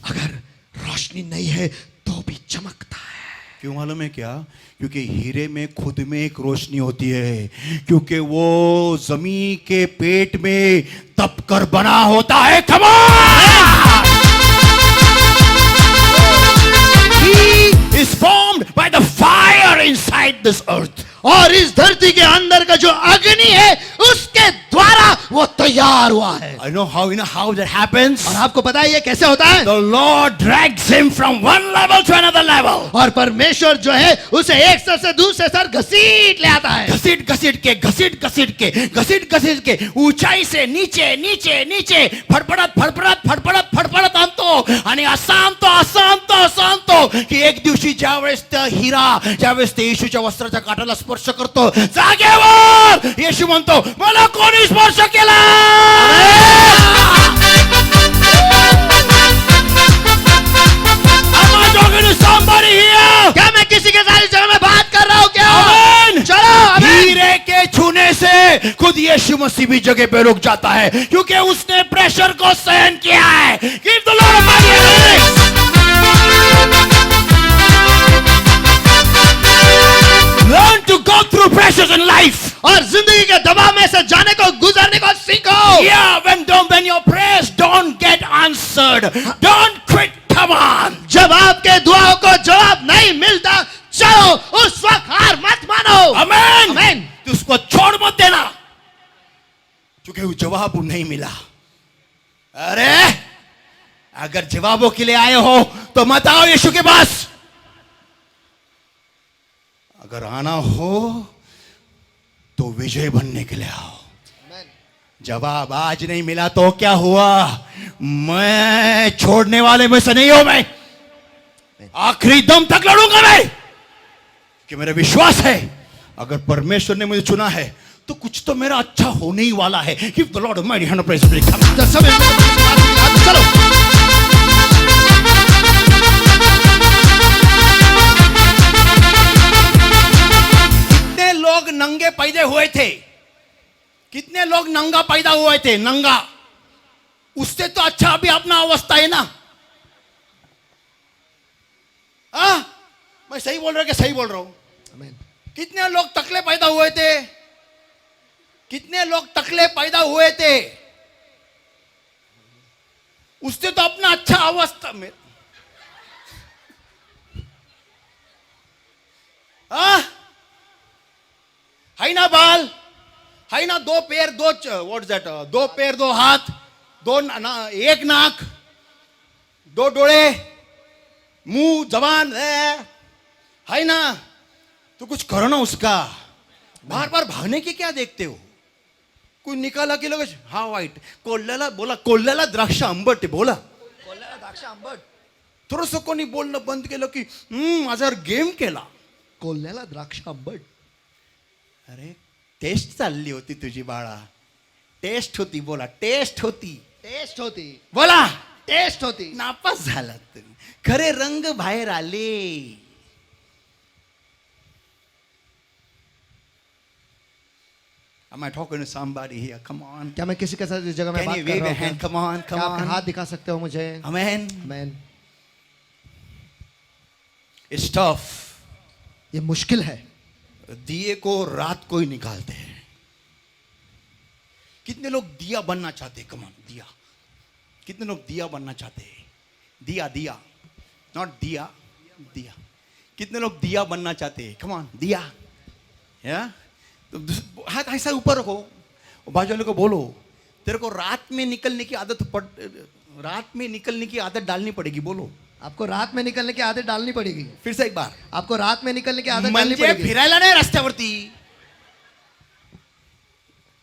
अगर रोशनी नहीं है तो भी चमकता है। क्यों मालूम है क्या? क्योंकि हीरे में खुद में एक रोशनी होती है, क्योंकि वो जमीन के पेट में तप कर बना होता है। Come on! He is formed by the fire inside this earth. और इस धरती के अंदर का जो अग्नि है उसके द्वारा वो तैयार हुआ है। I know how that happens. और आपको पता है ये कैसे होता है? The Lord drags him from one level to another level. और परमेश्वर जो है उसे एक स्तर से दूसरे स्तर घसीट ले आता है। घसीट के ऊंचाई से नीचे नीचे नीचे फडफडत आणतो आणि असा आणतो की एक दिवशी ज्यावेळेस त्या हिरा ज्यावेळेस ते येशूच्या वस्त्राच्या काठाला स्पर्श करतो, जागेवर येशू म्हणतो, मला कोणी स्पर्श केला? Am I talking to somebody here? क्या मैं किसी के साथ इस जगह में बात कर रहा हूँ क्या? आमीन। चलो आमीन। हीरे के छूने से खुद यीशु मसीह भी जगह पे रुक जाता है, क्योंकि उसने प्रेशर को सहन किया है। Give the Lord a mighty praise. Learn to go through pressures in life. और जिंदगी के दबाव में से जाने को गुजरने को सीखो। Yeah, when your prayers don't get answered, don't quit. Come on. जब आपके दुआओं को जवाब नहीं मिलता, चलो उस वक्त हार मत मानो। Amen. आमीन। तो उसको छोड़ मत देना, क्योंकि वो जवाब नहीं मिला। अरे अगर जवाबों के लिए आए हो तो मत आओ यीशु के पास। अगर आना हो तो विजय बनने के लिए आओ। जवाब आज नहीं मिला तो क्या हुआ? मैं छोड़ने वाले में से नहीं हूं। मैं आखिरी दम तक लड़ूंगा मैं, कि मेरा विश्वास है अगर परमेश्वर ने मुझे चुना है तो कुछ तो मेरा अच्छा होने ही वाला है। Give the Lord a mighty hand of praise. चलो कितने लोग नंगे पैदा हुए थे? कितने लोग नंगा पैदा हुए थे? नंगा, उससे तो अच्छा अभी अपना अवस्था है ना। मैं सही बोल रहा हूं कि सही बोल रहा हूं? आमीन। कितने लोग टकले पैदा हुए थे? कितने लोग टकले पैदा हुए थे? उससे तो अपना अच्छा अवस्था में है ना बाल, है ना दो पैर, व्हाट इज दैट, दो पैर, दो हाथ, एक नाक, दो डोळे, मुंह, जबान है ना? तो कुछ करो ना उसका। बार बार भागने की क्या देखते हो? कोई निकाला की लोग हा वाईट कोल्ह्याला द्राक्ष आंबट आहे, बोला द्राक्ष आंबट। थोडस कोणी बोलणं बंद केलं की माझ्यावर गेम केला। कोल्ह्याला द्राक्ष आंबट। अरे टेस्ट चालली होती तुझी बाळा, टेस्ट होती, बोला टेस्ट होती, टेस्ट होती, बोला टेस्ट होती। नापास झाला तुम्ही, खरे रंग बाहेर आले। Am I talking to somebody here? Come on. क्या मैं किसी के साथ इस जगह में Can बात you कर wave रहा your हूँ? hand? Come on, come क्या आप on. हाथ दिखा सकते हो मुझे? Amen. आमीन। It's tough. ये मुश्किल है। दिए को रात को ही निकालते हैं। कितने लोग दिया बनना चाहते हैं? Come on, दिया। कितने लोग दिया बनना चाहते हैं? दिया, not दिया। कितने लोग दिया बनना चाहते हैं? Come on, दिया। या तो हाथ ऐसा ऊपर रखो, बाजू वाले को बोलो, तेरे को रात में निकलने की आदत डालनी पड़ेगी। बोलो, आपको रात में निकलने की आदत डालनी पड़ेगी। फिर से एक बार, आपको रात में निकलने की आदत डालनी म्हणजे पड़ेगी। फिरायला नाही रस्त्यावरती,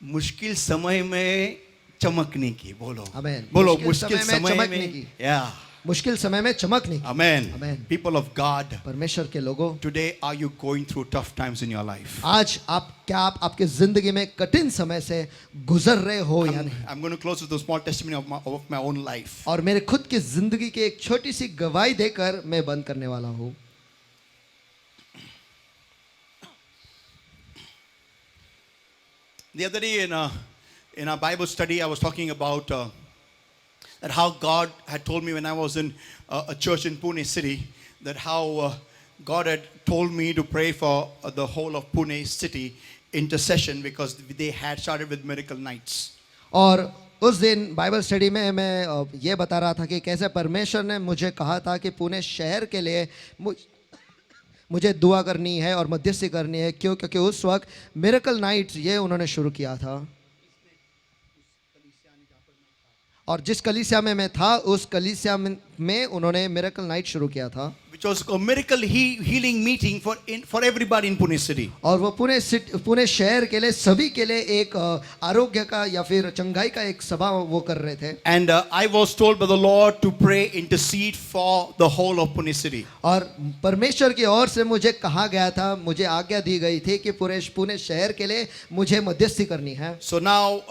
मुश्किल समय में चमकने की। बोलो आमीन। बोलो, मुश्किल मुश्किल समय में समय चमकने की। में, या मुश्किल समय में चमकने की। आमेन। आमीन। पीपल ऑफ गॉड, परमेश्वर के लोगों, today are you going through tough times in your life? आज आप आपके जिंदगी में कठिन समय से गुजर रहे हो या नहीं? I'm going to close with a small testimony of my own life. और मेरे खुद की जिंदगी की एक छोटी सी गवाही देकर मैं बंद करने वाला हूँ। The other day in a Bible study, I was talking about that how God had told me when I was in a church in Pune city, that how God had told me to pray for the whole of Pune city intercession because they had started with miracle nights. और उस दिन Bible study में मैं ये बता रहा था कि कैसे परमेश्वर ने मुझे कहा था कि पुणे शहर के लिए मुझे दुआ करनी है और मध्यस्थी करनी है, क्योंकि उस वक्त मिरेकल नाइट्स ये उन्होंने शुरू किया था। और जिस कलीसिया में मैं था उस कलीसिया में उन्होंने मिरेकल नाइट शुरू किया था, which was a miracle healing meeting for everybody in Pune city. और वो पुणे शहर के लिए सभी के लिए एक आरोग्य का या फिर चंगाई का एक सभा वो कर रहे थे। And I was told by the Lord to pray, intercede for the whole of Pune city. और परमेश्वर की ओर से मुझे कहा गया था, मुझे आज्ञा दी गई थी कि पुणे शहर के लिए मुझे मध्यस्थी करनी है। So now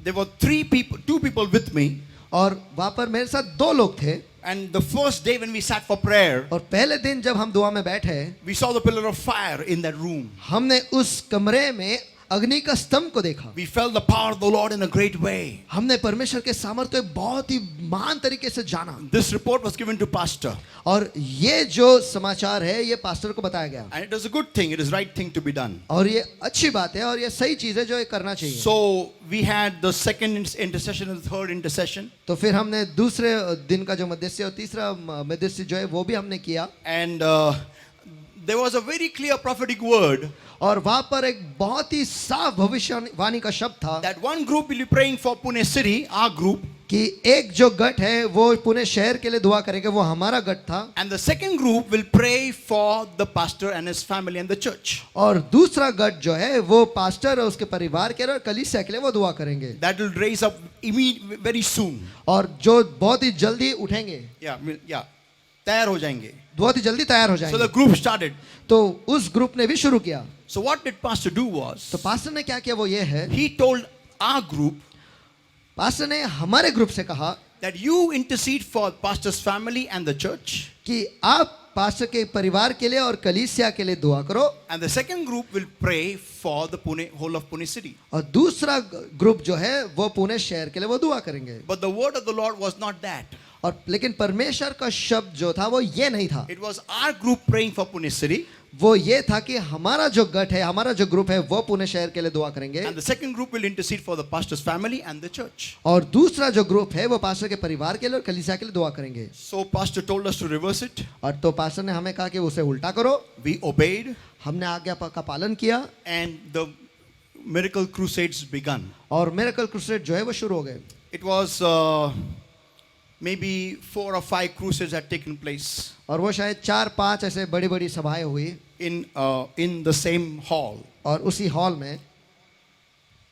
there were two people with me. और वहाँ पर मेरे साथ दो लोग थे। And the first day when we sat for prayer, और पहले दिन जब हम दुआ में बैठे, we saw the pillar of fire in that room. हमने उस कमरे में अग्नि का स्तंभ को देखा। We felt the power of the Lord in a great way. हमने परमेश्वर के सामर्थ्य को बहुत ही महान तरीके से जाना। This report was given to pastor. और ये जो समाचार है ये पास्टर को बताया गया। And it is a good thing, it is right thing to be done. और ये अच्छी बात है और ये सही चीज है जो ये करना चाहिए। So we had the second intercession and the third intercession. तो फिर हमने दूसरे दिन का जो मध्यस्थी और तीसरा मध्यस्थी जो है वो भी हमने किया। And there was a very clear prophetic word और वहां पर एक बहुत ही साफ भविष्यवाणी का शब्द था that one group will be praying for Pune city, our group, कि एक जो गट है वो पुणे शहर के लिए दुआ करेंगे, वो हमारा गट था। and the second group will pray for the pastor and his family and the church. और दूसरा गट जो है वो पास्टर और उसके परिवार के लिए और कलीसिया के लिए वो दुआ करेंगे। That will raise up very soon. और जो बहुत ही जल्दी उठेंगे, Yeah, तैयार हो जाएंगे. बहुत ही जल्दी तैयार हो So जाएंगे। the group started. तो उस ग्रुप ने भी शुरू किया। So what did pastor do was, तो पास्टर ने क्या किया वो ये है, he told our group pastor ने हमारे ग्रुप से कहा that you intercede for pastor's family and the church, कि आप पास्टर के परिवार के लिए और कलीसिया के लिए दुआ करो, and the second group will pray for the whole of Pune city. और दूसरा ग्रुप जो है वो पुणे शहर के लिए वो दुआ करेंगे। But the word of the Lord was not that. और लेकिन परमेश्वर का शब्द जो था वो ये नहीं था, It was our group praying for Pune city, वो ये था कि हमारा जो गट है, हमारा जो ग्रुप है वो पुणे शहर के लिए दुआ करेंगे, and the second group will intercede for the pastor's family and the church. और दूसरा जो ग्रुप है वो पास्टर के परिवार के लिए और कलीसिया के लिए दुआ करेंगे। So pastor told us to reverse it. और तो पास्टर ने हमें कहा कि उसे उल्टा करो। We obeyed, हमने आज्ञा का पालन किया and the miracle crusades began. और मिरेकल क्रूसेड जो है वो शुरू हो गए। It was maybe 4 or 5 crusades had taken place और वो शायद 4-5 ऐसे बड़ी बड़ी सभाएं हुई in the same hall. और उसी हॉल में।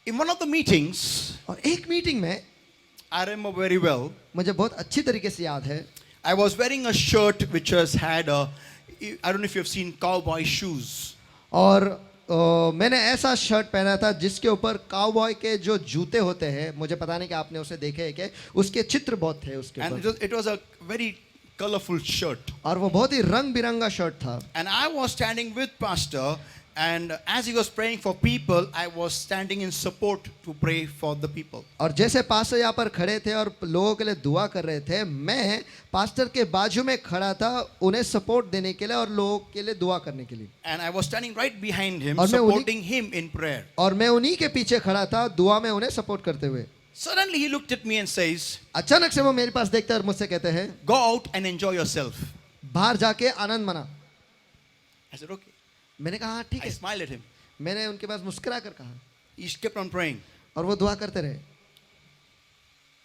In one of the meetings, और एक मीटिंग में I remember very well, मुझे बहुत अच्छी तरीके से याद है, I was wearing a shirt which has had I don't know if you have seen cowboy shoes. और मैंने ऐसा शर्ट पहना था जिसके ऊपर काउबॉय के जो जूते होते हैं, मुझे पता नहीं कि आपने उसे देखे है कि उसके चित्र बहुत थे उसके And ऊपर, it was a very colorful shirt. और वो बहुत ही रंग बिरंगा शर्ट था। And I was standing with pastor, and as he was praying for people, I was standing in support to pray for the people. और जैसे pastor यहाँ पर खड़े थे और लोगों के लिए दुआ कर रहे थे, मैं पास्टर के बाजू में खड़ा था उन्हें सपोर्ट देने के लिए और लोगों के लिए दुआ करने के लिए। And I was standing right behind him, और मैं supporting him in prayer. और मैं उन्हीं के पीछे खड़ा था दुआ में उन्हें सपोर्ट करते हुए। Suddenly he looked at me and says, अचानक से वो मेरे पास देखते हैं और मुझसे कहते हैं, "Go out and enjoy yourself." बाहर जाके आनंद मना। I said, "Okay." मैंने कहा हाँ ठीक I है। smiled at him. मैंने उनके पास मुस्कुरा कर कहा, He kept on praying. और वो दुआ करते रहे।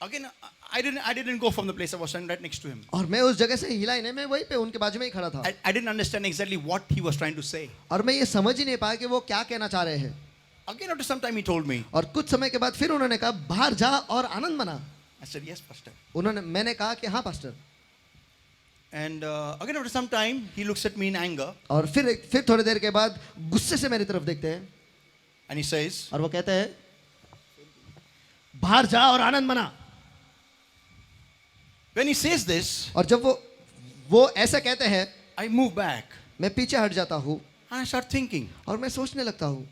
Again, I didn't go from the place. I was standing right next to him. और मैं उस जगह से हिला ही नहीं, मैं वहीं पे उनके बाजू में ही खड़ा था। I didn't understand exactly what he was trying to say. और मैं ये समझ ही नहीं पाया कि वो क्या कहना चाह रहे हैं। Again, after some time, he told me. और कुछ समय के बाद फिर उन्होंने कहा बाहर जा और आनंद मना। I said, "Yes, pastor." मैंने कहा कि हाँ pastor. And again, after some time, he looks at me in anger और फिर थोड़ी देर के बाद गुस्से से मेरी तरफ देखते हैं and he says, और वो कहते हैं बाहर जा और आनंद मना। when he says this, और जब वो ऐसा कहते हैं, I move back मैं पीछे हट जाता हूँ and I start thinking, और मैं सोचने लगता हूँ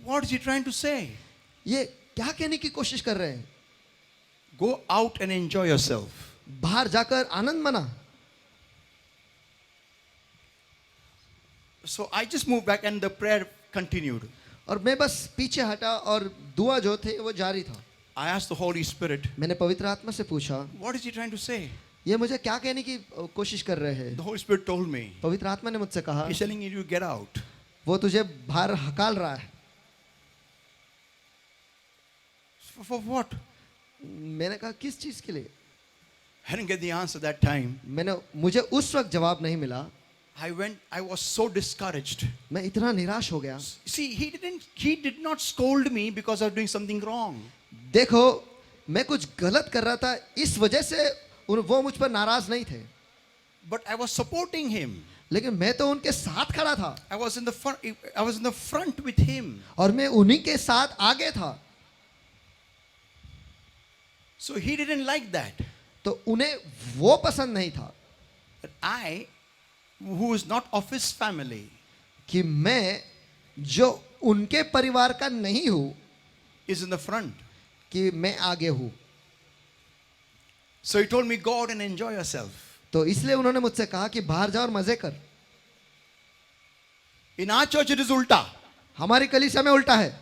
what is he trying to say? ये क्या कहने की कोशिश कर रहे हैं। Go out and enjoy yourself. बाहर जाकर आनंद मना। So I just moved back and the prayer continued. और मैं बस पीछे हटा और दुआ जो थे वो जारी था. I asked the Holy Spirit, मैंने पवित्र आत्मा से पूछा, what is he trying to say? ये मुझे क्या कहने की कोशिश कर रहे हैं? The Holy Spirit told me, पवित्र आत्मा ने मुझसे कहा, he's telling you to get out. वो तुझे बाहर हकाल रहा है. For what? मैंने कहा किस चीज के लिए? I didn't get the answer that time. मुझे उस वक्त जवाब नहीं मिला. I was so discouraged. मैं इतना निराश हो गया. See, he did not scold me because I was doing something wrong. देखो, मैं कुछ गलत कर रहा था, इस वजह से वो मुझ पर नाराज नहीं थे. But I was supporting him. लेकिन मैं तो उनके साथ खड़ा था. I was in the front with him. और मैं उन्हीं के साथ आगे था. So he didn't like that. तो उन्हें वो पसंद नहीं था. But I, who is not of his family, कि मैं जो उनके परिवार का नहीं हूं, is in the front. कि मैं आगे हूं. So he told me, go out and enjoy yourself. तो इसलिए उन्होंने मुझसे कहा कि बाहर जा और मजे कर. In our church it is ulta. हमारी कलीसिया में उल्टा है.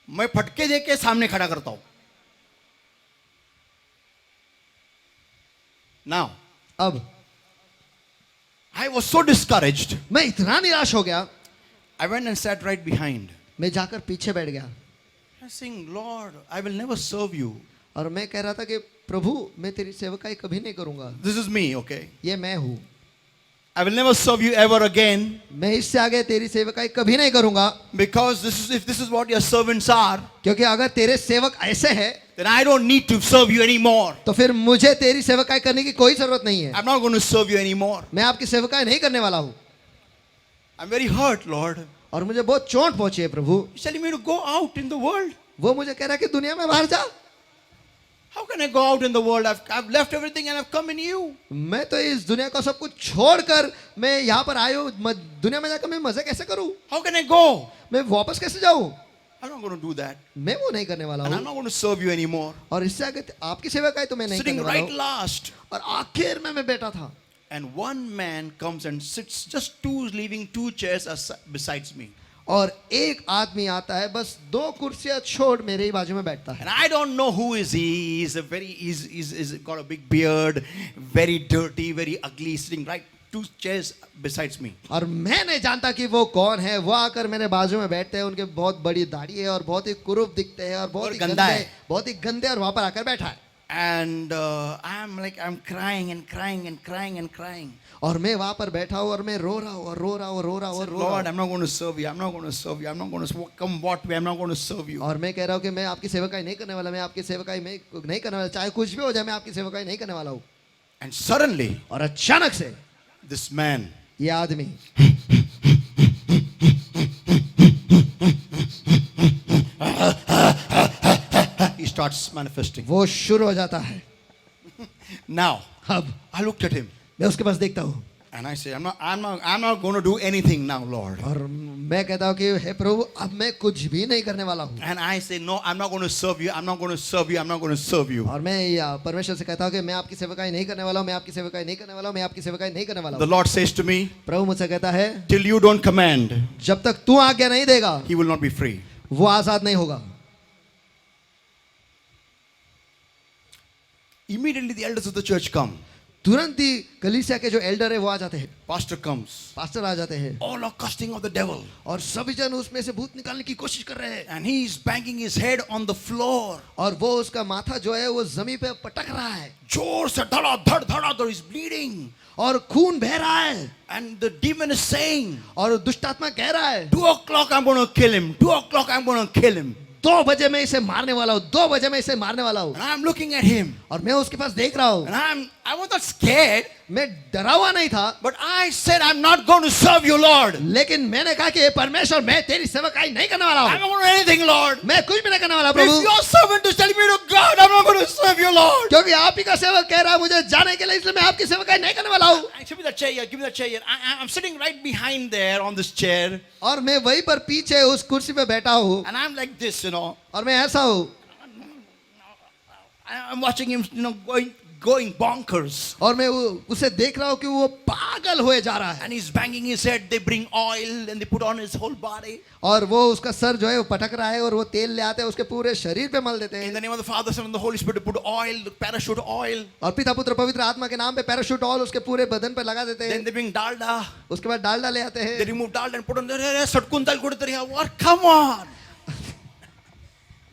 मैं फटके दे के सामने खड़ा करता हूं. Now, अब I was so discouraged. मैं इतना निराश हो गया, I went and sat right behind. मैं जाकर पीछे बैठ गया. I was saying, Lord, I will never serve you. और मैं कह रहा था कि प्रभु, मैं तेरी सेवकाई कभी नहीं करूंगा. This is me, okay? ये मैं हूं. I will never serve you ever again. मैं इससे आगे तेरी सेवकाई कभी नहीं करूंगा. Because if this is what your servants are, क्योंकि अगर तेरे सेवक ऐसे हैं, then I don't need to serve you anymore. तो फिर मुझे तेरी सेवकाई करने की कोई जरूरत नहीं है. I'm not going to serve you anymore. मैं आपकी सेवकाई नहीं करने वाला हूं. I'm very hurt, Lord. और मुझे बहुत चोट पहुंची है प्रभु. He's telling me to go out in the world. वो मुझे कह रहा है कि दुनिया में बाहर जा. How can I go out in the world? I've left everything and I've come in you. मैं तो इस दुनिया को सब कुछ छोड़कर मैं यहाँ पर आया हूँ. दुनिया में जाकर मैं मजे कैसे करूँ? How can I go? मैं वापस कैसे जाऊँ? I'm not going to do that. मैं वो नहीं करने वाला And I'm हूँ. not going to serve you anymore. और इससे आगे आपकी सेवकाई तो मैं नहीं Sitting करने वाला right हूँ. last. और आखिर में मैं बैठा था. And one man comes and sits just leaving two chairs besides me. और एक आदमी आता है, बस 2 कुर्सियां छोड़ मेरे ही बाजू में बैठता है. And I don't know who is he. He's got a big beard, very dirty, very ugly, sitting right 2 chairs besides me. और मैं नहीं जानता कि वो कौन है. वो आकर मेरे बाजू में बैठते हैं. उनके बहुत बड़ी दाढ़ी है और बहुत ही कुरूप दिखते हैं और बहुत ही गंदा है. बहुत ही गंदे. और वहां पर आकर बैठा है. And I'm crying and crying and crying and crying. और मैं वहां पर बैठा हूँ और मैं रो रहा हूँ और रो रहा हूँ, रो रहा हूँ और रो रहा Lord, हूँ. I'm not going to serve you. I'm not going to serve you. I'm not going to come what way. I'm not going to serve you. और मैं कह रहा हूँ कि मैं आपकी सेवकाई नहीं करने वाला. मैं आपकी सेवकाई में नहीं करने वाला. चाहे कुछ भी हो जाए, मैं आपकी सेवकाई नहीं करने वाला हूँ. And suddenly, और अचानक से this man, ये आदमी he starts manifesting. वो शुरू हो जाता है. Now, अब I looked at him मैं उसके पास देखता हूँ and I say, I'm not going to do anything now, Lord. और मैं कहता हूँ कि हे प्रभु, अब मैं कुछ भी नहीं करने वाला हूँ. And I say, no, I'm not going to serve you. I'm not going to serve you. I'm not going to serve you. और मैं परमेश्वर से कहता हूँ कि मैं आपकी सेवकाई नहीं करने वाला हूँ. मैं आपकी सेवकाई नहीं करने वाला हूँ. मैं आपकी सेवकाई नहीं करने वाला The हूँ. Lord says to me, प्रभु मुझसे कहता है, till you don't command, जब तक तू आज्ञा नहीं देगा, he will not be free. वो आजाद नहीं होगा. Immediately the elders of the church come. तुरंत ही कलीसिया के जो एल्डर है वो आ जाते हैं. Pastor comes. पास्टर आ जाते हैं. All are casting of the devil. और सभी जन उसमें से भूत निकालने की कोशिश कर रहे हैं. And he is banging his head on the floor. और वो उसका माथा जो है वो जमीन पे पटक रहा है. जोर से धड़ाधड़ is bleeding. और खून बह रहा है. And the demon is saying, और दुष्टात्मा कह रहा है, 2 o'clock I'm going to kill him. 2 o'clock I'm going to kill him. 2 बजे मैं इसे मारने वाला हूँ. 2 बजे मैं इसे मारने वाला हूँ. And I'm looking at him. और मैं उसके पास देख रहा हूँ. And I was not scared. मैं डरा हुआ नहीं था. But I said, I'm not going to serve you, Lord. लेकिन मैंने कहा कि परमेश्वर, मैं तेरी सेवकाई नहीं करने वाला I'm हूँ. not going to do anything, Lord. मैं कुछ भी नहीं करने वाला If Prabhu. your servant is telling me to God, I'm not going to serve you, Lord. क्योंकि आप ही का सेवक कह रहा है मुझे जाने के लिए, इसलिए मैं आपकी सेवकाई नहीं करने वाला हूँ. Give me the chair here. Give me the chair here. I'm sitting right behind there on this chair. और मैं वहीं पर पीछे उस कुर्सी पे बैठा हूँ. And I'm like this, और मैं ऐसा हूँ. I'm watching him, going bonkers. और मैं उसे देख रहा हूँ कि वो पागल हुए जा रहा है, And he's banging his head. They bring oil and they put on his whole body. और वो उसका सर जो है वो पटक रहा है और वो तेल ले आते हैं उसके पूरे शरीर पे मल देते In हैं, the name of the Father, Son, and the Holy Spirit, they put oil, parachute oil. और पिता पुत्र पवित्र आत्मा के नाम पे पैराशूट ऑयल उसके पूरे बदन पे लगा देते Then हैं, they bring dalda. उसके बाद डालडा ले आते They हैं, remove dalda and put on there. Satkuntal kudutari. What? Come on.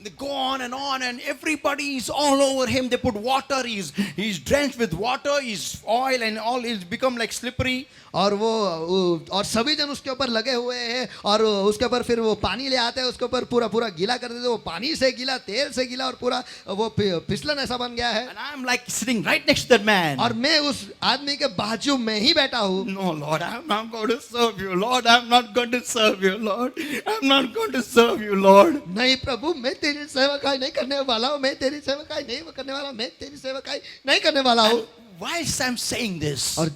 They go on, and everybody is all over him. They put water. He's drenched with water. He's oil and all. He's become like slippery. और वो और सभी जन उसके ऊपर लगे हुए हैं और उसके ऊपर फिर वो पानी ले आते हैं, उसके ऊपर पूरा पूरा गीला कर देते हैं, वो पानी से गीला, तेल से गीला और पूरा वो फिसलन ऐसा बन गया है। And I'm like sitting right next to that man. और मैं उस आदमी के बाजू में ही बैठा हूँ। No, Lord, I'm not going to serve you, Lord. I'm not going to serve you, Lord. I'm not going to serve you, Lord. नहीं प्रभु, मैं तेरी सेवकाई नहीं करने वाला हूँ, मैं तेरी सेवकाई नहीं करने वाला, मैं तेरी सेवकाई नहीं करने वाला हूँ। Whilst I'm saying this, और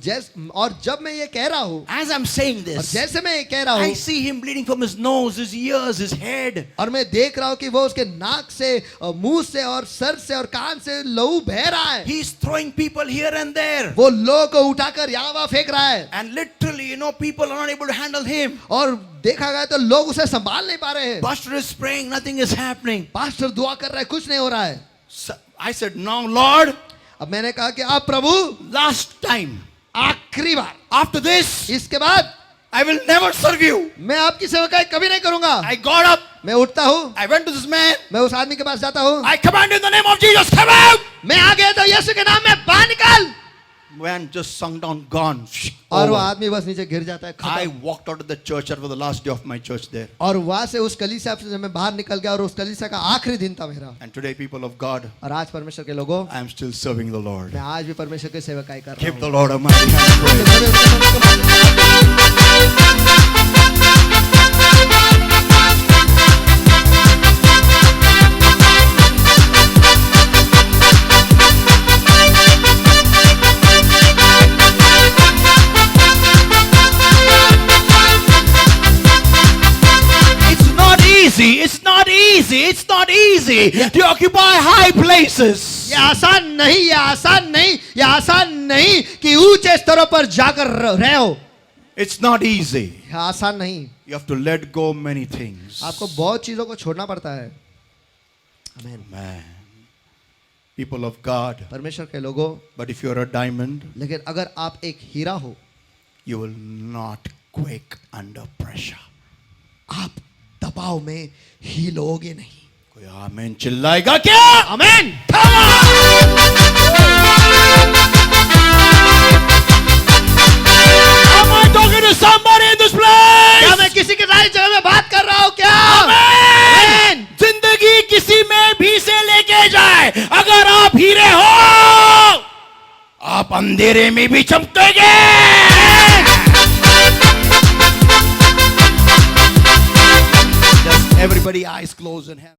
जब मैं ये कह रहा हूँ, as I'm saying और this, जैसे मैं ये कह रहा I हूँ, see him bleeding from his nose, his ears, his head. और मैं देख रहा हूँ कि वो उसके नाक से और मुंह से और सर से और कान से लहू बह रहा है। He's throwing people here and there. वो लोगों को उठाकर यहाँ वहाँ फेंक रहा है, And literally, people are not able to handle him. और देखा गया तो लोग उसे संभाल नहीं पा रहे हैं। Pastor is praying, nothing is happening. Pastor दुआ कर रहा है, कुछ नहीं हो रहा है। So I said, now, Lord, अब मैंने कहा कि आप प्रभु, last time, आखिरी बार, after this, इसके बाद I will never serve you. मैं आपकी सेवकाई कभी नहीं करूंगा। I got up. मैं उठता हूँ, I went to this man. मैं उस आदमी के पास जाता हूँ, I command in the name of Jesus, come out. मैं आ गया तो यीशु के नाम में बाहर निकल। Man just sunk down, gone. और वो Over. आदमी बस नीचे गिर जाता है, I खत्म। walked out of the church. That was the last day of my church there. और वहां से उस कलीसिया से मैं बाहर निकल गया और उस कलीसिया का आखिरी दिन था मेरा। And today, people of God, और आज परमेश्वर के लोगों, I am still serving the Lord. मैं आज भी परमेश्वर की सेवकाई कर रहा Give हूँ। the Lord a mighty hand of praise. It's not easy. It's not easy. It's not easy to occupy high places. ये आसान नहीं, ये आसान नहीं, ये आसान नहीं कि ऊंचे स्तरों पर जाकर रहे हो। It's not easy. ये आसान नहीं, You have to let go many things. आपको बहुत चीजों को छोड़ना पड़ता है। आमीन। Man, people of God. परमेश्वर के लोगों, But if you're a diamond, लेकिन अगर आप एक हीरा हो, you will not quake under pressure. आप दबाव में हिलोगे नहीं। कोई आमीन चिल्लाएगा क्या? आमीन। Am I talking to somebody in this place? क्या मैं किसी के सारी जगह में बात कर रहा हूँ क्या? आमीन। जिंदगी किसी में भी से लेके जाए, अगर आप हीरे हो, आप अंधेरे में भी चमकेंगे। Just everybody eyes closed and hands.